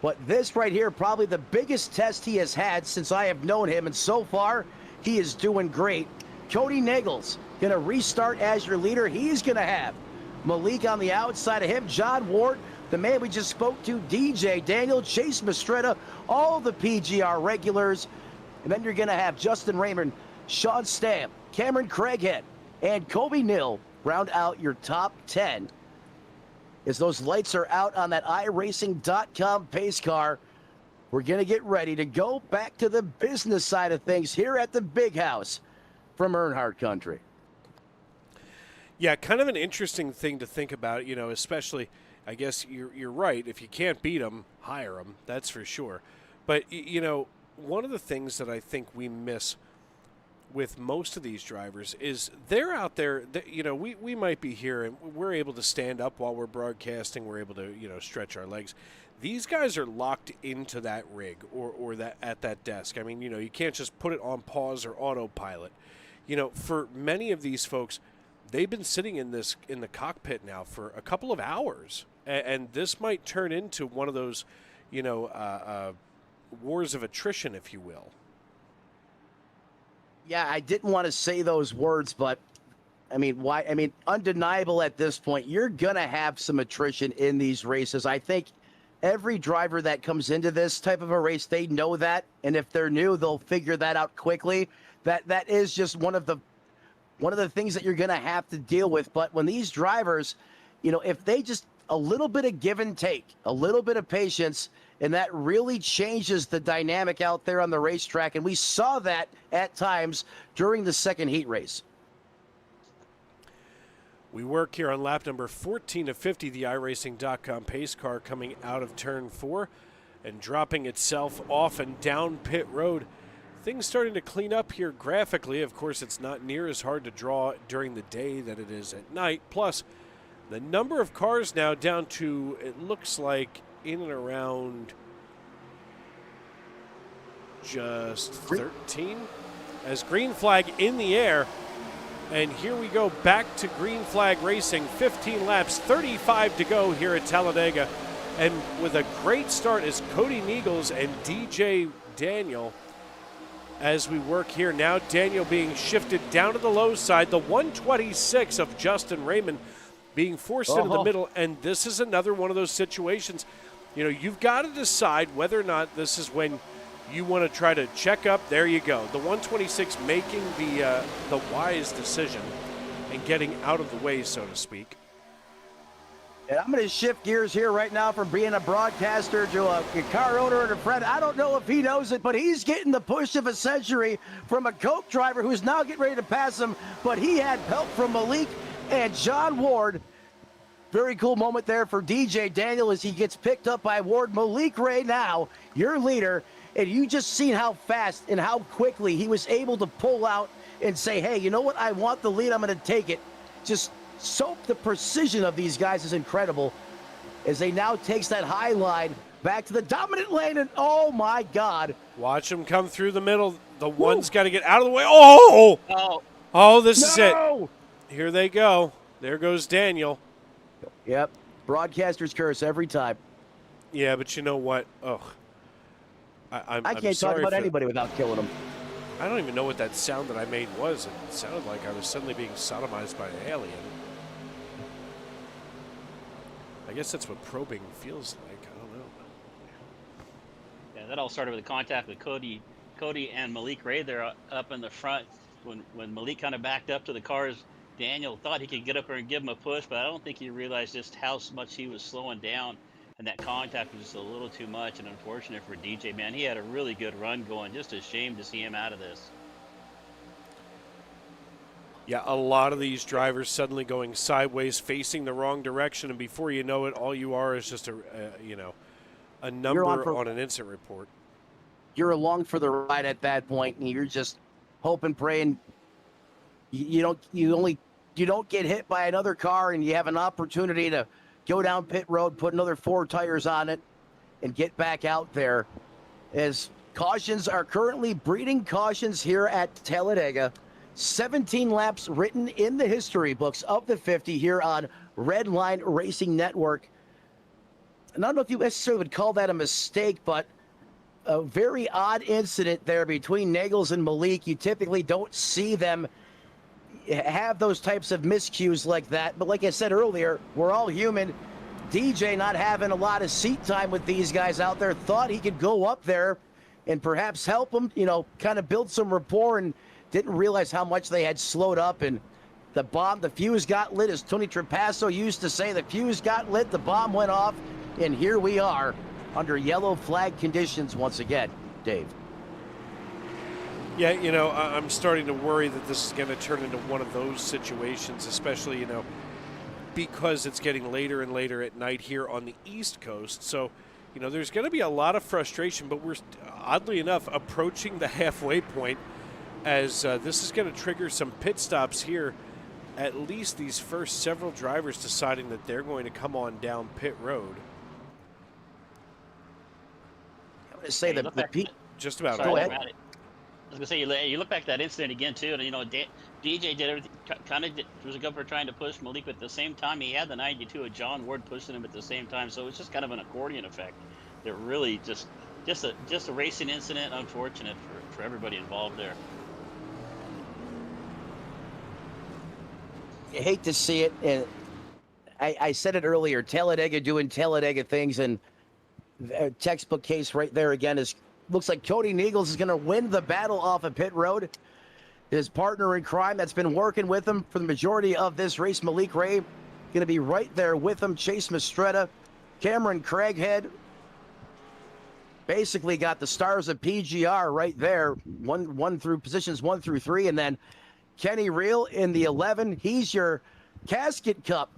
But this right here, probably the biggest test he has had since I have known him. And so far, he is doing great. Cody Nagel's going to restart as your leader. He's going to have Malik on the outside of him. John Ward, the man we just spoke to, DJ Daniel, Chase Mistretta, all the PGR regulars. And then you're going to have Justin Raymond, Sean Stamp, Cameron Craighead, and Kobe Nill round out your top 10 as those lights are out on that iRacing.com pace car. We're going to get ready to go back to the business side of things here at the Big House from Earnhardt Country. Yeah, kind of an interesting thing to think about, you know, especially, I guess you're right. If you can't beat them, hire them. That's for sure. But, you know, one of the things that I think we miss with most of these drivers is they're out there, we might be here and we're able to stand up while we're broadcasting. We're able to, stretch our legs. These guys are locked into that rig or that at that desk. I mean, you can't just put it on pause or autopilot. For many of these folks, they've been sitting in the cockpit now for a couple of hours. And this might turn into one of those, wars of attrition, if you will. Yeah, I didn't want to say those words, but why? Undeniable at this point, you're going to have some attrition in these races. I think every driver that comes into this type of a race, they know that. And if they're new, they'll figure that out quickly. That is just one of the things that you're going to have to deal with. But when these drivers, if they just a little bit of give and take, a little bit of patience, and that really changes the dynamic out there on the racetrack. And we saw that at times during the second heat race. We work here on lap number 14 of 50, the iRacing.com pace car coming out of turn 4 and dropping itself off and down pit road. Things starting to clean up here graphically. Of course, it's not near as hard to draw during the day that it is at night. Plus, the number of cars now down to, it looks like, in and around just 13 as green flag in the air. And here we go back to green flag racing. 15 laps, 35 to go here at Talladega. And with a great start is Cody Niegels and DJ Daniel as we work here. Now Daniel being shifted down to the low side. The 126 of Justin Raymond being forced into the middle. And this is another one of those situations. You've got to decide whether or not this is when you want to try to check up. There you go. The 126 making the wise decision and getting out of the way, so to speak. And I'm going to shift gears here right now from being a broadcaster to a car owner and a friend. I don't know if he knows it, but he's getting the push of a century from a Coke driver who's now getting ready to pass him. But he had help from Malik and John Ward. Very cool moment there for DJ Daniel as he gets picked up by Ward. Malik Ray now, your leader, and you just seen how fast and how quickly he was able to pull out and say, hey, you know what? I want the lead. I'm going to take it. Just the precision of these guys is incredible as they now takes that high line back to the dominant lane. And oh, my God. Watch him come through the middle. The one's got to get out of the way. Oh, this is it. Here they go. There goes Daniel. Yep. Broadcaster's curse every time. Yeah, but you know what? I can't talk about anybody without killing them. I don't even know what that sound that I made was. It sounded like I was suddenly being sodomized by an alien. I guess that's what probing feels like. I don't know. Yeah, that all started with a contact with Cody and Malik Ray there up in the front. When Malik kind of backed up to the cars, Daniel thought he could get up there and give him a push, but I don't think he realized just how much he was slowing down, and that contact was just a little too much. And unfortunate for DJ, man, he had a really good run going. Just a shame to see him out of this. Yeah, a lot of these drivers suddenly going sideways, facing the wrong direction, and before you know it, all you are is just a number on an incident report. You're along for the ride at that point, and you're just hoping, praying. You don't get hit by another car, and you have an opportunity to go down pit road, put another 4 tires on it, and get back out there. As cautions are currently breeding cautions here at Talladega. 17 laps written in the history books of the 50 here on Redline Racing Network. And I don't know if you necessarily would call that a mistake, but a very odd incident there between Nagels and Malik. You typically don't see them have those types of miscues like that. But like I said earlier, we're all human. DJ not having a lot of seat time with these guys out there, thought he could go up there and perhaps help them, kind of build some rapport, and didn't realize how much they had slowed up. And the fuse got lit, as Tony Trapasso used to say. The fuse got lit, the bomb went off, and here we are under yellow flag conditions once again, Dave. Yeah, I'm starting to worry that this is going to turn into one of those situations, especially, because it's getting later and later at night here on the East Coast. So, there's going to be a lot of frustration, but we're, oddly enough, approaching the halfway point as this is going to trigger some pit stops here. At least these first several drivers deciding that they're going to come on down pit road. I'm going to say that the Pete. Just about Sorry, all Go of ahead. them. I was gonna say you look back at that incident again too, and DJ did everything. Kind of was a good for trying to push Malik, but at the same time he had the 92 of John Ward pushing him at the same time. So it's just kind of an accordion effect. That really just a racing incident. Unfortunate for everybody involved there. You hate to see it. And I said it earlier. Talladega doing Talladega things, and a textbook case right there again is. Looks like Cody Niegels is going to win the battle off of pit road. His partner in crime that's been working with him for the majority of this race, Malik Ray, going to be right there with him. Chase Mistretta, Cameron Craighead, basically got the stars of PGR right there, one through positions 1 through 3, and then Kenny Reel in the 11. He's your Casket Cup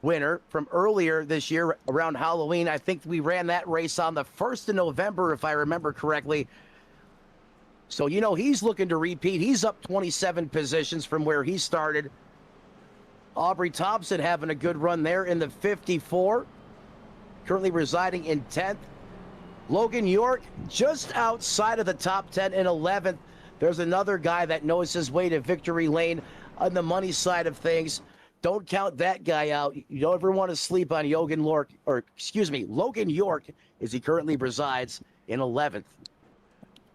winner from earlier this year around Halloween. I think we ran that race on the 1st of November, if I remember correctly. So, you know, he's looking to repeat. He's up 27 positions from where he started. Aubrey Thompson having a good run there in the 54, currently residing in 10th. Logan York just outside of the top 10 in 11th. There's another guy that knows his way to victory lane on the money side of things. Don't count that guy out. You don't ever want to sleep on Logan York, as he currently resides in 11th.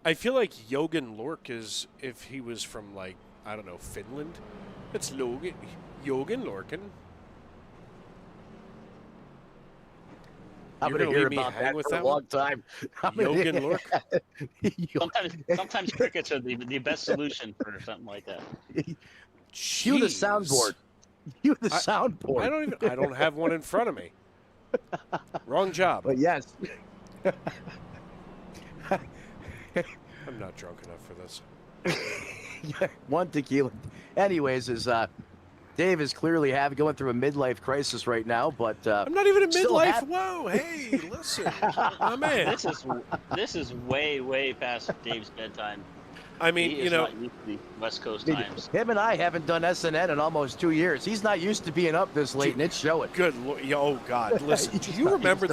I feel like Jogan Lork is, if he was from, like, I don't know, Finland. It's Jogan Lorkin. I'm going to hear about that for a long time. Jogan Lork. Sometimes crickets are the best solution for something like that. Cue the soundboard. You the soundboard. I don't have one in front of me. Wrong job. But yes. I'm not drunk enough for this. One tequila. Anyways, Dave is clearly going through a midlife crisis right now, but I'm not even a midlife. Whoa, hey, listen, my man. This is way past Dave's bedtime. I mean, he is not used to the West Coast times. Him and I haven't done SNN in almost 2 years. He's not used to being up this late, and it's showing. Good Lord. Oh, God. Listen, do you remember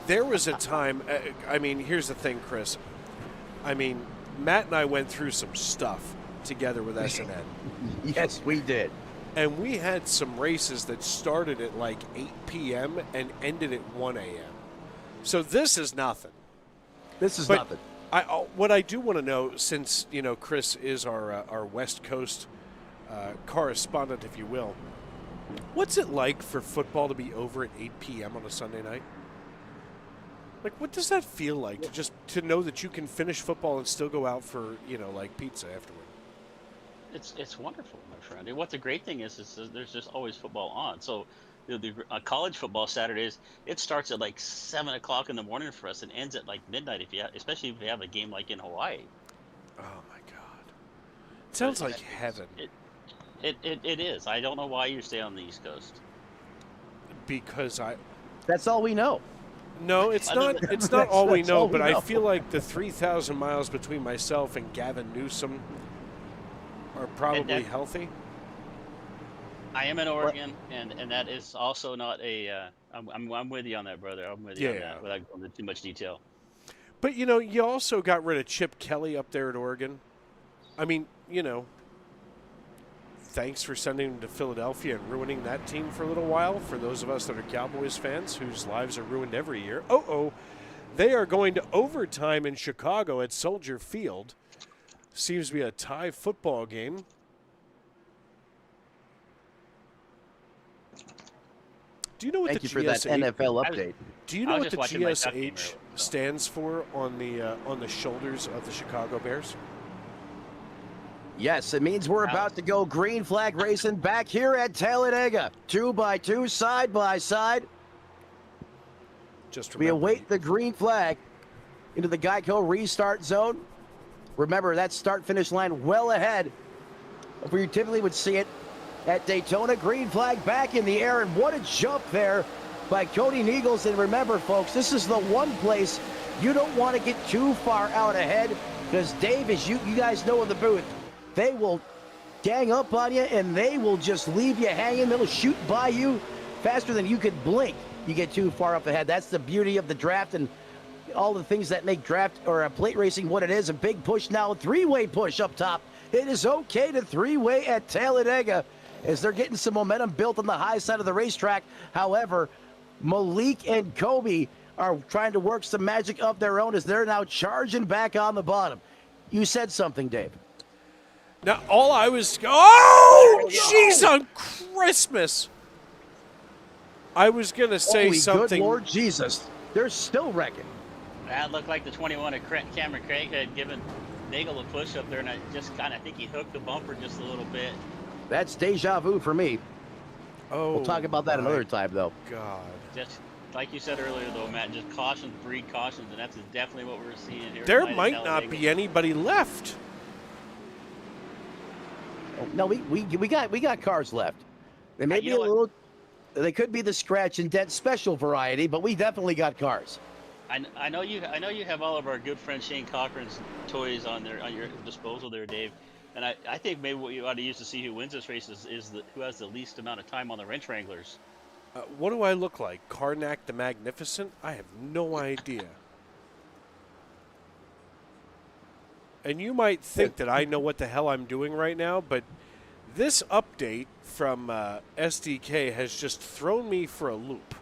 there was a time, I mean, here's the thing, Chris. I mean, Matt and I went through some stuff together with SNN. Yes, we did. And we had some races that started at like 8 p.m. and ended at 1 a.m. So this is nothing. This is nothing. What I do want to know, since, you know, Chris is our West Coast correspondent, if you will, what's it like for football to be over at 8 p.m. on a Sunday night? Like, what does that feel like to know that you can finish football and still go out for, you know, like pizza afterward? It's wonderful, my friend. And what the great thing is there's just always football on. So the college football Saturdays, it starts at like 7 o'clock in the morning for us and ends at like midnight, especially if you have a game like in Hawaii. Oh my God, it sounds like heaven. It is. I don't know why you stay on the East Coast. Because that's all we know. No, it's not. It's not all we know. But I feel like the 3,000 miles between myself and Gavin Newsom are probably healthy. I am in Oregon, and that is also not a. I'm with you on that, brother. I'm with you on that without going into too much detail. But you know, you also got rid of Chip Kelly up there at Oregon. I mean, you know, thanks for sending him to Philadelphia and ruining that team for a little while. For those of us that are Cowboys fans, whose lives are ruined every year. They are going to overtime in Chicago at Soldier Field. Seems to be a tie football game. Do you know what Thank the you for that NFL update. Do you know what the GSH stands for on the shoulders of the Chicago Bears? Yes, it means we're about to go green flag racing back here at Talladega. 2x2, side by side. We await the green flag into the Geico restart zone. Remember, that start-finish line well ahead of where you typically would see it at Daytona. Green flag back in the air, and what a jump there by Cody Niegels. And remember, folks, this is the one place you don't want to get too far out ahead. Because Dave, as you guys know in the booth, they will gang up on you and they will just leave you hanging. They'll shoot by you faster than you could blink. You get too far up ahead. That's the beauty of the draft and all the things that make draft or plate racing what it is. A big push now, three-way push up top. It is okay to three-way at Talladega as they're getting some momentum built on the high side of the racetrack. However, Malik and Kobe are trying to work some magic of their own as they're now charging back on the bottom. You said something, Dave. Now, all I was... Oh, jeez on Christmas. I was going to say Holy something. Good Lord Jesus. They're still wrecking. That looked like the 21 of Cameron Craig had given Nagel a push up there, and I think he hooked the bumper just a little bit. That's deja vu for me. Oh, we'll talk about that another time, though. God. Just like you said earlier, though, Matt, just cautions breed cautions, and that's definitely what we're seeing here. There might not be anybody left. No, we got cars left. They may be a little. They could be the scratch and dent special variety, but we definitely got cars. I know you have all of our good friend Shane Cochran's toys on your disposal there, Dave. And I think maybe what you ought to use to see who wins this race is who has the least amount of time on the wrench wranglers. What do I look like? Karnak the Magnificent? I have no idea. And you might think that I know what the hell I'm doing right now, but this update from SDK has just thrown me for a loop.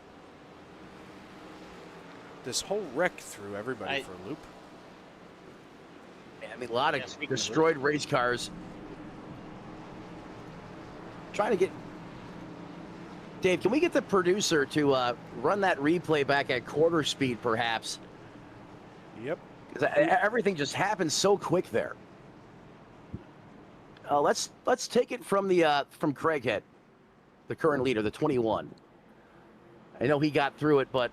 This whole wreck threw everybody for a loop. I mean, a lot of destroyed race cars. Trying to get... Dave, can we get the producer to run that replay back at quarter speed, perhaps? Yep. Everything just happened so quick there. Let's take it from the from Craighead, the current leader, the 21. I know he got through it, but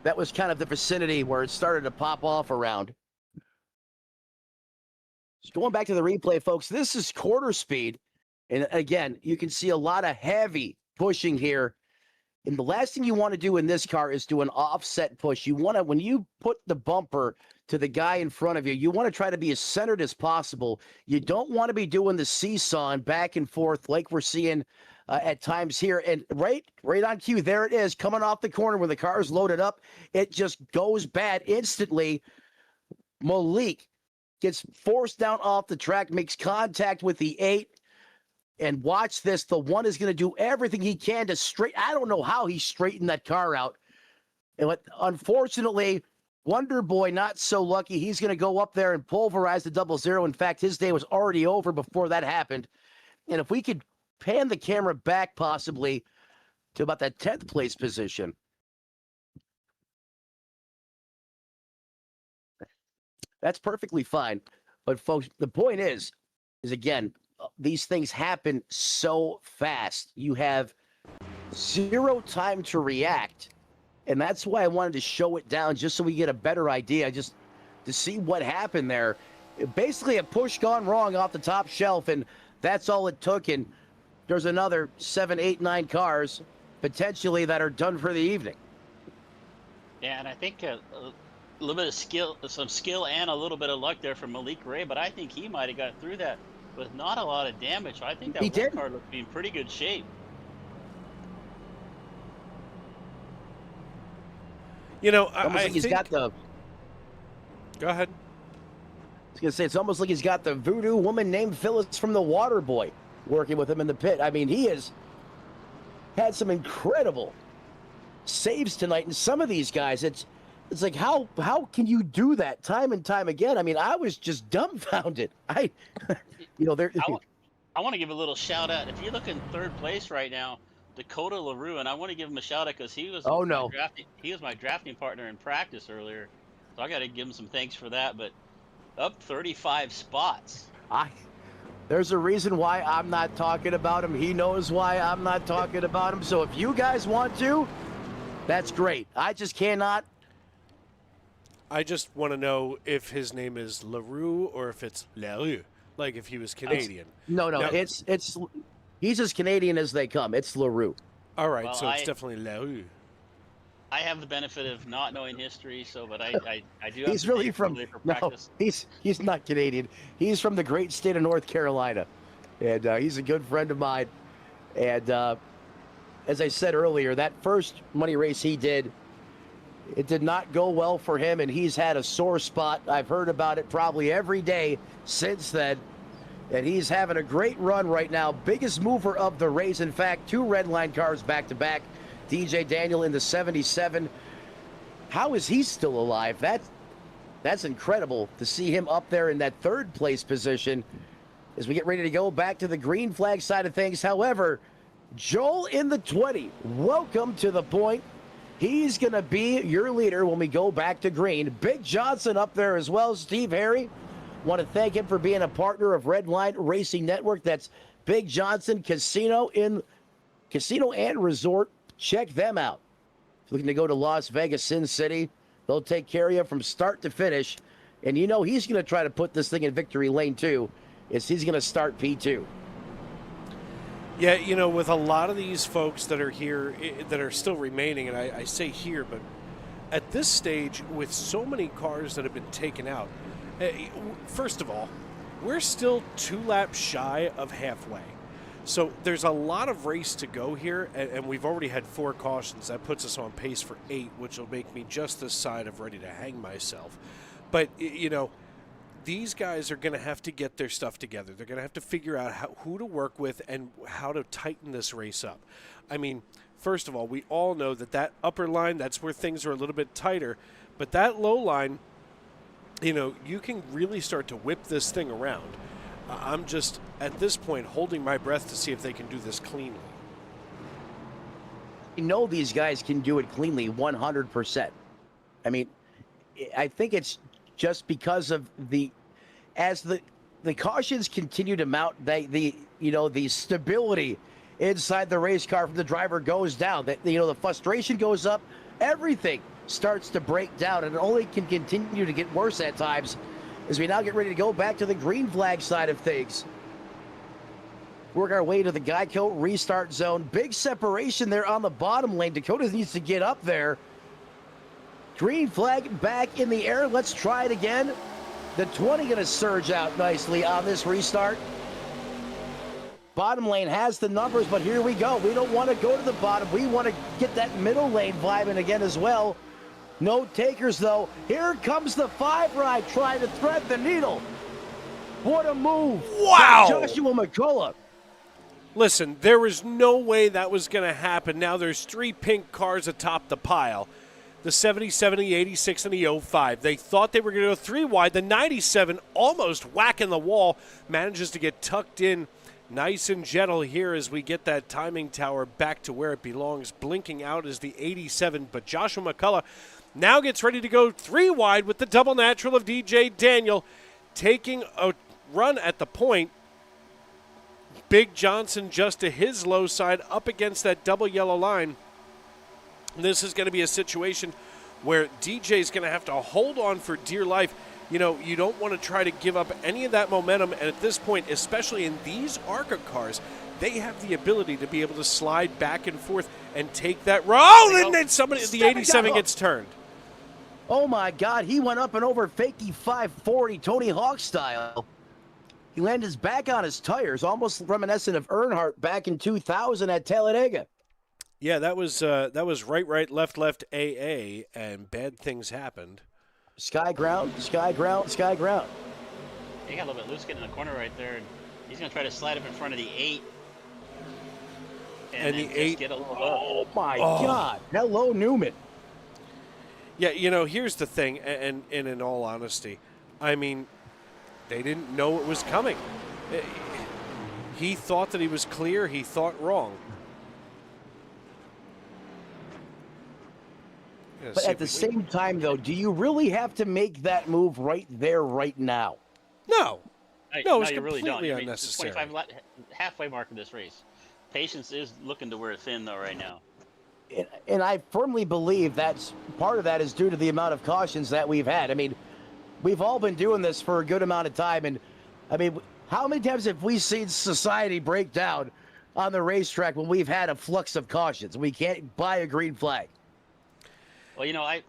that was kind of the vicinity where it started to pop off around. So going back to the replay, folks, this is quarter speed. And again, you can see a lot of heavy pushing here. And the last thing you want to do in this car is do an offset push. You want to, when you put the bumper to the guy in front of you, you want to try to be as centered as possible. You don't want to be doing the seesawing back and forth like we're seeing at times here. And right on cue, there it is, coming off the corner when the car is loaded up. It just goes bad instantly. Malik gets forced down off the track, makes contact with the 8. And watch this. The 1 is going to do everything he can to straighten. I don't know how he straightened that car out. And unfortunately, Wonder Boy not so lucky. He's going to go up there and pulverize the 00. In fact, his day was already over before that happened. And if we could pan the camera back possibly to about that 10th place position. That's perfectly fine. But folks, the point is again, these things happen so fast. You have zero time to react. And that's why I wanted to show it down just so we get a better idea, just to see what happened there. Basically a push gone wrong off the top shelf, and that's all it took. And there's another 7, 8, 9 cars potentially that are done for the evening. Yeah, and I think a little bit of skill, some skill and a little bit of luck there from Malik Ray, but I think he might have got through that with not a lot of damage. I think that car looked to be in pretty good shape. You know, I think he's got the... Go ahead. I was going to say, it's almost like he's got the voodoo woman named Phyllis from The Water Boy working with him in the pit. I mean, he has had some incredible saves tonight. And some of these guys, it's like, how can you do that time and time again? I mean, I was just dumbfounded. I want to give a little shout out. If you look in 3rd place right now, Dakota LaRue, and I want to give him a shout out because he was my drafting partner in practice earlier. So I got to give him some thanks for that. But up 35 spots. There's a reason why I'm not talking about him. He knows why I'm not talking about him. So if you guys want to, that's great. I just cannot. I just want to know if his name is LaRue or if it's LaRue, like if he was Canadian. No, it's he's as Canadian as they come. It's LaRue. All right, so it's definitely LaRue. I have the benefit of not knowing history, but I do have He's to really take from for no, practice. he's not Canadian. He's from the great state of North Carolina, and he's a good friend of mine. And as I said earlier, that first money race he did, it did not go well for him, and he's had a sore spot. I've heard about it probably every day since then, and he's having a great run right now. Biggest mover of the race. In fact, 2 Redline cars back to back. DJ Daniel in the 77. How is he still alive? That's incredible to see him up there in that 3rd place position as we get ready to go back to the green flag side of things. However, Joel in the 20, welcome to the point. He's going to be your leader when we go back to green. Big Johnson up there as well. Steve Harry, want to thank him for being a partner of Redline Racing Network. That's Big Johnson Casino and Resort. Check them out. If you're looking to go to Las Vegas, Sin City, they'll take care of you from start to finish. And you know he's going to try to put this thing in victory lane too, is he's going to start P2. Yeah, you know, with a lot of these folks that are here, that are still remaining, and I say here, but at this stage, with so many cars that have been taken out, first of all, we're still 2 laps shy of halfway. So there's a lot of race to go here, and we've already had 4 cautions. That puts us on pace for 8, which will make me just this side of ready to hang myself. But, you know, these guys are going to have to get their stuff together. They're going to have to figure out who to work with and how to tighten this race up. I mean, first of all, we all know that upper line, that's where things are a little bit tighter. But that low line, you know, you can really start to whip this thing around. I'm just, at this point, holding my breath to see if they can do this cleanly. You know these guys can do it cleanly 100%. I mean, I think it's just because of as the cautions continue to mount, the stability inside the race car from the driver goes down. The frustration goes up. Everything starts to break down, and it only can continue to get worse at times as we now get ready to go back to the green flag side of things. Work our way to the Geico restart zone. Big separation there on the bottom lane. Dakota needs to get up there. Green flag back in the air. Let's try it again. The 20 going to surge out nicely on this restart. Bottom lane has the numbers, but here we go. We don't want to go to the bottom. We want to get that middle lane vibing again as well. No takers, though. Here comes the 5 ride trying to thread the needle. What a move. Wow. Joshua McCullough. Listen, there was no way that was going to happen. Now there's 3 pink cars atop the pile. The 77, the 86, and the 05. They thought they were going to go 3 wide. The 97, almost whacking the wall, manages to get tucked in nice and gentle here as we get that timing tower back to where it belongs. Blinking out is the 87, but Joshua McCullough now gets ready to go 3 wide with the double natural of DJ Daniel, taking a run at the point. Big Johnson just to his low side up against that double yellow line. This is going to be a situation where DJ is going to have to hold on for dear life. You know, you don't want to try to give up any of that momentum, and at this point, especially in these ARCA cars, they have the ability to be able to slide back and forth and take that run. Oh, and then somebody, the 87 gets turned. Oh my God, he went up and over Fakey 540, Tony Hawk style. He landed his back on his tires, almost reminiscent of Earnhardt back in 2000 at Talladega. Yeah, that was right, left, AA, and bad things happened. Sky ground, sky ground, sky ground. He got a little bit loose getting in the corner right there, and he's going to try to slide up in front of the 8. And the 8. Get a little oh my God. Hello, Newman. Yeah, you know, here's the thing, and in all honesty, I mean, they didn't know it was coming. He thought that he was clear. He thought wrong. But at the same time, though, do you really have to make that move right there, right now? No. No, it's you really don't. completely unnecessary. 25 halfway mark of this race. Patience is looking to wear thin, though, right now. And I firmly believe that's part of that is due to the amount of cautions that we've had. I mean, we've all been doing this for a good amount of time. And, I mean, how many times have we seen society break down on the racetrack when we've had a flux of cautions? We can't buy a green flag. Well, I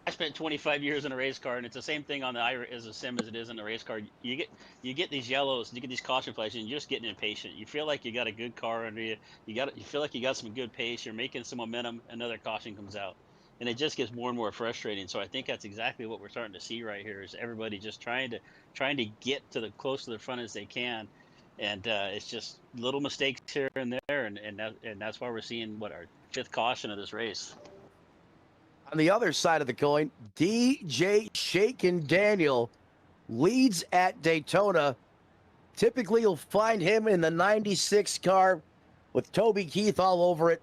spent 25 years in a race car, and it's the same thing on the as a sim as it is in the race car. You get these yellows, you get these caution flags, and you're just getting impatient. You feel like you got a good car under you. You feel like you got some good pace. You're making some momentum. Another caution comes out, and it just gets more and more frustrating. So I think that's exactly what we're starting to see right here. Is everybody just trying to get to the close to the front as they can, and it's just little mistakes here and there, and that's why we're seeing our 5th caution of this race. On the other side of the coin, DJ Shakin Daniel leads at Daytona. Typically, you'll find him in the 96 car with Toby Keith all over it.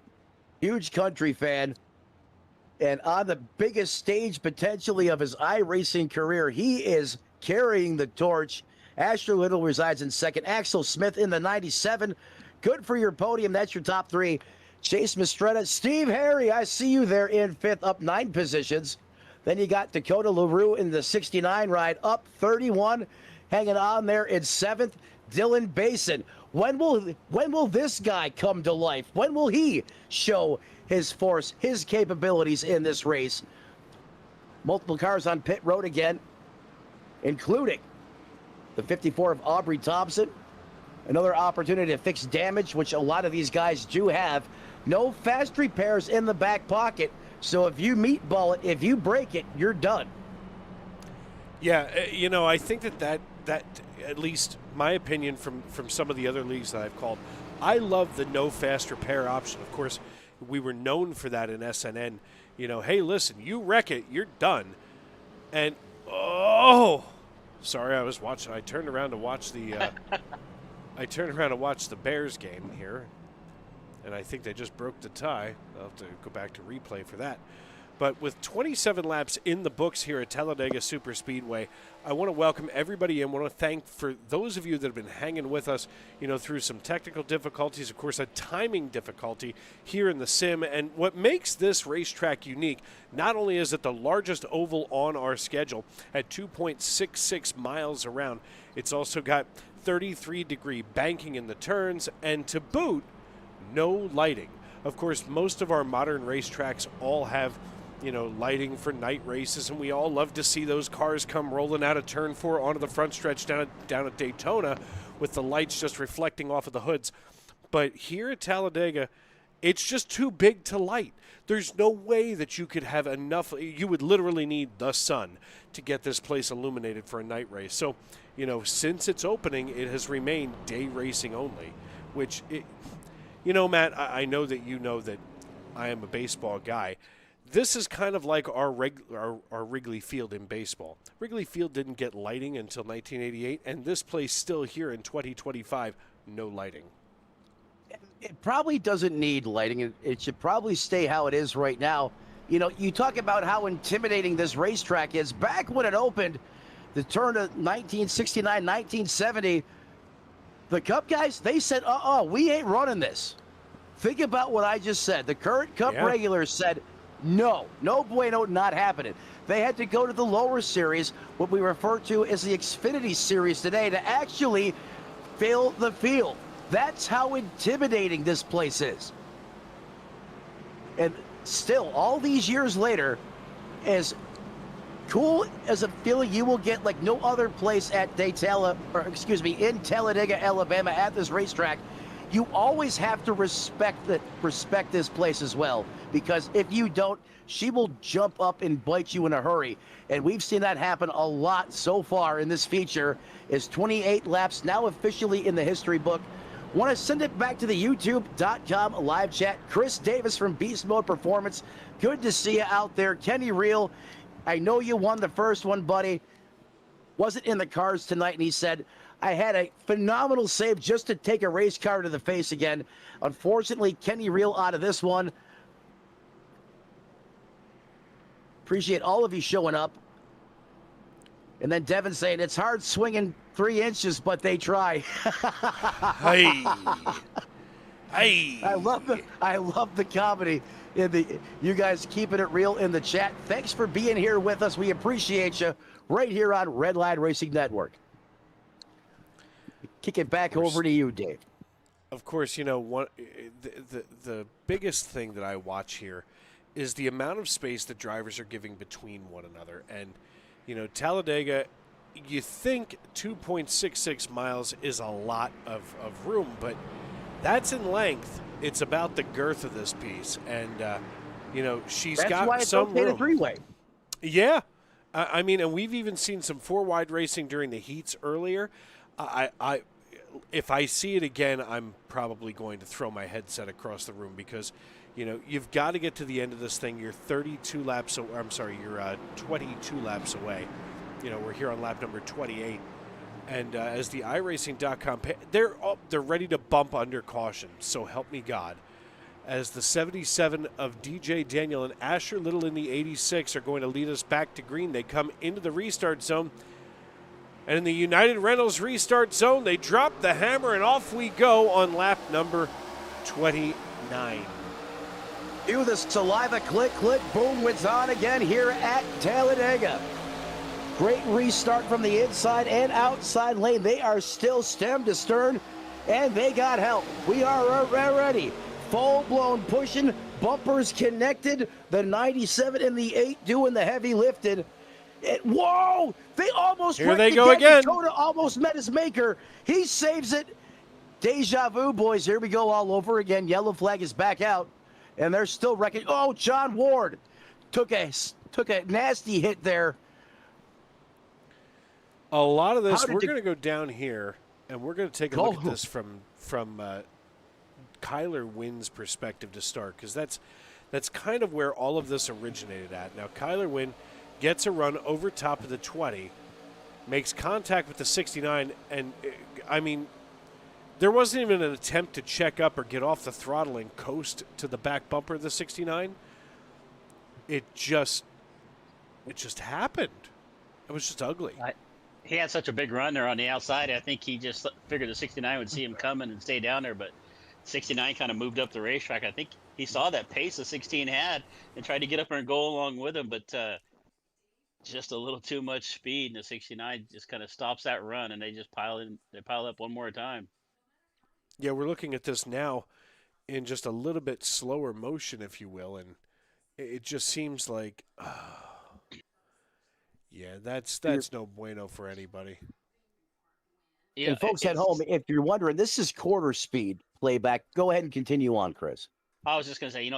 Huge country fan. And on the biggest stage potentially of his iRacing career, he is carrying the torch. Asher Little resides in second. Axel Smith in the 97. Good for your podium. That's your top 3. Chase Mistretta, Steve Harry, I see you there in 5th, up 9 positions. Then you got Dakota LaRue in the 69 ride, up 31, hanging on there in 7th. Dylan Basin. When will this guy come to life? When will he show his force, his capabilities in this race? Multiple cars on pit road again, including the 54 of Aubrey Thompson. Another opportunity to fix damage, which a lot of these guys do have. No fast repairs in the back pocket. So if you meatball it, if you break it, you're done. Yeah, I think that at least my opinion from some of the other leagues that I've called, I love the no fast repair option. Of course, we were known for that in SNN. Hey, listen, you wreck it, you're done. And, sorry, I turned around to watch the Bears game here. And I think they just broke the tie. I'll have to go back to replay for that. But with 27 laps in the books here at Talladega Superspeedway, I want to welcome everybody in. I want to thank for those of you that have been hanging with us, through some technical difficulties, of course, a timing difficulty here in the sim. And what makes this racetrack unique, not only is it the largest oval on our schedule at 2.66 miles around, it's also got 33-degree banking in the turns, and to boot, no lighting. Of course, most of our modern racetracks all have, lighting for night races, and we all love to see those cars come rolling out of turn 4 onto the front stretch down at Daytona with the lights just reflecting off of the hoods. But here at Talladega, it's just too big to light. There's no way that you could have enough. You would literally need the sun to get this place illuminated for a night race. So, since its opening, it has remained day racing only, which Matt, I know that you know that I am a baseball guy. This is kind of like our Wrigley Field in baseball. Wrigley Field didn't get lighting until 1988, and this place still here in 2025, no lighting. It probably doesn't need lighting. It should probably stay how it is right now. You talk about how intimidating this racetrack is. Back when it opened, the turn of 1969, 1970, the Cup guys, they said, we ain't running this. Think about what I just said. The current Cup regulars said, no bueno, not happening. They had to go to the lower series, what we refer to as the Xfinity Series today, to actually fill the field. That's how intimidating this place is. And still, all these years later, as cool as a feeling you will get like no other place at in Talladega, Alabama at this racetrack, you always have to respect this place as well, because if you don't, she will jump up and bite you in a hurry. And we've seen that happen a lot so far in this feature. Is 28 laps now officially in the history book. Want to send it back to the youtube.com live chat. Chris Davis from Beast Mode Performance. Good to see you out there. Kenny Reel, I know you won the first one, buddy. Wasn't in the cars tonight, and he said, I had a phenomenal save just to take a race car to the face again. Unfortunately, Kenny Reel out of this one. Appreciate all of you showing up. And then Devin saying, it's hard swinging 3 inches, but they try. Hey. I love the comedy in you guys keeping it real in the chat. Thanks for being here with us. We appreciate you right here on Redline Racing Network. Kick it back over to you, Dave. Of course, the biggest thing that I watch here is the amount of space that drivers are giving between one another. And, Talladega, you think 2.66 miles is a lot of room, but that's in length. It's about the girth of this piece. And, she's That's got why it's some okay room. to three-way. Yeah. And we've even seen some four-wide racing during the heats earlier. If I see it again, I'm probably going to throw my headset across the room because, you've got to get to the end of this thing. You're 32 laps. You're 22 laps away. We're here on lap number 28, and as the iRacing.com, they're ready to bump under caution. So help me God, as the 77 of DJ Daniel and Asher Little in the 86 are going to lead us back to green. They come into the restart zone. And in the United Rentals restart zone, they drop the hammer, and off we go on lap number 29. Do the saliva click, boom, it's on again here at Talladega. Great restart from the inside and outside lane. They are still stem to stern, and they got help. We are ready. Full-blown pushing, bumpers connected. The 97 and the 8 doing the heavy lifted. Whoa! They almost Here they go again. Dakota almost met his maker. He saves it. Deja vu, boys. Here we go all over again. Yellow flag is back out, and they're still wrecking. Oh, John Ward took a nasty hit there. A lot of this, we're going to go down here, and we're going to take a look at this from Kyler Wynn's perspective to start, because that's kind of where all of this originated at. Now, Kyler Wynn gets a run over top of the 20, makes contact with the 69, and, there wasn't even an attempt to check up or get off the throttle and coast to the back bumper of the 69. It just happened. It was just ugly. He had such a big run there on the outside. I think he just figured the 69 would see him coming and stay down there, but 69 kind of moved up the racetrack. I think he saw that pace the 16 had and tried to get up there and go along with him, but just a little too much speed, and the 69 just kind of stops that run, and they just pile up one more time. Yeah, we're looking at this now in just a little bit slower motion, if you will, and it just seems like, yeah, that's no bueno for anybody. Yeah, and folks at home, if you're wondering, this is quarter speed playback. Go ahead and continue on, Chris. I was just going to say,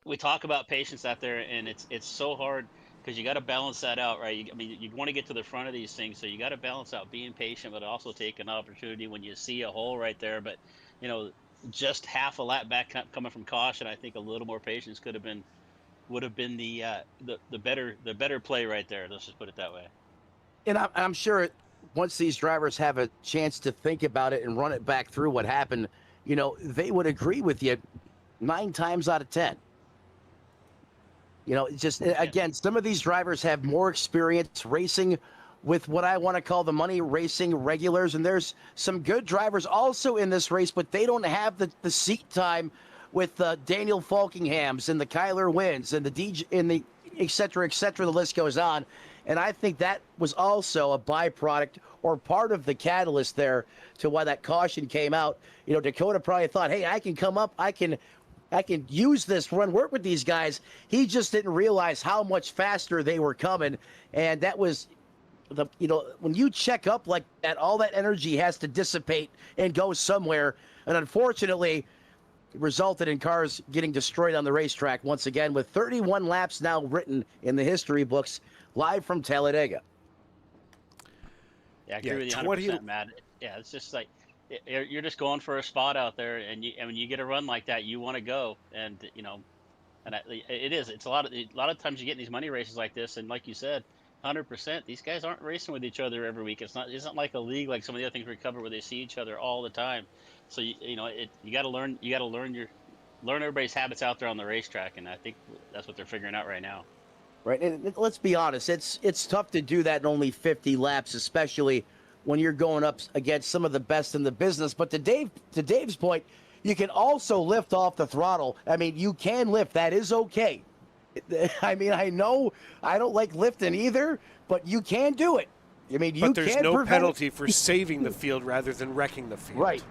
we talk about patience out there, and it's so hard because you got to balance that out, right? You want to get to the front of these things, so you got to balance out being patient, but also take an opportunity when you see a hole right there. But just half a lap back coming from caution, I think a little more patience would have been the better play right there. Let's just put it that way. And I'm sure once these drivers have a chance to think about it and run it back through what happened, they would agree with you 9 times out of 10. Again, some of these drivers have more experience racing with what I want to call the money racing regulars, and there's some good drivers also in this race, but they don't have the seat time with Daniel Falkinghams and the Kyler Wynns and the DJ and the et cetera, the list goes on. And I think that was also a byproduct or part of the catalyst there to why that caution came out. Dakota probably thought, hey, I can come up, I can use this, work with these guys. He just didn't realize how much faster they were coming. And that was when you check up like that, all that energy has to dissipate and go somewhere. And unfortunately, it resulted in cars getting destroyed on the racetrack once again, with 31 laps now written in the history books, live from Talladega. Yeah, I agree with you 100%, Matt. Yeah, it's just like you're just going for a spot out there, and when you get a run like that, you want to go, and it's a lot of times you get in these money races like this, and like you said, 100%, these guys aren't racing with each other every week. It's not like a league like some of the other things we cover where they see each other all the time. So you got to learn everybody's habits out there on the racetrack, and I think that's what they're figuring out right now. Right, and let's be honest, it's tough to do that in only 50 laps, especially when you're going up against some of the best in the business. But to Dave's point, you can also lift off the throttle. I mean, you can lift. That is okay. I mean, I know I don't like lifting either, but you can do it. I mean, but there's no penalty for saving the field rather than wrecking the field. Right,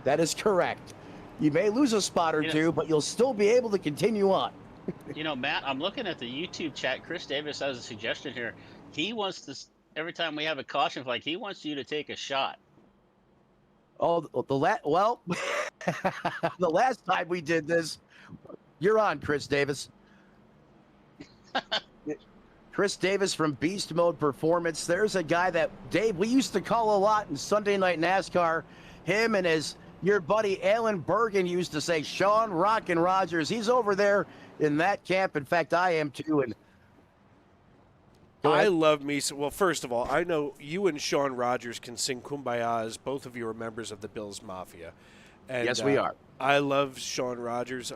that is correct. You may lose a spot or two, but you'll still be able to continue on. You know, Matt, I'm looking at the YouTube chat. Chris Davis has a suggestion here. He wants to, every time we have a caution flag, he wants you to take a shot. Oh, well, the last time we did this, you're on, Chris Davis. Chris Davis from Beast Mode Performance. There's a guy that, Dave, we used to call a lot in Sunday Night NASCAR. Him and your buddy Alan Bergen used to say, Sean Rockin' Rogers. He's over there in that camp. In fact, I am too. And I love me. Well, first of all, I know you and Sean Rogers can sing Kumbaya as both of you are members of the Bills Mafia. And, yes, we are. I love Sean Rogers.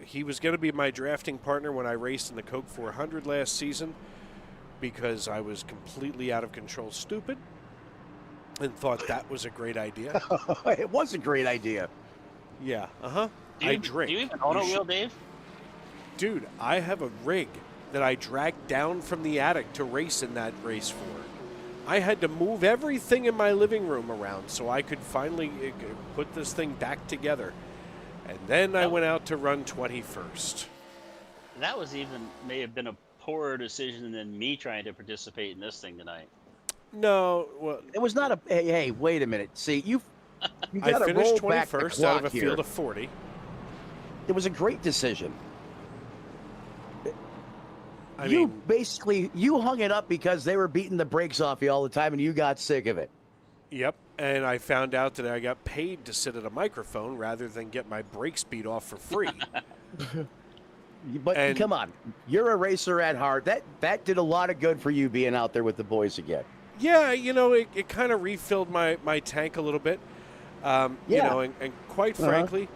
He was going to be my drafting partner when I raced in the Coke 400 last season because I was completely out of control stupid and thought that was a great idea. It was a great idea. Yeah, I drink. Do you even own a wheel, Dave? Dude, I have a rig that I dragged down from the attic to race in that race for. I had to move everything in my living room around so I could finally put this thing back together. And then I went out to run 21st. That was may have been a poorer decision than me trying to participate in this thing tonight. No, well, it was not a. Hey, wait a minute. See, you I got to finished roll back 21st the out of a clock field here. of 40. It was a great decision. I you mean, basically hung it up because they were beating the brakes off you all the time, and you got sick of it. Yep, and I found out that I got paid to sit at a microphone rather than get my brakes beat off for free. But come on, you're a racer at heart. That did a lot of good for you being out there with the boys again. Yeah, you know, it kind of refilled my tank a little bit. You know, and quite frankly,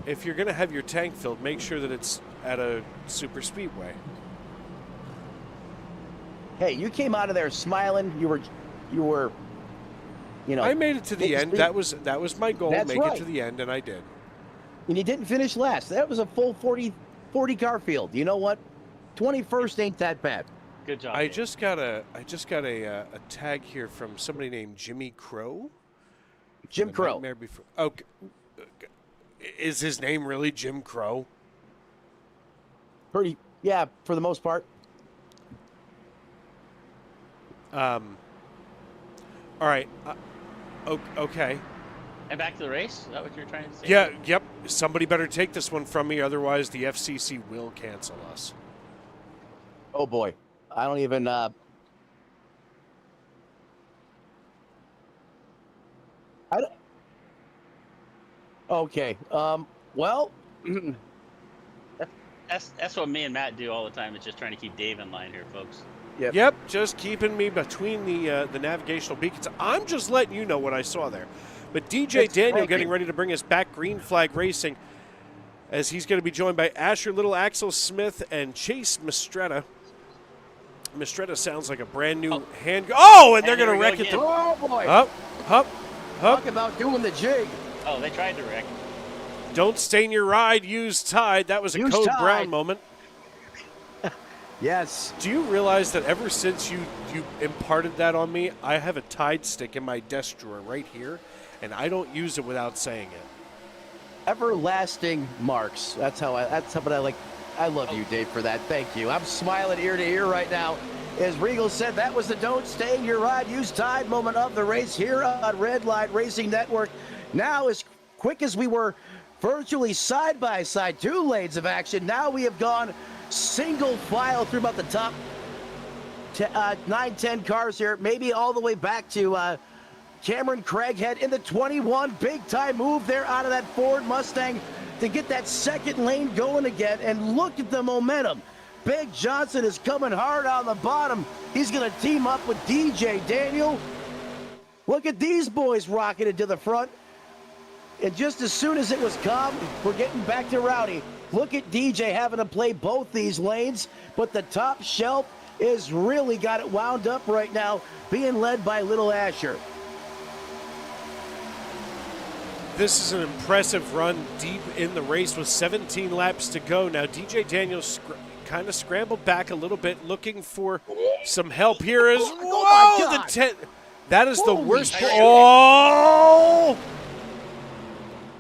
if you're going to have your tank filled, make sure that it's at a super speedway. Hey, you came out of there smiling. You were, you know. I made it to the end. That was my goal. That's Make right. it to the end, and I did. And you didn't finish last. That was a full 40 car field. You know what? 21st ain't that bad. Good job. I just got a tag here from somebody named Jimmy Crow. Jim Crow. Okay. Is his name really Jim Crow? Yeah, for the most part. All right. Okay. And back to the race? Is that what you're trying to say? Yeah, yep. Somebody better take this one from me, otherwise the FCC will cancel us. Oh, boy. I don't even... Okay. Well... That's what me and Matt do all the time, is just trying to keep Dave in line here, folks. Yep, just keeping me between the navigational beacons. I'm just letting you know what I saw there. But DJ Daniel getting ready to bring us back green flag racing as he's going to be joined by Asher Little, Axel Smith, and Chase Mistretta. Mistretta sounds like a brand new hand. Oh, and they're going to wreck it. Oh, boy. Up. Talk about doing the jig. Oh, they tried to wreck. Don't stain your ride, use Tide. That was a Code Brown moment. Yes. Do you realize that ever since you imparted that on me, I have a Tide stick in my desk drawer right here, and I don't use it without saying it. Everlasting marks. That's what I like. I love you, Dave, for that. Thank you. I'm smiling ear to ear right now. As Regal said, that was the don't stain your ride, use Tide moment of the race here on Redline Racing Network. Now, as quick as we were virtually side by side, 2 lanes of action, now we have gone single file through about the top 9-10 cars here, maybe all the way back to Cameron Craighead in the 21. Big time move there out of that Ford Mustang to get that second lane going again. And look at the momentum. Big Johnson is coming hard on the bottom. He's going to team up with DJ Daniel. Look at these boys rocketed to the front. And just as soon as it was calm, we're getting back to Rowdy. Look at DJ having to play both these lanes, but the top shelf is really got it wound up right now, being led by Little Asher. This is an impressive run deep in the race with 17 laps to go. Now, DJ Daniels kind of scrambled back a little bit, looking for some help here. Oh my God. That is the worst.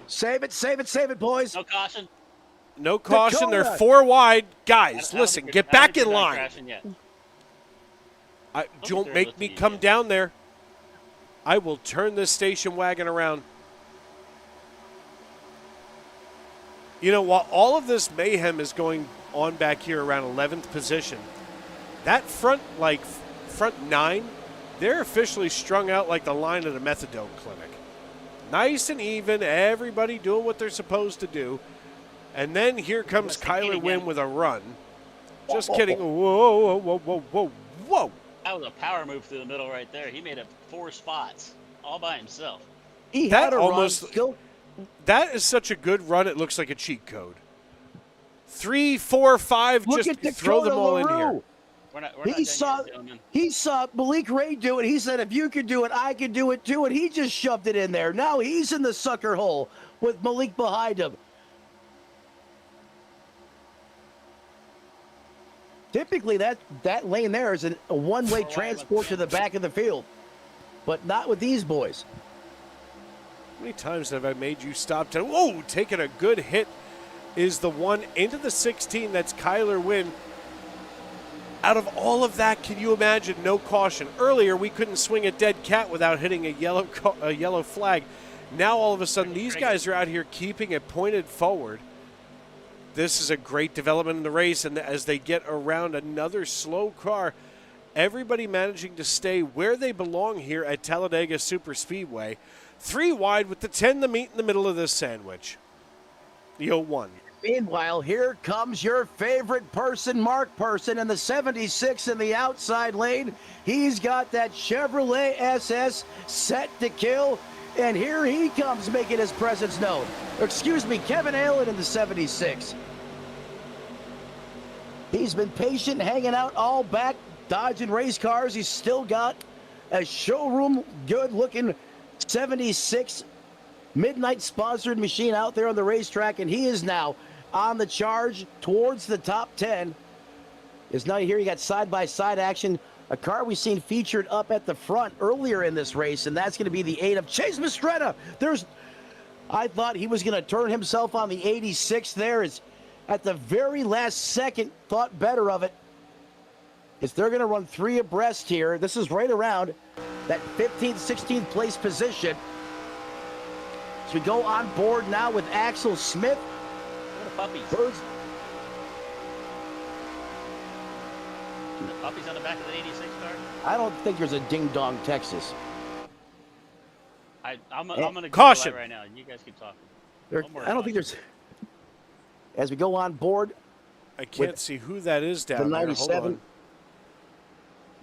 Save it, boys. No caution. no caution. Dakota. They're 4 wide. Guys, I don't listen, think get they're- I back don't in think they're line. crashing yet. Don't they're make lifting me you come yet. down there. I will turn this station wagon around. You know, while all of this mayhem is going on back here around 11th position, that front 9, they're officially strung out like the line at a methadone clinic. Nice and even, everybody doing what they're supposed to do. And then here comes Kyler Wynn with a run. Just kidding. Whoa, whoa, whoa, whoa, whoa. That was a power move through the middle right there. He made it 4 spots all by himself. He That had a almost- run. Go. That is such a good run, it looks like a cheat code. 3, 4, 5, Look just at Dakota throw them all in LaRue. here. We're not He done saw, yet, gentlemen. he saw Malik Ray do it. He said, if you could do it, I could do it too. And he just shoved it in there. Now he's in the sucker hole with Malik behind him. Typically, that lane there is a one-way transport to the back of the field. But not with these boys. How many times have I made you stop? Whoa, taking a good hit is the one into the 16. That's Kyler Wynn. Out of all of that, can you imagine no caution? Earlier, we couldn't swing a dead cat without hitting a yellow flag. Now, all of a sudden, these guys are out here keeping it pointed forward. This is a great development in the race, and as they get around another slow car, everybody managing to stay where they belong here at Talladega Superspeedway. 3 wide with the 10 to meet in the middle of this sandwich. The 01. Meanwhile, here comes your favorite person, Mark Person, in the 76 in the outside lane. He's got that Chevrolet SS set to kill, and here he comes making his presence known. Excuse me, Kevin Allen in the 76. He's been patient, hanging out all back, dodging race cars. He's still got a showroom, good-looking 76 Midnight-sponsored machine out there on the racetrack, and he is now on the charge towards the top 10. Is now here you got side-by-side action. A car we've seen featured up at the front earlier in this race, and that's going to be the 8 of Chase Mastretta. I thought he was going to turn himself on the 86 there. Is at the very last second thought better of it. Is they're going to run 3 abreast here. This is right around that 15th, 16th place position. So we go on board now with Axel Smith. What a puppies. The puppies on the back of the 86 car? I don't think there's a ding-dong Texas. I'm going to Caution. go right now, and you guys keep talking. I don't think there's... As we go on board... I can't see who that is down the there. 97. Hold on.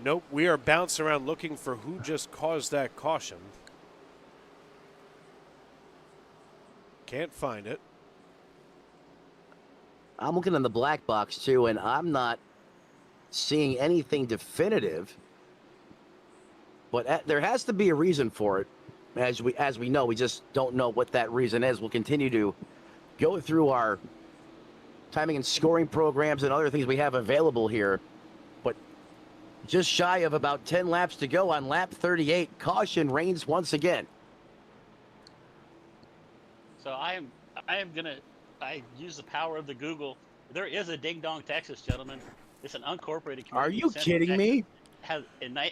Nope, we are bouncing around looking for who just caused that caution. Can't find it. I'm looking in the black box, too, and I'm not seeing anything definitive. But there has to be a reason for it. As we know, we just don't know what that reason is. We'll continue to go through our timing and scoring programs and other things we have available here. But just shy of about 10 laps to go on lap 38. Caution reigns once again. So I use the power of the Google. There is a Ding Dong, Texas, gentlemen. It's an unincorporated community. Are you in Central kidding Texas. me?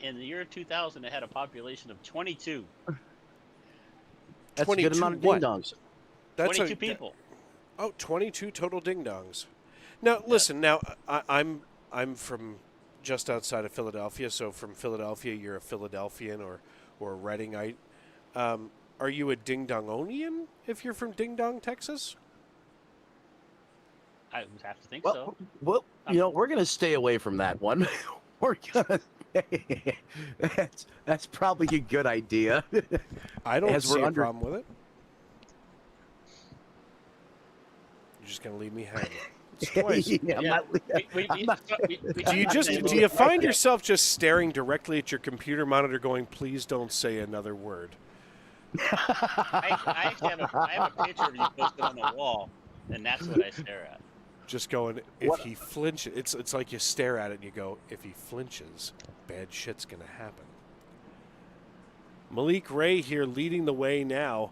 In the year 2000, it had a population of 22. That's a good amount of ding-dongs. 22 people. 22 total ding-dongs. Now, listen, I'm from just outside of Philadelphia, so from Philadelphia, you're a Philadelphian or a Reddingite. Are you a ding-dongonian if you're from Ding Dong, Texas? I would have to think Well, so. well, we're going to stay away from that one. We're going to... That's probably a good idea. I don't As see we're a problem with it. You're just going to leave me hanging. It's twice. Yeah, Do you find yourself just staring directly at your computer monitor going, please don't say another word? I actually have a picture of you posted on the wall, and that's what I stare at. Just going, if he flinches, it's like you stare at it and you go, if he flinches, bad shit's going to happen. Malik Ray here leading the way now.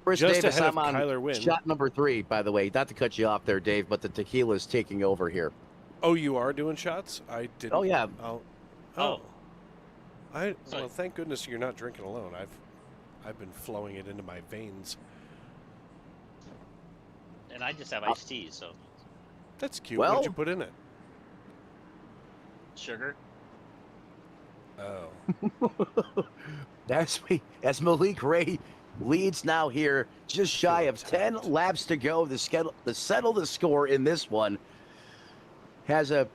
Chris just Davis, ahead I'm of on Kyler Wynn. shot number 3, by the way. Not to cut you off there, Dave, but the tequila's taking over here. Oh, you are doing shots? I didn't. Oh, yeah. Well, thank goodness you're not drinking alone. I've been flowing it into my veins. And I just have iced tea, so. That's cute. Well, What'd you put in it? Sugar. Oh. As Malik Ray leads now here, just shy of 10 laps to go. To settle the score in this one. Has a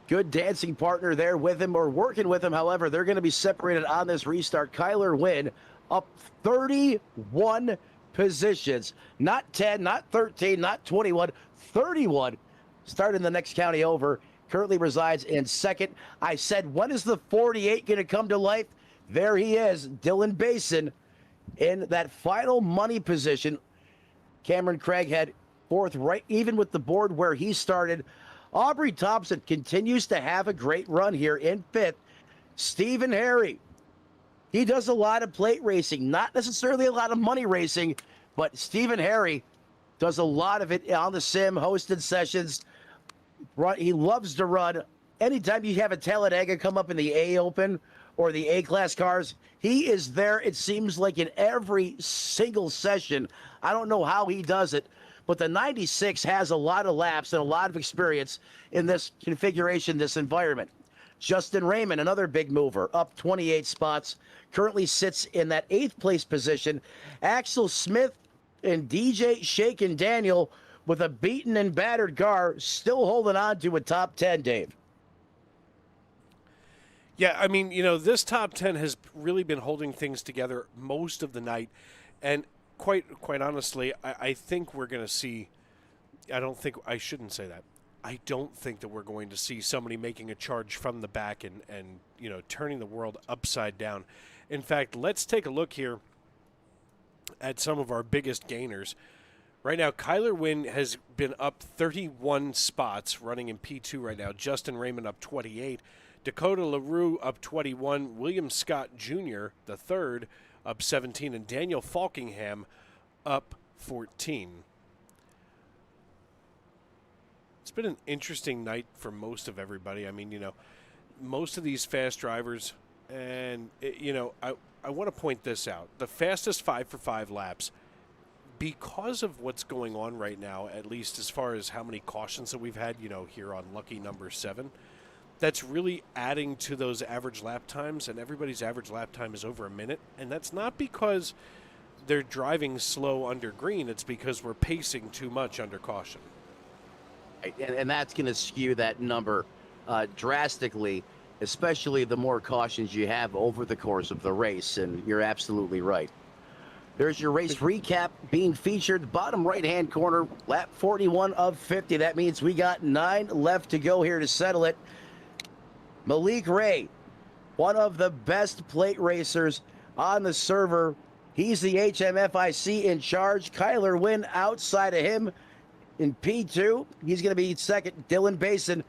good dancing partner there with him or working with him. However, they're going to be separated on this restart. Kyler Wynn up 31 positions. Not 10, not 13, not 21, 31. Starting the next county over. Currently resides in second. I said, when is the 48 going to come to life? There he is, Dylan Basin, in that final money position. Cameron Craighead fourth, right even with the board where he started. Aubrey Thompson continues to have a great run here in fifth. Stephen Harry, he does a lot of plate racing, not necessarily a lot of money racing, but Stephen Harry does a lot of it on the sim, hosted sessions. He loves to run. Anytime you have a Talladega come up in the A Open or the A-Class cars, he is there, it seems like, in every single session. I don't know how he does it, but the 96 has a lot of laps and a lot of experience in this configuration, this environment. Justin Raymond, another big mover, up 28 spots, currently sits in that 8th place position. Axel Smith and DJ Shakin Daniel with a beaten and battered car, still holding on to a top 10, Dave. Yeah, I mean, this top 10 has really been holding things together most of the night. And quite honestly, I think we're going to see, I shouldn't say that. I don't think that we're going to see somebody making a charge from the back and turning the world upside down. In fact, let's take a look here at some of our biggest gainers. Right now, Kyler Wynn has been up 31 spots, running in P2 right now. Justin Raymond up 28. Dakota LaRue up 21. William Scott Jr., the third, up 17. And Daniel Falkingham up 14. It's been an interesting night for most of everybody. I mean, most of these fast drivers, and, I want to point this out. The fastest 5-for-5 laps, because of what's going on right now, at least as far as how many cautions that we've had, here on lucky number 7, that's really adding to those average lap times, and everybody's average lap time is over a minute. And that's not because they're driving slow under green. It's because we're pacing too much under caution. And that's going to skew that number drastically, especially the more cautions you have over the course of the race. And you're absolutely right. There's your race recap being featured, bottom right-hand corner, lap 41 of 50. That means we got 9 left to go here to settle it. Malik Ray, one of the best plate racers on the server. He's the HMFIC in charge. Kyler Wynn outside of him in P2. He's going to be second. Dylan Basin,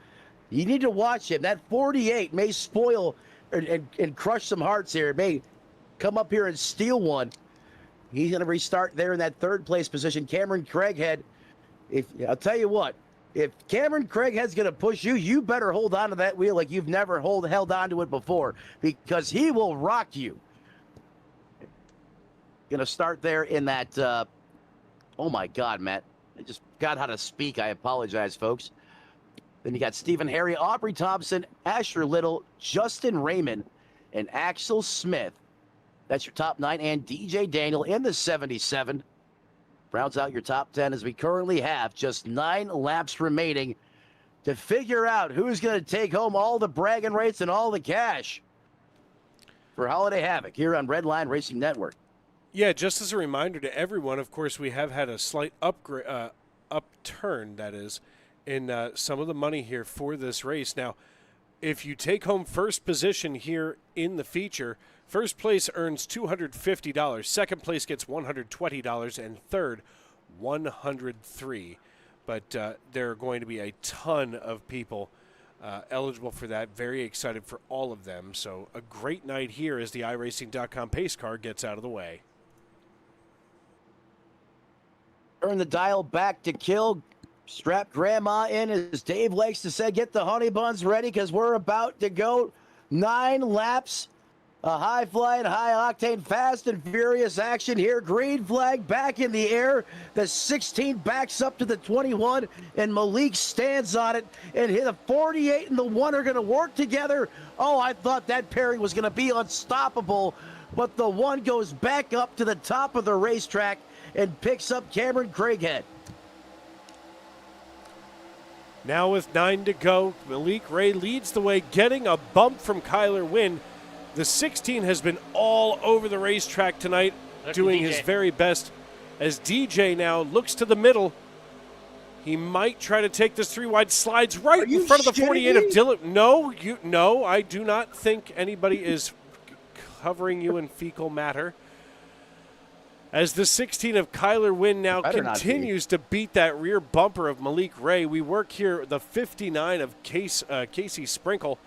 you need to watch him. That 48 may spoil and crush some hearts here. It may come up here and steal one. He's going to restart there in that 3rd place position. Cameron Craighead, I'll tell you what, if Cameron Craighead's going to push you, you better hold on to that wheel like you've never held on to it before, because he will rock you. Going to start there in that, oh my God, Matt. I just got how to speak. I apologize, folks. Then you got Stephen Harry, Aubrey Thompson, Asher Little, Justin Raymond, and Axel Smith. That's your top 9, and DJ Daniel in the 77. Rounds out your top 10 as we currently have just 9 laps remaining to figure out who's going to take home all the bragging rights and all the cash for Holiday Havoc here on Redline Racing Network. Yeah, just as a reminder to everyone, of course, we have had a slight upturn, that is, in some of the money here for this race. Now, if you take home first position here in the feature, first place earns $250, second place gets $120, and third, $103. But there are going to be a ton of people eligible for that. Very excited for all of them. So a great night here as the iRacing.com pace car gets out of the way. Turn the dial back to kill. Strap grandma in, as Dave likes to say. Get the honey buns ready because we're about to go 9 laps. A high-flying, high-octane, fast and furious action here. Green flag back in the air. The 16 backs up to the 21, and Malik stands on it. And the 48 and the 1 are going to work together. Oh, I thought that pairing was going to be unstoppable, but the 1 goes back up to the top of the racetrack and picks up Cameron Craighead. Now with 9 to go, Malik Ray leads the way, getting a bump from Kyler Wynn. The 16 has been all over the racetrack tonight, doing his very best. As DJ now looks to the middle, he might try to take this 3 wide, slides right in front of the 48 of Dylan. No, I do not think anybody is covering you in fecal matter. As the 16 of Kyler Wynn now continues to beat that rear bumper of Malik Ray. We work here, the 59 of Casey Sprinkle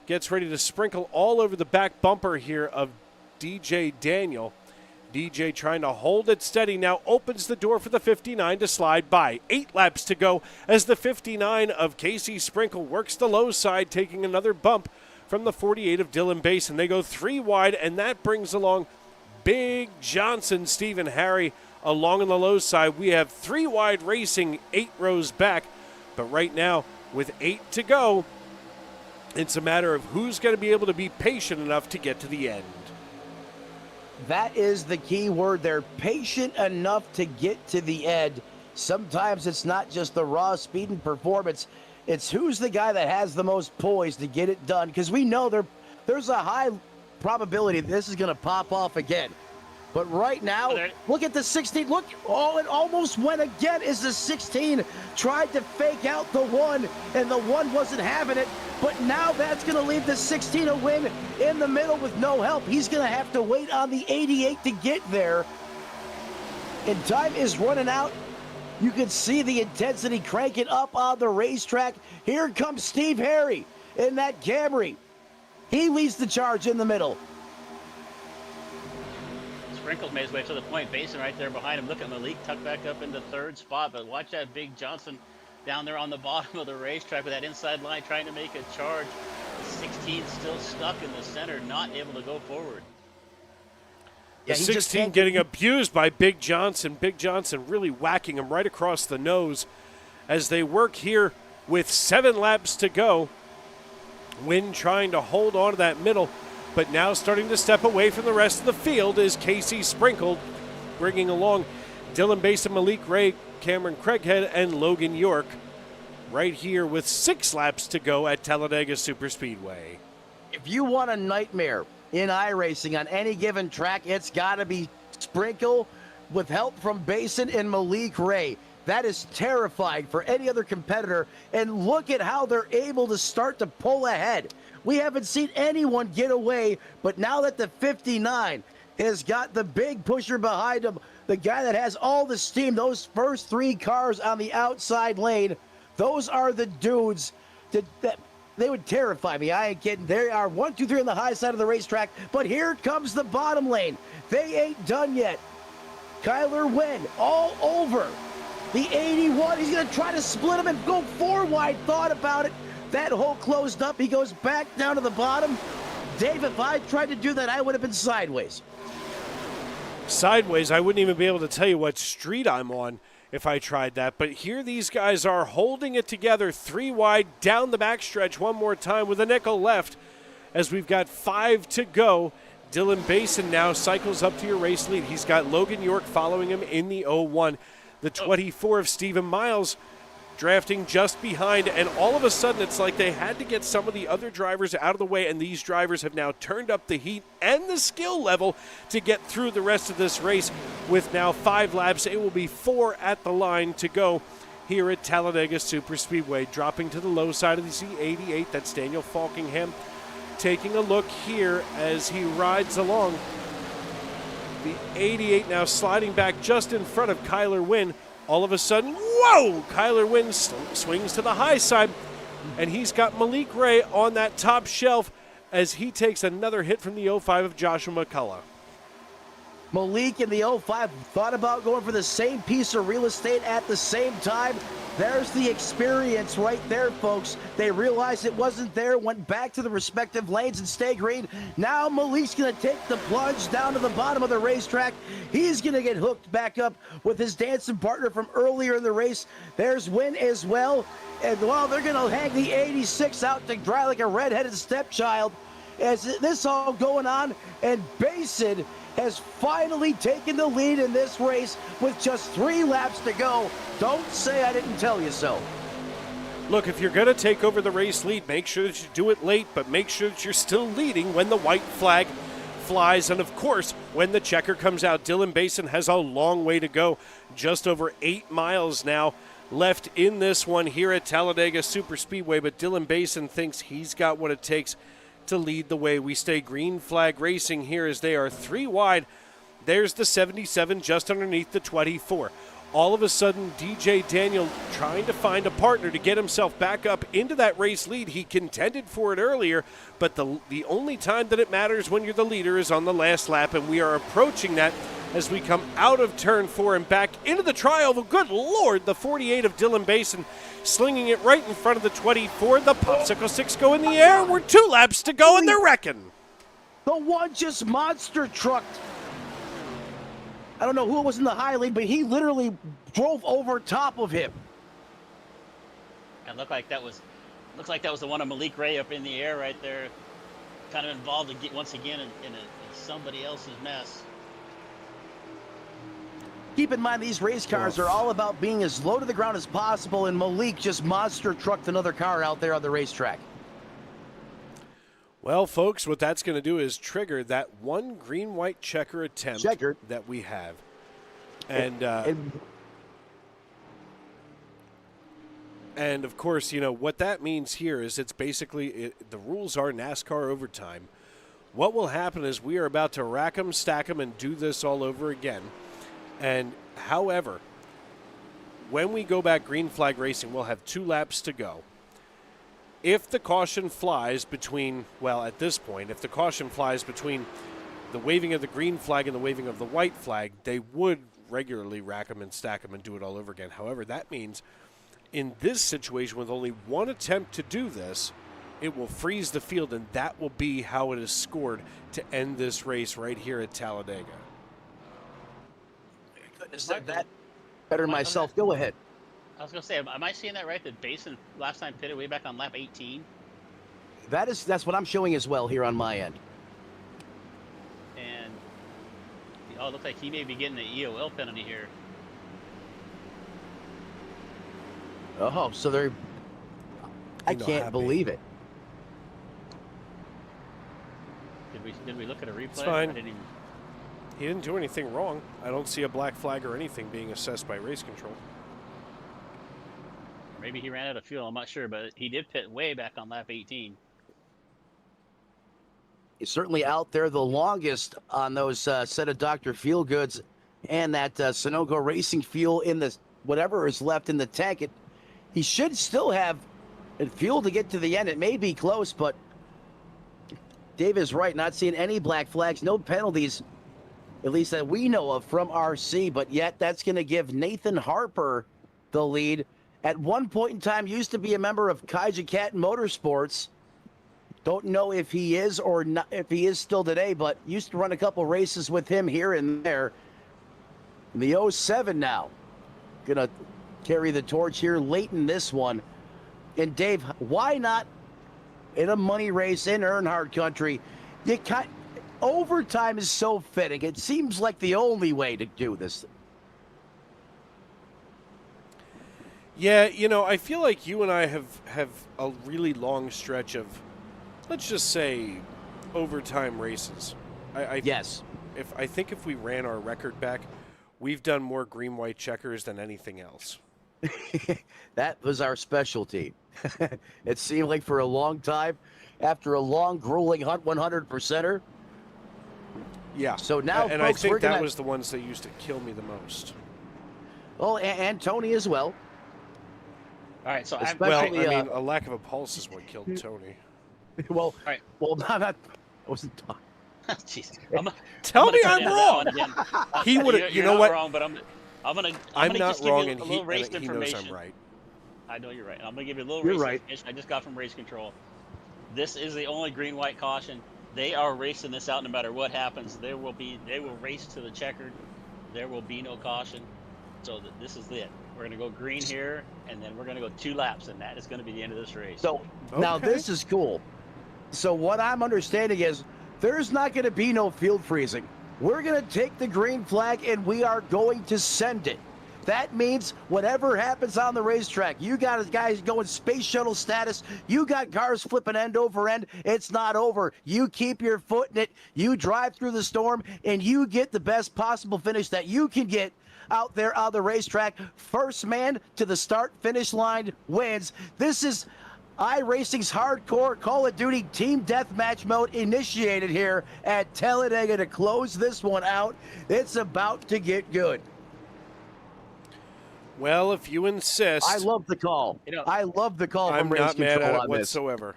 gets ready to sprinkle all over the back bumper here of DJ Daniel. DJ trying to hold it steady, now opens the door for the 59 to slide by. 8 laps to go as the 59 of Casey Sprinkle works the low side, taking another bump from the 48 of Dylan Basin. They go 3 wide, and that brings along Big Johnson, Stephen Harry, along on the low side. We have 3 wide racing, 8 rows back, but right now with 8 to go, it's a matter of who's going to be able to be patient enough to get to the end. That is the key word. They're patient enough to get to the end. Sometimes it's not just the raw speed and performance. It's who's the guy that has the most poise to get it done. Because we know there's a high probability this is going to pop off again. But right now, look at the 16. Look, it almost went again as the 16 tried to fake out the 1, and the 1 wasn't having it. But now that's going to leave the 16 a win in the middle with no help. He's going to have to wait on the 88 to get there. And time is running out. You can see the intensity cranking up on the racetrack. Here comes Steve Harry in that Camry. He leads the charge in the middle. Sprinkles made his way to the point. Basin right there behind him. Look at Malik tucked back up in the 3rd spot. But watch that Big Johnson down there on the bottom of the racetrack with that inside line trying to make a charge. The 16 still stuck in the center, not able to go forward. The 16 getting abused by Big Johnson. Big Johnson really whacking him right across the nose as they work here with 7 laps to go. Wynn trying to hold on to that middle, but now starting to step away from the rest of the field is Casey Sprinkled, bringing along Dylan Basin, Malik Ray, Cameron Craighead, and Logan York right here with 6 laps to go at Talladega Superspeedway. If you want a nightmare in iRacing on any given track, it's got to be Sprinkle with help from Basin and Malik Ray. That is terrifying for any other competitor. And look at how they're able to start to pull ahead. We haven't seen anyone get away, but now that the 59 has got the big pusher behind him, the guy that has all the steam, those first 3 cars on the outside lane, those are the dudes that they would terrify me. I ain't kidding. They are 1, 2, 3 on the high side of the racetrack, but here comes the bottom lane. They ain't done yet. Kyler Wynn all over the 81. He's going to try to split him and go 4 wide. Thought about it. That hole closed up. He goes back down to the bottom. Dave, if I tried to do that, I would have been sideways. Sideways, I wouldn't even be able to tell you what street I'm on if I tried that. But here these guys are holding it together 3 wide down the backstretch one more time with a nickel left as we've got 5 to go. Dylan Basin now cycles up to your race lead. He's got Logan York following him in the 01. The 24 of Stephen Miles drafting just behind, and all of a sudden it's like they had to get some of the other drivers out of the way, and these drivers have now turned up the heat and the skill level to get through the rest of this race. With now 5 laps, it will be 4 at the line to go here at Talladega Superspeedway. Dropping to the low side of the C88, that's Daniel Falkingham taking a look here as he rides along. The 88 now sliding back just in front of Kyler Wynn. All of a sudden, whoa! Kyler Wynn swings to the high side, and he's got Malik Ray on that top shelf as he takes another hit from the 05 of Joshua McCullough. Malik in the 05 thought about going for the same piece of real estate at the same time. There's the experience right there, folks. They realized it wasn't there, went back to the respective lanes and stay green. Now Malik's going to take the plunge down to the bottom of the racetrack. He's going to get hooked back up with his dancing partner from earlier in the race. There's Win as well. And, well, they're going to hang the 86 out to dry like a red-headed stepchild. As this all going on, and Basin has finally taken the lead in this race with just 3 laps to go. Don't say I didn't tell you so. Look, if you're going to take over the race lead, make sure that you do it late, but make sure that you're still leading when the white flag flies. And, of course, when the checker comes out, Dylan Basin has a long way to go. Just over 8 miles now left in this one here at Talladega Superspeedway, but Dylan Basin thinks he's got what it takes to lead the way. We stay green flag racing here as they are 3 wide. There's the 77 just underneath the 24. All of a sudden, DJ Daniel trying to find a partner to get himself back up into that race lead. He contended for it earlier, but the only time that it matters when you're the leader is on the last lap, and we are approaching that as we come out of turn 4 and back into the trial. Good Lord, the 48 of Dylan Basin slinging it right in front of the 24. The Popsicle 6 go in the air. We're 2 laps to go, and they're wrecking. The one just monster trucked. I don't know who was in the high lead, but he literally drove over top of him. And looks like that was the one of Malik Ray up in the air right there, kind of involved once again in somebody else's mess. Keep in mind, these race cars are all about being as low to the ground as possible, and Malik just monster trucked another car out there on the racetrack. Well, folks, what that's going to do is trigger that one green-white checker attempt that we have. And of course, you know, what that means here is it's basically the rules are NASCAR overtime. What will happen is we are about to rack them, stack them, and do this all over again. And however, when we go back green flag racing, we'll have 2 laps to go. If the caution flies between, well, at this point, if the caution flies between the waving of the green flag and the waving of the white flag, they would regularly rack them and stack them and do it all over again. However, that means in this situation with only 1 attempt to do this, it will freeze the field, and that will be how it is scored to end this race right here at Talladega. Said that better myself. Go ahead. I was going to say, am I seeing that right? That Basin last time pitted way back on lap 18? That's what I'm showing as well here on my end. And it looks like he may be getting the EOL penalty here. Oh, so they're... I can't believe it. Did we look at a replay? It's fine. He didn't do anything wrong. I don't see a black flag or anything being assessed by race control. Maybe he ran out of fuel. I'm not sure, but he did pit way back on lap 18. He's certainly out there the longest on those set of Dr. Feelgoods and that Sunoco Racing fuel in the whatever is left in the tank. He should still have fuel to get to the end. It may be close, but Dave is right. Not seeing any black flags, no penalties, at least that we know of from RC, but yet that's going to give Nathan Harper the lead. At one point in time, used to be a member of Kaija Cat Motorsports. Don't know if he is or not, if he is still today, but used to run a couple races with him here and there. The 07 now, gonna carry the torch here late in this one. And Dave, why not in a money race in Earnhardt country? Overtime is so fitting. It seems like the only way to do this. Yeah, you know, I feel like you and I have a really long stretch of, let's just say, overtime races. Yes. I think if we ran our record back, we've done more green-white checkers than anything else. That was our specialty. It seemed like for a long time, after a long, grueling hunt 100%er. Yeah. So now, and folks, I think that was the ones that used to kill me the most. Oh, and Tony as well. All right, so I mean, a lack of a pulse is what killed Tony. Well, all right. Well, not I wasn't talking. Jeez. Tell me I'm I'm wrong. He would have. You know what? Wrong, but I'm gonna not just give wrong, you and a little race he knows information. I'm right. I know you're right. I'm gonna give you a little You're race right. information I just got from race control. This is the only green-white caution. They are racing this out no matter what happens. They will race to the checkered. There will be no caution. So this is it. We're gonna go green here, and then we're gonna go 2 laps, and that is gonna be the end of this race. So now this is cool. So what I'm understanding is there's not going to be no field freezing. We're going to take the green flag and we are going to send it. That means whatever happens on the racetrack, you got guys going space shuttle status, you got cars flipping end over end, it's not over. You keep your foot in it, you drive through the storm, and you get the best possible finish that you can get out there on the racetrack. First man to the start-finish line wins. This is iRacing's hardcore Call of Duty Team Deathmatch mode initiated here at Talladega to close this one out. It's about to get good. Well, if you insist. I love the call. I love the call from Race Control I'm not mad at it on this. whatsoever.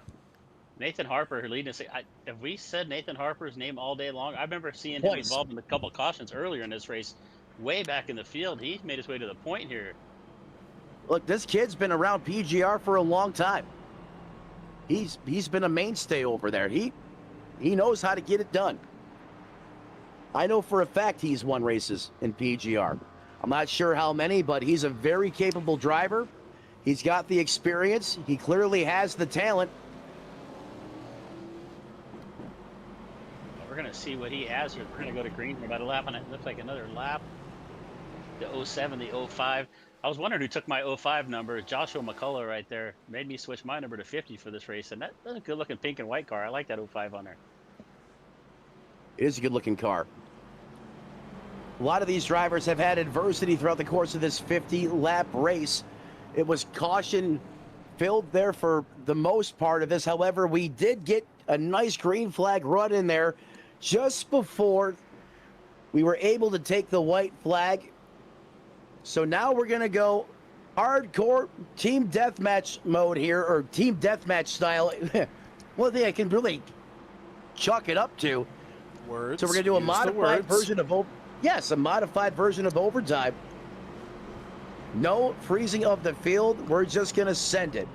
Nathan Harper leading us. Have we said Nathan Harper's name all day long? I remember seeing him involved in a couple cautions earlier in this race, way back in the field. He made his way to the point here. Look, this kid's been around PGR for a long time. He's been a mainstay over there. He knows how to get it done. I know for a fact he's won races in PGR. I'm not sure how many, but he's a very capable driver. He's got the experience. He clearly has the talent. We're going to see what he has here. We're going to go to green for about a lap, and it looks like another lap. The 07, the 05. I was wondering who took my 05 number. Joshua McCullough right there. Made me switch my number to 50 for this race, and that's a good-looking pink and white car. I like that 05 on there. It is a good-looking car. A lot of these drivers have had adversity throughout the course of this 50-lap race. It was caution-filled there for the most part of this. However, we did get a nice green flag run in there just before we were able to take the white flag. So now we're going to go hardcore team deathmatch mode here, or team deathmatch style. Well, I can really chalk it up to. Words. So we're going to do a modified version of a modified version of overtime. No freezing of the field. We're just going to send it.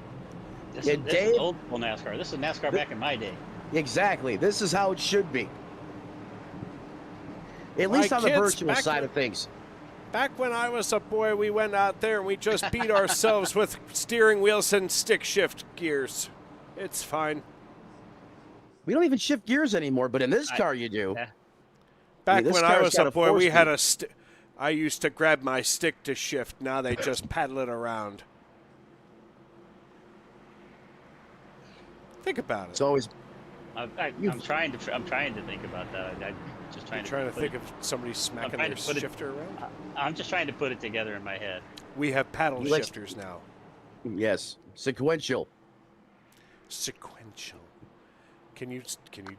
This is old school NASCAR. This is NASCAR back in my day. Exactly. This is how it should be. At least on the virtual side of things. Back when I was a boy, we went out there and we just beat ourselves with steering wheels and stick shift gears. It's fine. We don't even shift gears anymore, but in this car you do. Yeah. Back when I was a boy, we had I used to grab my stick to shift. Now they just paddle it around. Think about it. It's always. I'm trying to think about that. I'm just trying to think of somebody smacking their shifter around. I'm just trying to put it together in my head. We have paddle shifters now. Yes, sequential. Sequential. Can you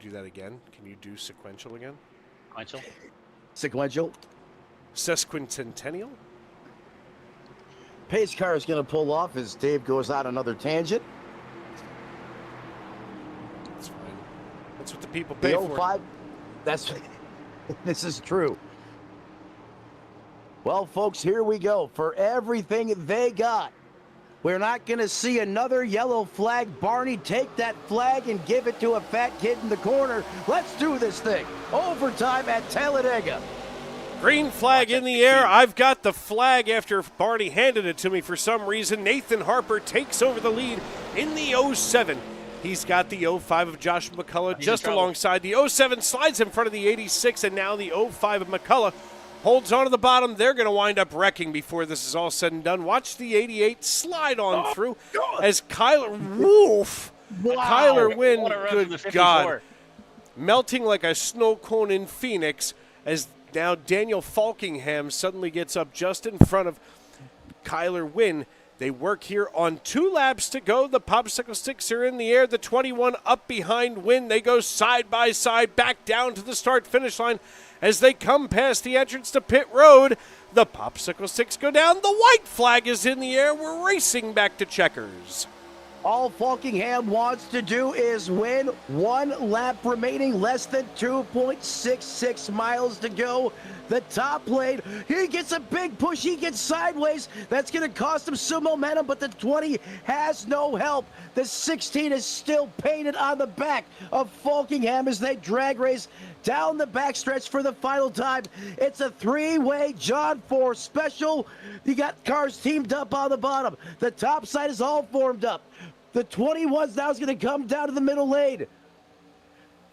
do that again? Can you do sequential again? Sequential. Sesquicentennial. Pace car is going to pull off as Dave goes out another tangent. That's fine. That's what the people pay for. 05. This is true. Well, folks, here we go. For everything they got. We're not going to see another yellow flag. Barney, take that flag and give it to a fat kid in the corner. Let's do this thing. Overtime at Talladega. Green flag in the air. I've got the flag after Barney handed it to me for some reason. Nathan Harper takes over the lead in the 07. He's got the 05 of Joshua McCullough just alongside. The 07 slides in front of the 86, and now the 05 of McCullough holds on to the bottom. They're going to wind up wrecking before this is all said and done. Watch the 88 slide on through as Kyler Wynn, good God, melting like a snow cone in Phoenix as now Daniel Falkingham suddenly gets up just in front of Kyler Wynn. They work here on 2 laps to go. The popsicle sticks are in the air. The 21 up behind Wynn. They go side by side back down to the start-finish line. As they come past the entrance to pit road, the popsicle sticks go down. The white flag is in the air. We're racing back to checkers. All Falkingham wants to do is win. 1 lap remaining, less than 2.66 miles to go. The top lane, he gets a big push, he gets sideways. That's going to cost him some momentum, but the 20 has no help. The 16 is still painted on the back of Falkingham as they drag race down the backstretch for the final time. It's a 3-way John Force special. You got cars teamed up on the bottom. The top side is all formed up. The 21's now is going to come down to the middle lane.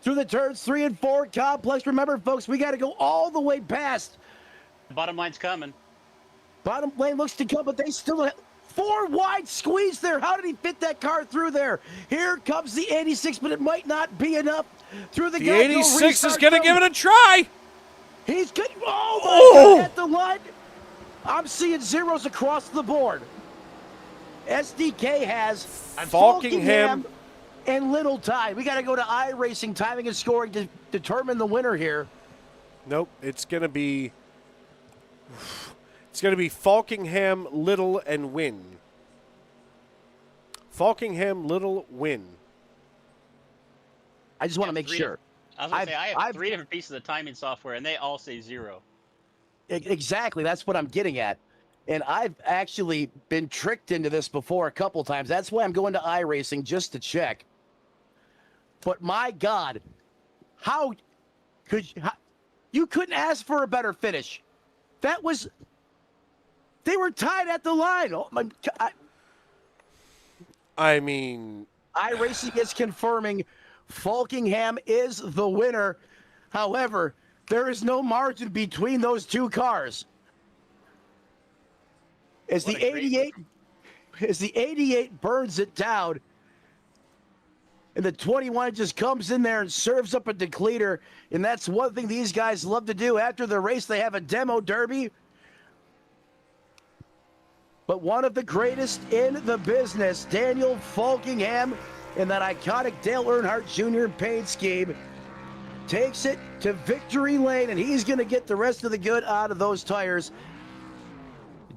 Through the turns 3 and 4 complex. Remember, folks, we got to go all the way past. Bottom line's coming. Bottom lane looks to come, but they still have 4 wide squeeze there. How did he fit that car through there? Here comes the 86, but it might not be enough. Through the 86 is going to give it a try. He's good. Oh, my God, at the line. I'm seeing zeros across the board. SDK has Falkingham and little time. We got to go to iRacing timing and scoring to determine the winner here. Nope, it's going to be Falkingham, Little, and win. Falkingham, Little, win. I just want to make sure. I was going to say, I have 3 different pieces of timing software, and they all say 0. Exactly, that's what I'm getting at. And I've actually been tricked into this before a couple times. That's why I'm going to iRacing, just to check. But my God, how could you couldn't ask for a better finish? That was, they were tied at the line. Oh my God. I mean, iRacing is confirming Falkingham is the winner. However, there is no margin between those 2 cars. As the 88 burns it down, and the 21 just comes in there and serves up a decleater, and that's one thing these guys love to do. After the race, they have a demo derby. But one of the greatest in the business, Daniel Falkingham, in that iconic Dale Earnhardt Jr. paint scheme, takes it to victory lane, and he's going to get the rest of the good out of those tires.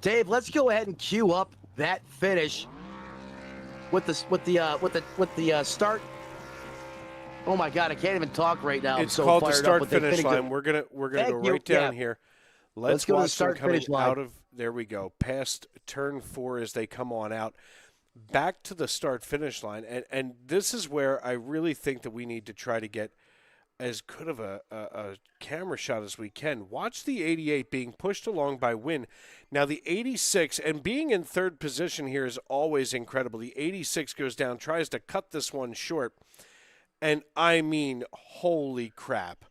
Dave, let's go ahead and cue up that finish with the start. Oh my God, I can't even talk right now. It's I'm so called the fired start up. finish line. We're gonna go right down here. Let's go to the watch them start coming finish line. out of. There we go. Past turn 4 as they come on out. Back to the start finish line, and this is where I really think that we need to try to get as good of a camera shot as we can. Watch the 88 being pushed along by Wynn. Now the 86, and being in 3rd position here is always incredible. The 86 goes down, tries to cut this one short, and I mean, holy crap,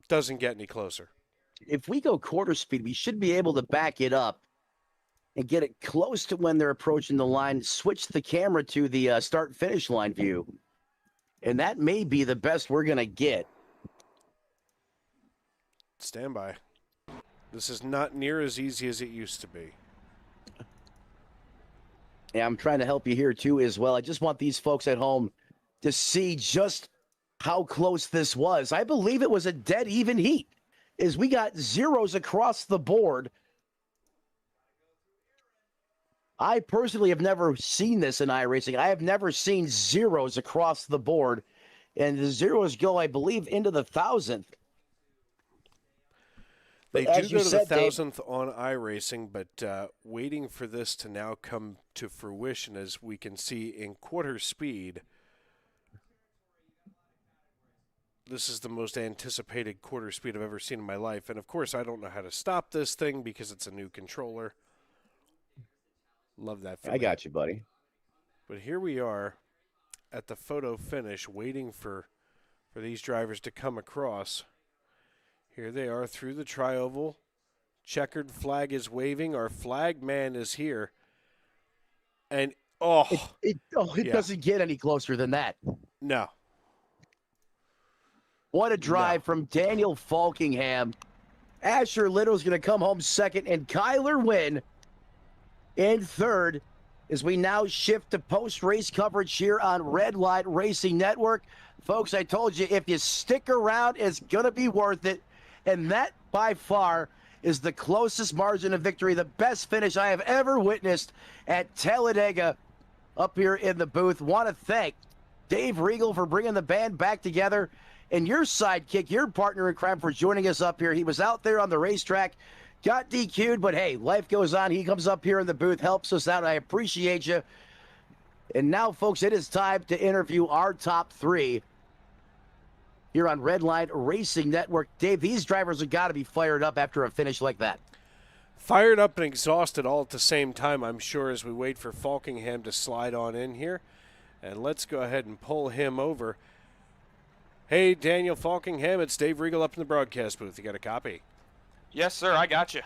doesn't get any closer. If we go quarter speed, we should be able to back it up and get it close to when they're approaching the line, switch the camera to the start-finish line view. And that may be the best we're going to get. Stand by. This is not near as easy as it used to be. Yeah, I'm trying to help you here, too, as well. I just want these folks at home to see just how close this was. I believe it was a dead even heat, as we got zeros across the board. I personally have never seen this in iRacing. I have never seen zeros across the board. And the zeros go, I believe, into the 1,000th. They do go to the 1,000th on iRacing, but waiting for this to now come to fruition, as we can see in quarter speed. This is the most anticipated quarter speed I've ever seen in my life. And, of course, I don't know how to stop this thing because it's a new controller. Love that. I got you, buddy. But here we are at the photo finish, waiting for these drivers to come across. Here they are through the tri-oval. Checkered flag is waving. Our flag man is here. And, it doesn't get any closer than that. No. What a drive from Daniel Falkingham. Asher Little's going to come home 2nd, and Kyler Wynn in 3rd, as we now shift to post-race coverage here on Redline Racing Network. Folks, I told you, if you stick around, it's going to be worth it. And that, by far, is the closest margin of victory, the best finish I have ever witnessed at Talladega. up here in the booth. Want to thank Dave Regal for bringing the band back together, and your sidekick, your partner in crime, for joining us up here. He was out there on the racetrack, got DQ'd, but hey, life goes on. He comes up here in the booth, helps us out. I appreciate you. And now, folks, it is time to interview our top three here on Redline Racing Network. Dave, these drivers have got to be fired up after a finish like that. Fired up and exhausted all at the same time, I'm sure, as we wait for Falkingham to slide on in here. And let's go ahead and pull him over. Hey, Daniel Falkingham, it's Dave Regal up in the broadcast booth. You got a copy? Yes, sir, I got you.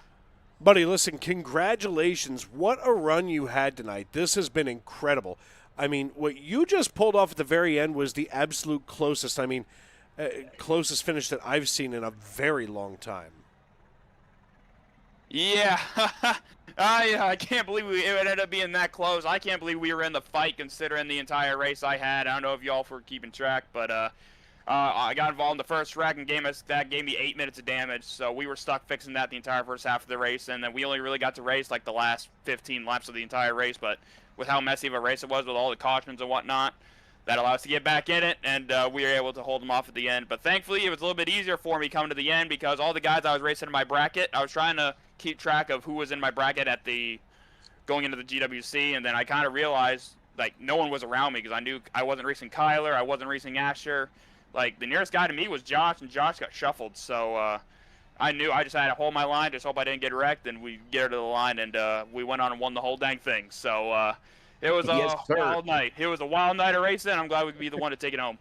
Buddy, listen, congratulations. What a run you had tonight. This has been incredible. I mean, what you just pulled off at the very end was the absolute closest, closest finish that I've seen in a very long time. Yeah, I can't believe it ended up being that close. I can't believe we were in the fight considering the entire race I had. I don't know if y'all were keeping track, but I got involved in the first wreck and that gave me 8 minutes of damage. So we were stuck fixing that the entire first half of the race, and then we only really got to race like the last 15 laps of the entire race. But with how messy of a race it was with all the cautions and whatnot, that allowed us to get back in it, and we were able to hold them off at the end. But thankfully, it was a little bit easier for me coming to the end because all the guys I was racing in my bracket, I was trying to keep track of who was in my bracket going into the GWC, and then I kind of realized like no one was around me because I knew I wasn't racing Kyler, I wasn't racing Asher. Like the nearest guy to me was Josh, and Josh got shuffled. So I knew I just had to hold my line, just hope I didn't get wrecked, and we get her to the line, and we went on and won the whole dang thing. So it was a wild night. It was a wild night of racing. I'm glad we could be the one to take it home.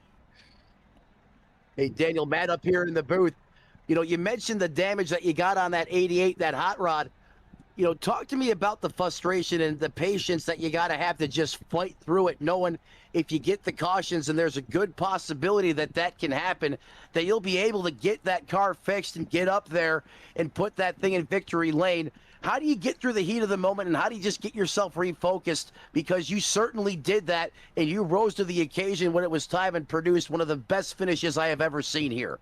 Hey, Daniel, Matt up here in the booth. You know, you mentioned the damage that you got on that 88, that hot rod. You know, talk to me about the frustration and the patience that you got to have to just fight through it, knowing if you get the cautions, and there's a good possibility that that can happen, that you'll be able to get that car fixed and get up there and put that thing in victory lane. How do you get through the heat of the moment, and how do you just get yourself refocused? Because you certainly did that, and you rose to the occasion when it was time and produced one of the best finishes I have ever seen here.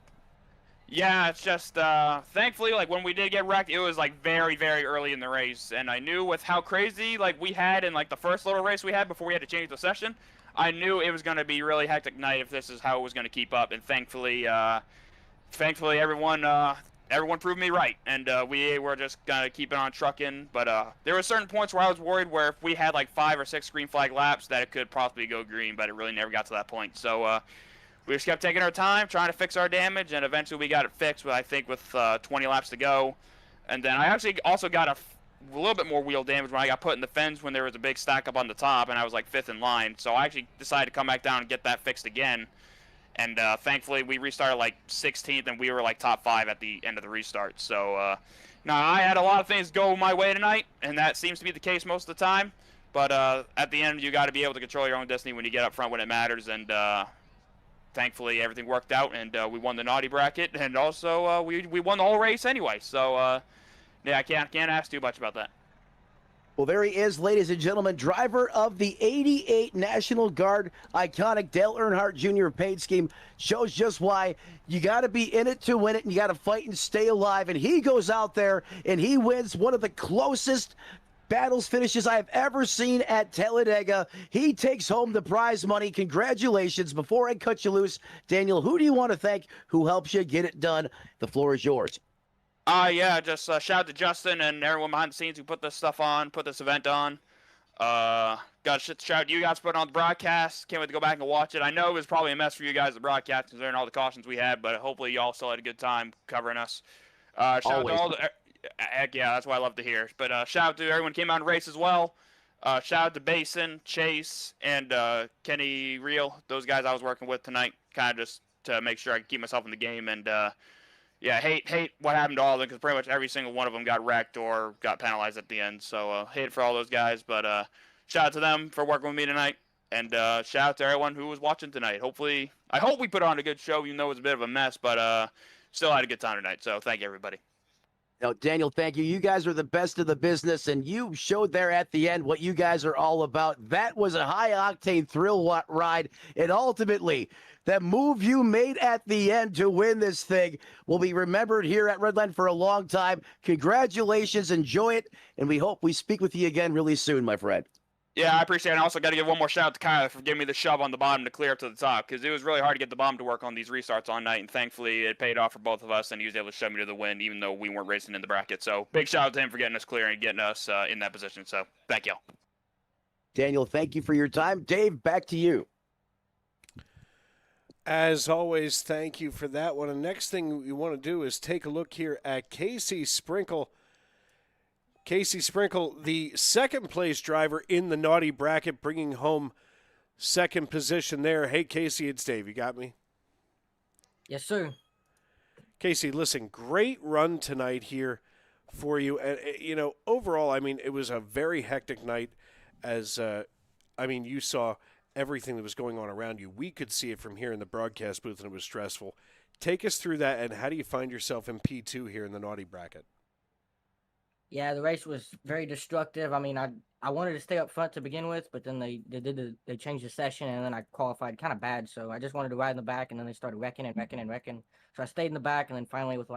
Yeah, it's just, thankfully, like, when we did get wrecked, it was, like, very, very early in the race, and I knew with how crazy, like, we had in, like, the first little race we had before we had to change the session, I knew it was going to be a really hectic night if this is how it was going to keep up, and thankfully everyone proved me right, and we were just going to keep it on trucking, but there were certain points where I was worried where if we had, like, 5 or 6 green flag laps that it could possibly go green, but it really never got to that point, so, we just kept taking our time, trying to fix our damage, and eventually we got it fixed, I think, with 20 laps to go. And then I actually also got a little bit more wheel damage when I got put in the fence when there was a big stack up on the top, and I was like 5th in line. So I actually decided to come back down and get that fixed again. And thankfully, we restarted like 16th, and we were like top 5 at the end of the restart. So now I had a lot of things go my way tonight, and that seems to be the case most of the time. But at the end, you got to be able to control your own destiny when you get up front when it matters, and thankfully, everything worked out, and we won the naughty bracket, and also we won the whole race anyway. So, yeah, I can't ask too much about that. Well, there he is, ladies and gentlemen, driver of the 88 National Guard, iconic Dale Earnhardt Jr. paid scheme. Shows just why you got to be in it to win it, and you got to fight and stay alive. And he goes out there, and he wins one of the closest battles finishes I've ever seen at Talladega. He takes home the prize money. Congratulations. Before I cut you loose, Daniel, who do you want to thank who helps you get it done? The floor is yours. Yeah, just shout out to Justin and everyone behind the scenes who put this event on. Got to shout out to you guys for putting on the broadcast. Can't wait to go back and watch it. I know it was probably a mess for you guys, the broadcast, considering all the cautions we had, but hopefully y'all still had a good time covering us. Shout out to all the... Heck yeah, that's what I love to hear. But shout out to everyone who came out and raced as well. Shout out to Basin, Chase, and Kenny Real, those guys I was working with tonight, kind of just to make sure I could keep myself in the game. And yeah, hate what happened to all of them because pretty much every single one of them got wrecked or got penalized at the end. So hate for all those guys, but shout out to them for working with me tonight. And shout out to everyone who was watching tonight. I hope we put on a good show, even though it was a bit of a mess, but still had a good time tonight. So thank you, everybody. No, Daniel, thank you. You guys are the best of the business, and you showed there at the end what you guys are all about. That was a high-octane thrill ride, and ultimately, that move you made at the end to win this thing will be remembered here at Redline for a long time. Congratulations. Enjoy it, and we hope we speak with you again really soon, my friend. Yeah, I appreciate it. I also got to give one more shout out to Kyle for giving me the shove on the bottom to clear up to the top, because it was really hard to get the bottom to work on these restarts all night, and thankfully it paid off for both of us, and he was able to shove me to the win, even though we weren't racing in the bracket. So big shout out to him for getting us clear and getting us in that position. So thank you. Daniel, thank you for your time. Dave, back to you. As always, thank you for that one. And next thing we want to do is take a look here at Casey Sprinkle. Casey Sprinkle, the second place driver in the naughty bracket, bringing home second position there. Hey, Casey, it's Dave. You got me? Yes, sir. Casey, listen, great run tonight here for you. And, overall, it was a very hectic night as, you saw everything that was going on around you. We could see it from here in the broadcast booth, and it was stressful. Take us through that, and how do you find yourself in P2 here in the naughty bracket? Yeah, the race was very destructive. I wanted to stay up front to begin with, but then they changed the session, and then I qualified kind of bad. So I just wanted to ride in the back, and then they started wrecking. So I stayed in the back, and then finally with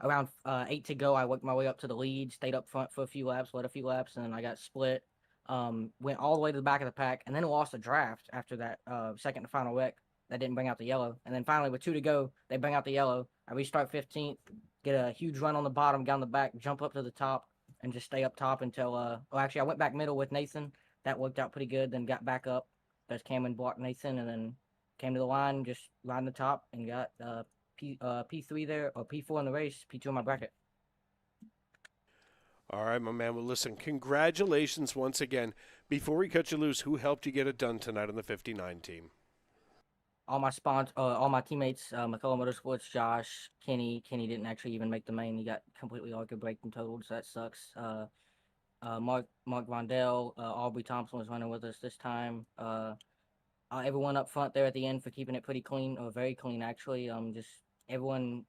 around 8 to go, I worked my way up to the lead, stayed up front for a few laps, led a few laps, and then I got split. Went all the way to the back of the pack, and then lost a draft after that second to final wreck that didn't bring out the yellow. And then finally with 2 to go, they bring out the yellow. I restart 15th. Get a huge run on the bottom, get on the back, jump up to the top, and just stay up top until, I went back middle with Nathan. That worked out pretty good, then got back up as Cameron blocked Nathan, and then came to the line, just riding the top, and got P3 there, or P4 in the race, P2 in my bracket. All right, my man. Well, listen, congratulations once again. Before we cut you loose, who helped you get it done tonight on the 59 team? All my teammates, McCullough Motorsports, Josh, Kenny. Kenny didn't actually even make the main. He got completely like a break and totaled, so that sucks. Mark Rondell, Aubrey Thompson was running with us this time. Everyone up front there at the end for keeping it pretty clean, or very clean actually. Really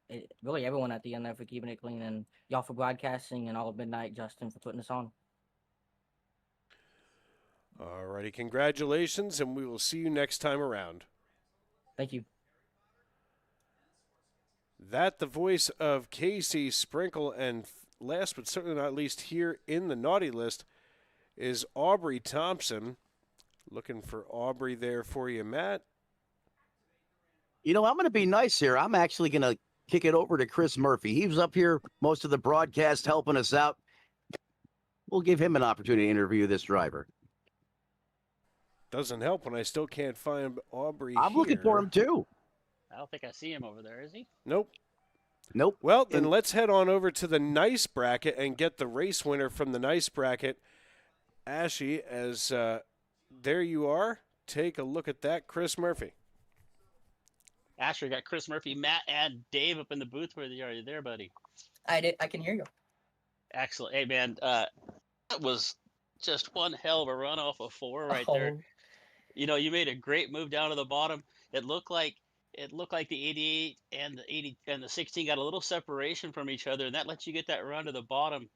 everyone at the end there for keeping it clean, and y'all for broadcasting, and all of Midnight, Justin for putting us on. All righty, congratulations, and we will see you next time around. Thank you. That the voice of Casey Sprinkle, and last but certainly not least here in the naughty list is Aubrey Thompson. Looking for Aubrey there for you, Matt. I'm going to be nice here. I'm actually going to kick it over to Chris Murphy. He was up here most of the broadcast helping us out. We'll give him an opportunity to interview this driver. Doesn't help when I still can't find Aubrey I'm looking for him too. I don't think I see him over there, is he? Nope. Well, then let's head on over to the nice bracket and get the race winner from the nice bracket. Ashy, as there you are. Take a look at that, Chris Murphy. Asher, got Chris Murphy, Matt, and Dave up in the booth. Where are you there, buddy? I can hear you. Excellent. Hey, man, that was just one hell of a run off of 4 right there. You made a great move down to the bottom. It looked like the 88 and the 80 and the 16 got a little separation from each other, and that lets you get that run to the bottom.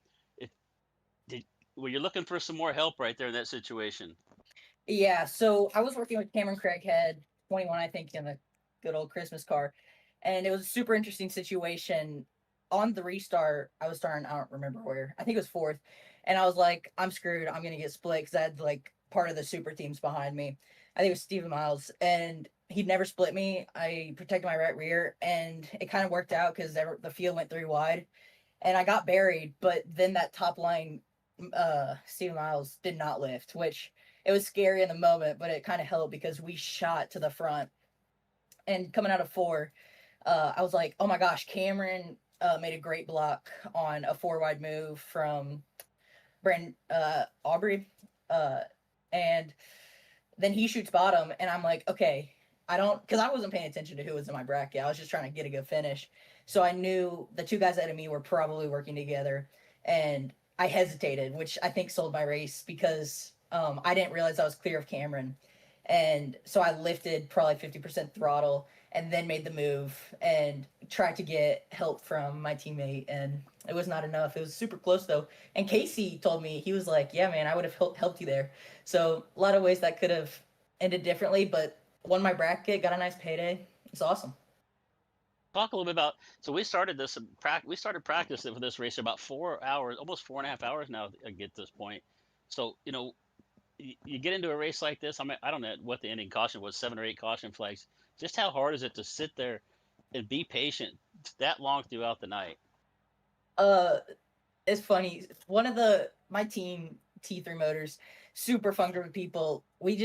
Were you looking for some more help right there in that situation? Yeah, so I was working with Cameron Craighead, 21, I think, in the good old Christmas car, and it was a super interesting situation. On the restart, I was starting, I don't remember where, I think it was 4th, and I was like, I'm screwed, I'm gonna get split, because I had part of the super teams behind me. I think it was Steven Miles, and he'd never split me. I protected my right rear, and it kind of worked out because the field went 3 wide, and I got buried. But then that top line, Steven Miles did not lift, which it was scary in the moment, but it kind of helped because we shot to the front. And coming out of 4, I was like, oh my gosh, Cameron made a great block on a 4 wide move from Aubrey. And then he shoots bottom, and I'm like, okay, because I wasn't paying attention to who was in my bracket. I was just trying to get a good finish. So I knew the 2 guys ahead of me were probably working together, and I hesitated, which I think sold my race because I didn't realize I was clear of Cameron. And so I lifted probably 50% throttle and then made the move and tried to get help from my teammate, and it was not enough. It was super close though. And Casey told me, he was like, yeah, man, I would have helped you there. So a lot of ways that could have ended differently, but won my bracket, got a nice payday. It's awesome. Talk a little bit about, so we started practicing for this race about 4 hours, almost 4.5 hours now to get this point. So, you get into a race like this. I mean, I don't know what the ending caution was, 7 or 8 caution flags. Just how hard is it to sit there and be patient that long throughout the night? It's funny. My team, T3 Motors, super fun group of people. We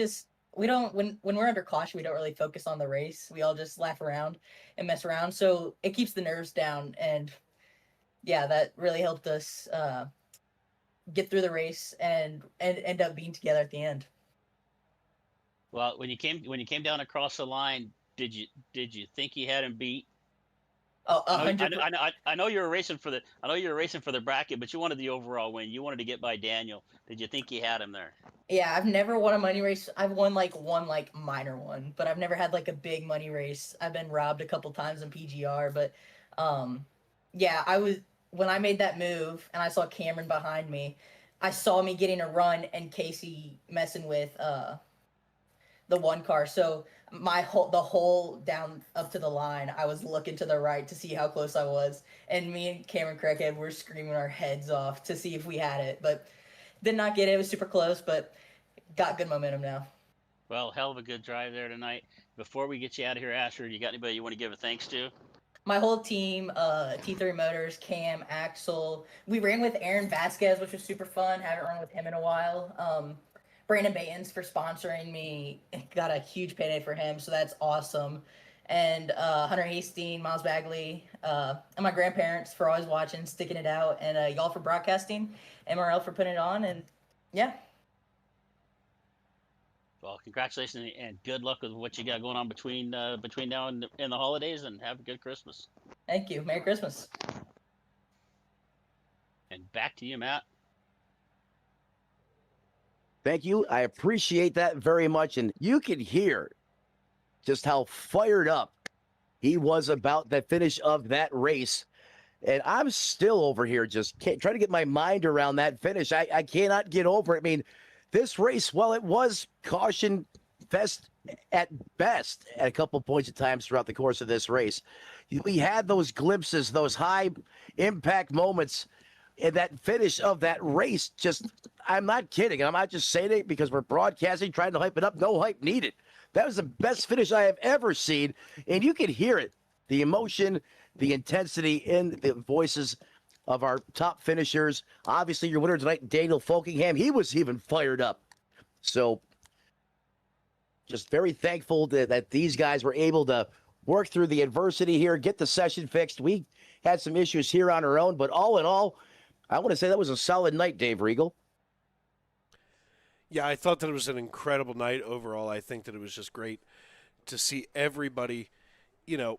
don't when we're under caution, we don't really focus on the race. We all just laugh around and mess around. So it keeps the nerves down, and yeah, that really helped us get through the race and end up being together at the end. Well, when you came down across the line, did you think you had him beat? Oh, I know you were racing for the bracket, but you wanted the overall win. You wanted to get by Daniel. Did you think you had him there? Yeah, I've never won a money race. I've won one minor one, but I've never had like a big money race. I've been robbed a couple times in PGR, but yeah, when I made that move and I saw Cameron behind me, I saw me getting a run and Casey messing with the one car. So the whole down up to the line, I was looking to the right to see how close I was, and me and Cameron Crackhead were screaming our heads off to see if we had it, but did not get it. It was super close, but got good momentum now. Well, hell of a good drive there tonight. Before we get you out of here, Asher, you got anybody you want to give a thanks to? My whole team, T3 Motors, Cam, Axel. We ran with Aaron Vasquez, which was super fun. Haven't run with him in a while. Brandon Baines for sponsoring me. Got a huge payday for him, so that's awesome. And Hunter Hastings, Miles Bagley, and my grandparents for always watching, sticking it out, and y'all for broadcasting, MRL for putting it on, and yeah. Well, congratulations and good luck with what you got going on between now and the holidays, and have a good Christmas. Thank you. Merry Christmas. And back to you, Matt. Thank you. I appreciate that very much. And you can hear just how fired up he was about the finish of that race. And I'm still over here just trying to get my mind around that finish. I cannot get over it. I mean, this race, well, it was caution fest at best at a couple points at times throughout the course of this race. We had those glimpses, those high impact moments. And that finish of that race, just, I'm not kidding. I'm not just saying it because we're broadcasting, trying to hype it up. No hype needed. That was the best finish I have ever seen. And you could hear it, the emotion, the intensity in the voices of our top finishers. Obviously, your winner tonight, Daniel Folkingham, he was even fired up. So just very thankful that these guys were able to work through the adversity here, get the session fixed. We had some issues here on our own, but all in all, I want to say that was a solid night, Dave Regal. Yeah, I thought that it was an incredible night overall. I think that it was just great to see everybody,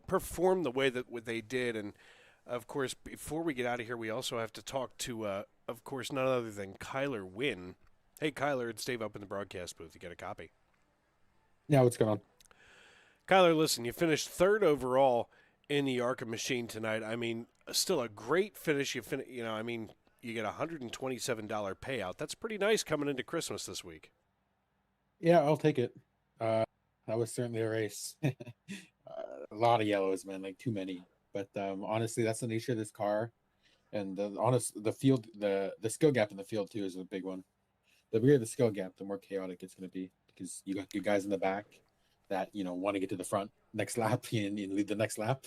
perform the way that they did. And, of course, before we get out of here, we also have to talk to, of course, none other than Kyler Wynn. Hey, Kyler, it's Dave up in the broadcast booth. You get a copy. Yeah, what's going on? Kyler, listen, you finished third overall in the ARCA machine tonight. I mean, still a great finish. You get a $127 payout. That's pretty nice coming into Christmas this week. Yeah, I'll take it. That was certainly a race. A lot of yellows, man, like too many. But honestly, that's the nature of this car. And the field, the skill gap in the field too is a big one. The bigger the skill gap, the more chaotic it's going to be because you got good guys in the back that want to get to the front next lap and lead the next lap,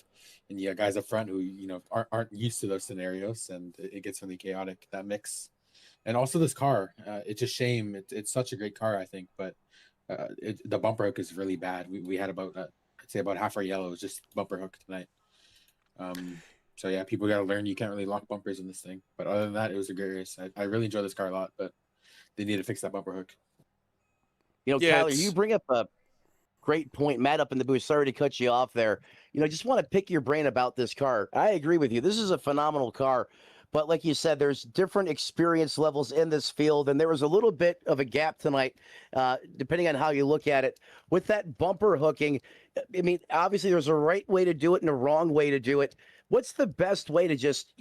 and you got guys up front who aren't used to those scenarios, and it gets really chaotic, that mix. And also this car, it's a shame. It's such a great car, I think, but the bumper hook is really bad. We had about I'd say about half our yellow was just bumper hook tonight. So yeah, people got to learn you can't really lock bumpers in this thing. But other than that, it was a great race. I really enjoyed this car a lot, but they need to fix that bumper hook. Kyler, you bring up a great point. Matt up in the booth, sorry to cut you off there. Just want to pick your brain about this car. I agree with you. This is a phenomenal car. But like you said, there's different experience levels in this field, and there was a little bit of a gap tonight, depending on how you look at it. With that bumper hooking, I mean, obviously there's a right way to do it and a wrong way to do it. What's the best way to just,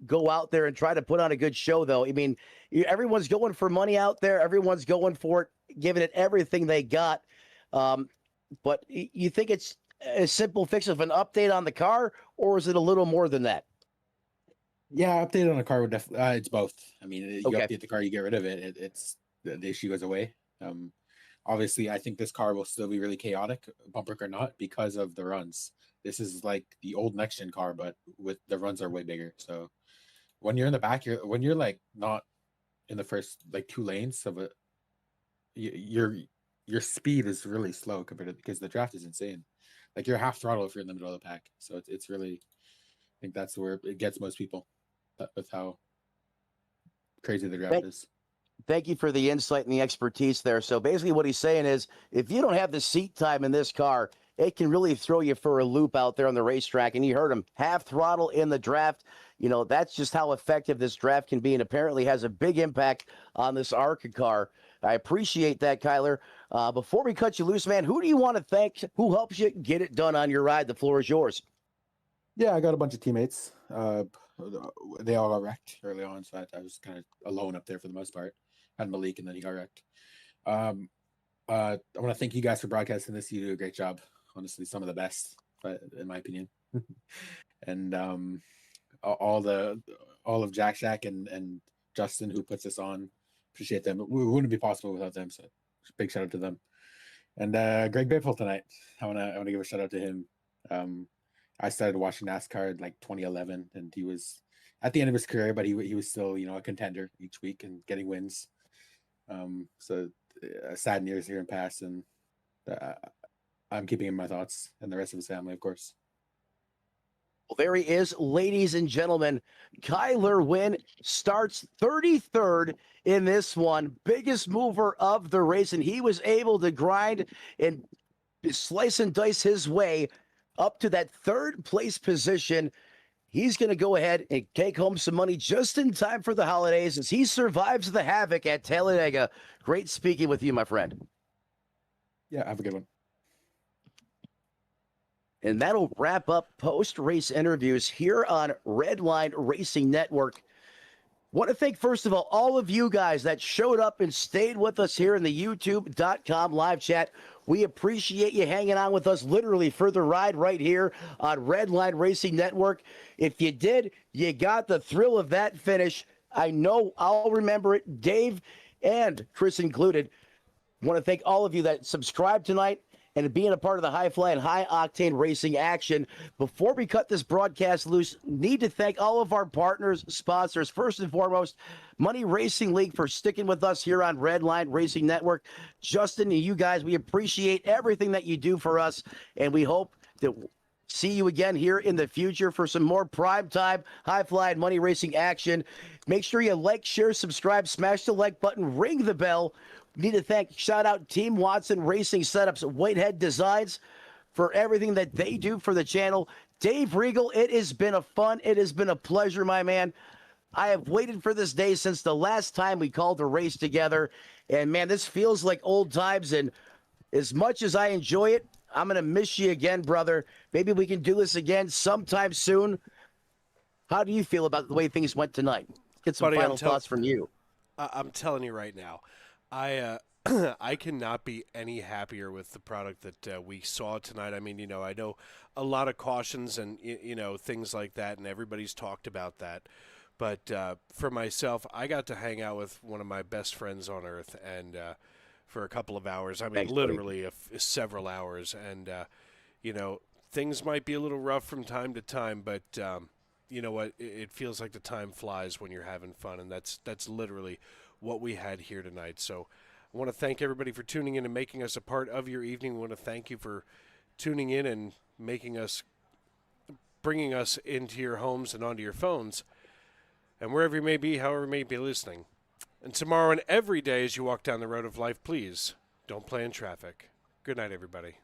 go out there and try to put on a good show, though? I mean, everyone's going for money out there. Everyone's going for it, giving it everything they got. But you think it's a simple fix of an update on the car, or is it a little more than that? Yeah, update on a car would definitely. It's both. I mean, you update the car, you get rid of it. It's the issue goes away. Obviously, I think this car will still be really chaotic, bumper or not, because of the runs. This is like the old next gen car, but with the runs are way bigger. So when you're in the back, when you're like not in the first like 2 lanes of it, your speed is really slow compared to, because the draft is insane. Like you're half throttle if you're in the middle of the pack. So it's really, I think that's where it gets most people, with how crazy the draft is. Thank you for the insight and the expertise there. So basically what he's saying is, if you don't have the seat time in this car, it can really throw you for a loop out there on the racetrack. And you heard him, half throttle in the draft. You know, that's just how effective this draft can be, and apparently has a big impact on this ARCA car. I appreciate that, Kyler. Before we cut you loose, man, who do you want to thank? Who helps you get it done on your ride? The floor is yours. Yeah, I got a bunch of teammates. They all got wrecked early on, so I was kind of alone up there for the most part. Had Malik, and then he got wrecked. I want to thank you guys for broadcasting this. You do a great job. Honestly, some of the best, in my opinion. And all of Jack Shack and Justin, who puts this on, appreciate them. It wouldn't be possible without them. So big shout out to them. And Greg Biffle tonight. I want to give a shout out to him. I started watching NASCAR in like 2011, and he was at the end of his career, but he was still, you know, a contender each week and getting wins. So sad years here in past, and I'm keeping him in my thoughts, and the rest of his family, of course. Well, there he is, ladies and gentlemen. Kyler Wynn starts 33rd in this one. Biggest mover of the race, and he was able to grind and slice and dice his way up to that 3rd place position. He's going to go ahead and take home some money just in time for the holidays as he survives the Havoc at Talladega. Great speaking with you, my friend. Yeah, have a good one. And that'll wrap up post-race interviews here on Redline Racing Network. Want to thank, first of all of you guys that showed up and stayed with us here in the youtube.com live chat. We appreciate you hanging on with us literally for the ride right here on Redline Racing Network. If you did, you got the thrill of that finish. I know I'll remember it, Dave and Chris included. Want to thank all of you that subscribed tonight and being a part of the high fly and high octane racing action. Before we cut this broadcast loose, need to thank all of our partners, sponsors. First and foremost, Money Racing League for sticking with us here on Redline Racing Network. Justin and you guys, we appreciate everything that you do for us, and we hope that see you again here in the future for some more primetime high fly and money racing action. Make sure you like, share, subscribe, smash the like button, ring the bell. Need to thank, shout out Team Watson Racing Setups, WhiteHead Designs for everything that they do for the channel. Dave Regal, it has been a pleasure, my man. I have waited for this day since the last time we called a race together. And man, this feels like old times. And as much as I enjoy it, I'm going to miss you again, brother. Maybe we can do this again sometime soon. How do you feel about the way things went tonight? Get some final thoughts from you. I'm telling you right now, I cannot be any happier with the product that we saw tonight. I mean, you know, I know a lot of cautions and, you know, things like that, and everybody's talked about that. But for myself, I got to hang out with one of my best friends on earth, and for a couple of hours. I mean, Thanks, literally several hours. And, you know, things might be a little rough from time to time, but you know what? It feels like the time flies when you're having fun, and that's literally what we had here tonight. So I want to thank everybody for tuning in and making us a part of your evening. We want to thank you for tuning in and bringing us into your homes and onto your phones, and wherever you may be, however you may be listening. And tomorrow and every day as you walk down the road of life, please don't play in traffic. Good night, everybody.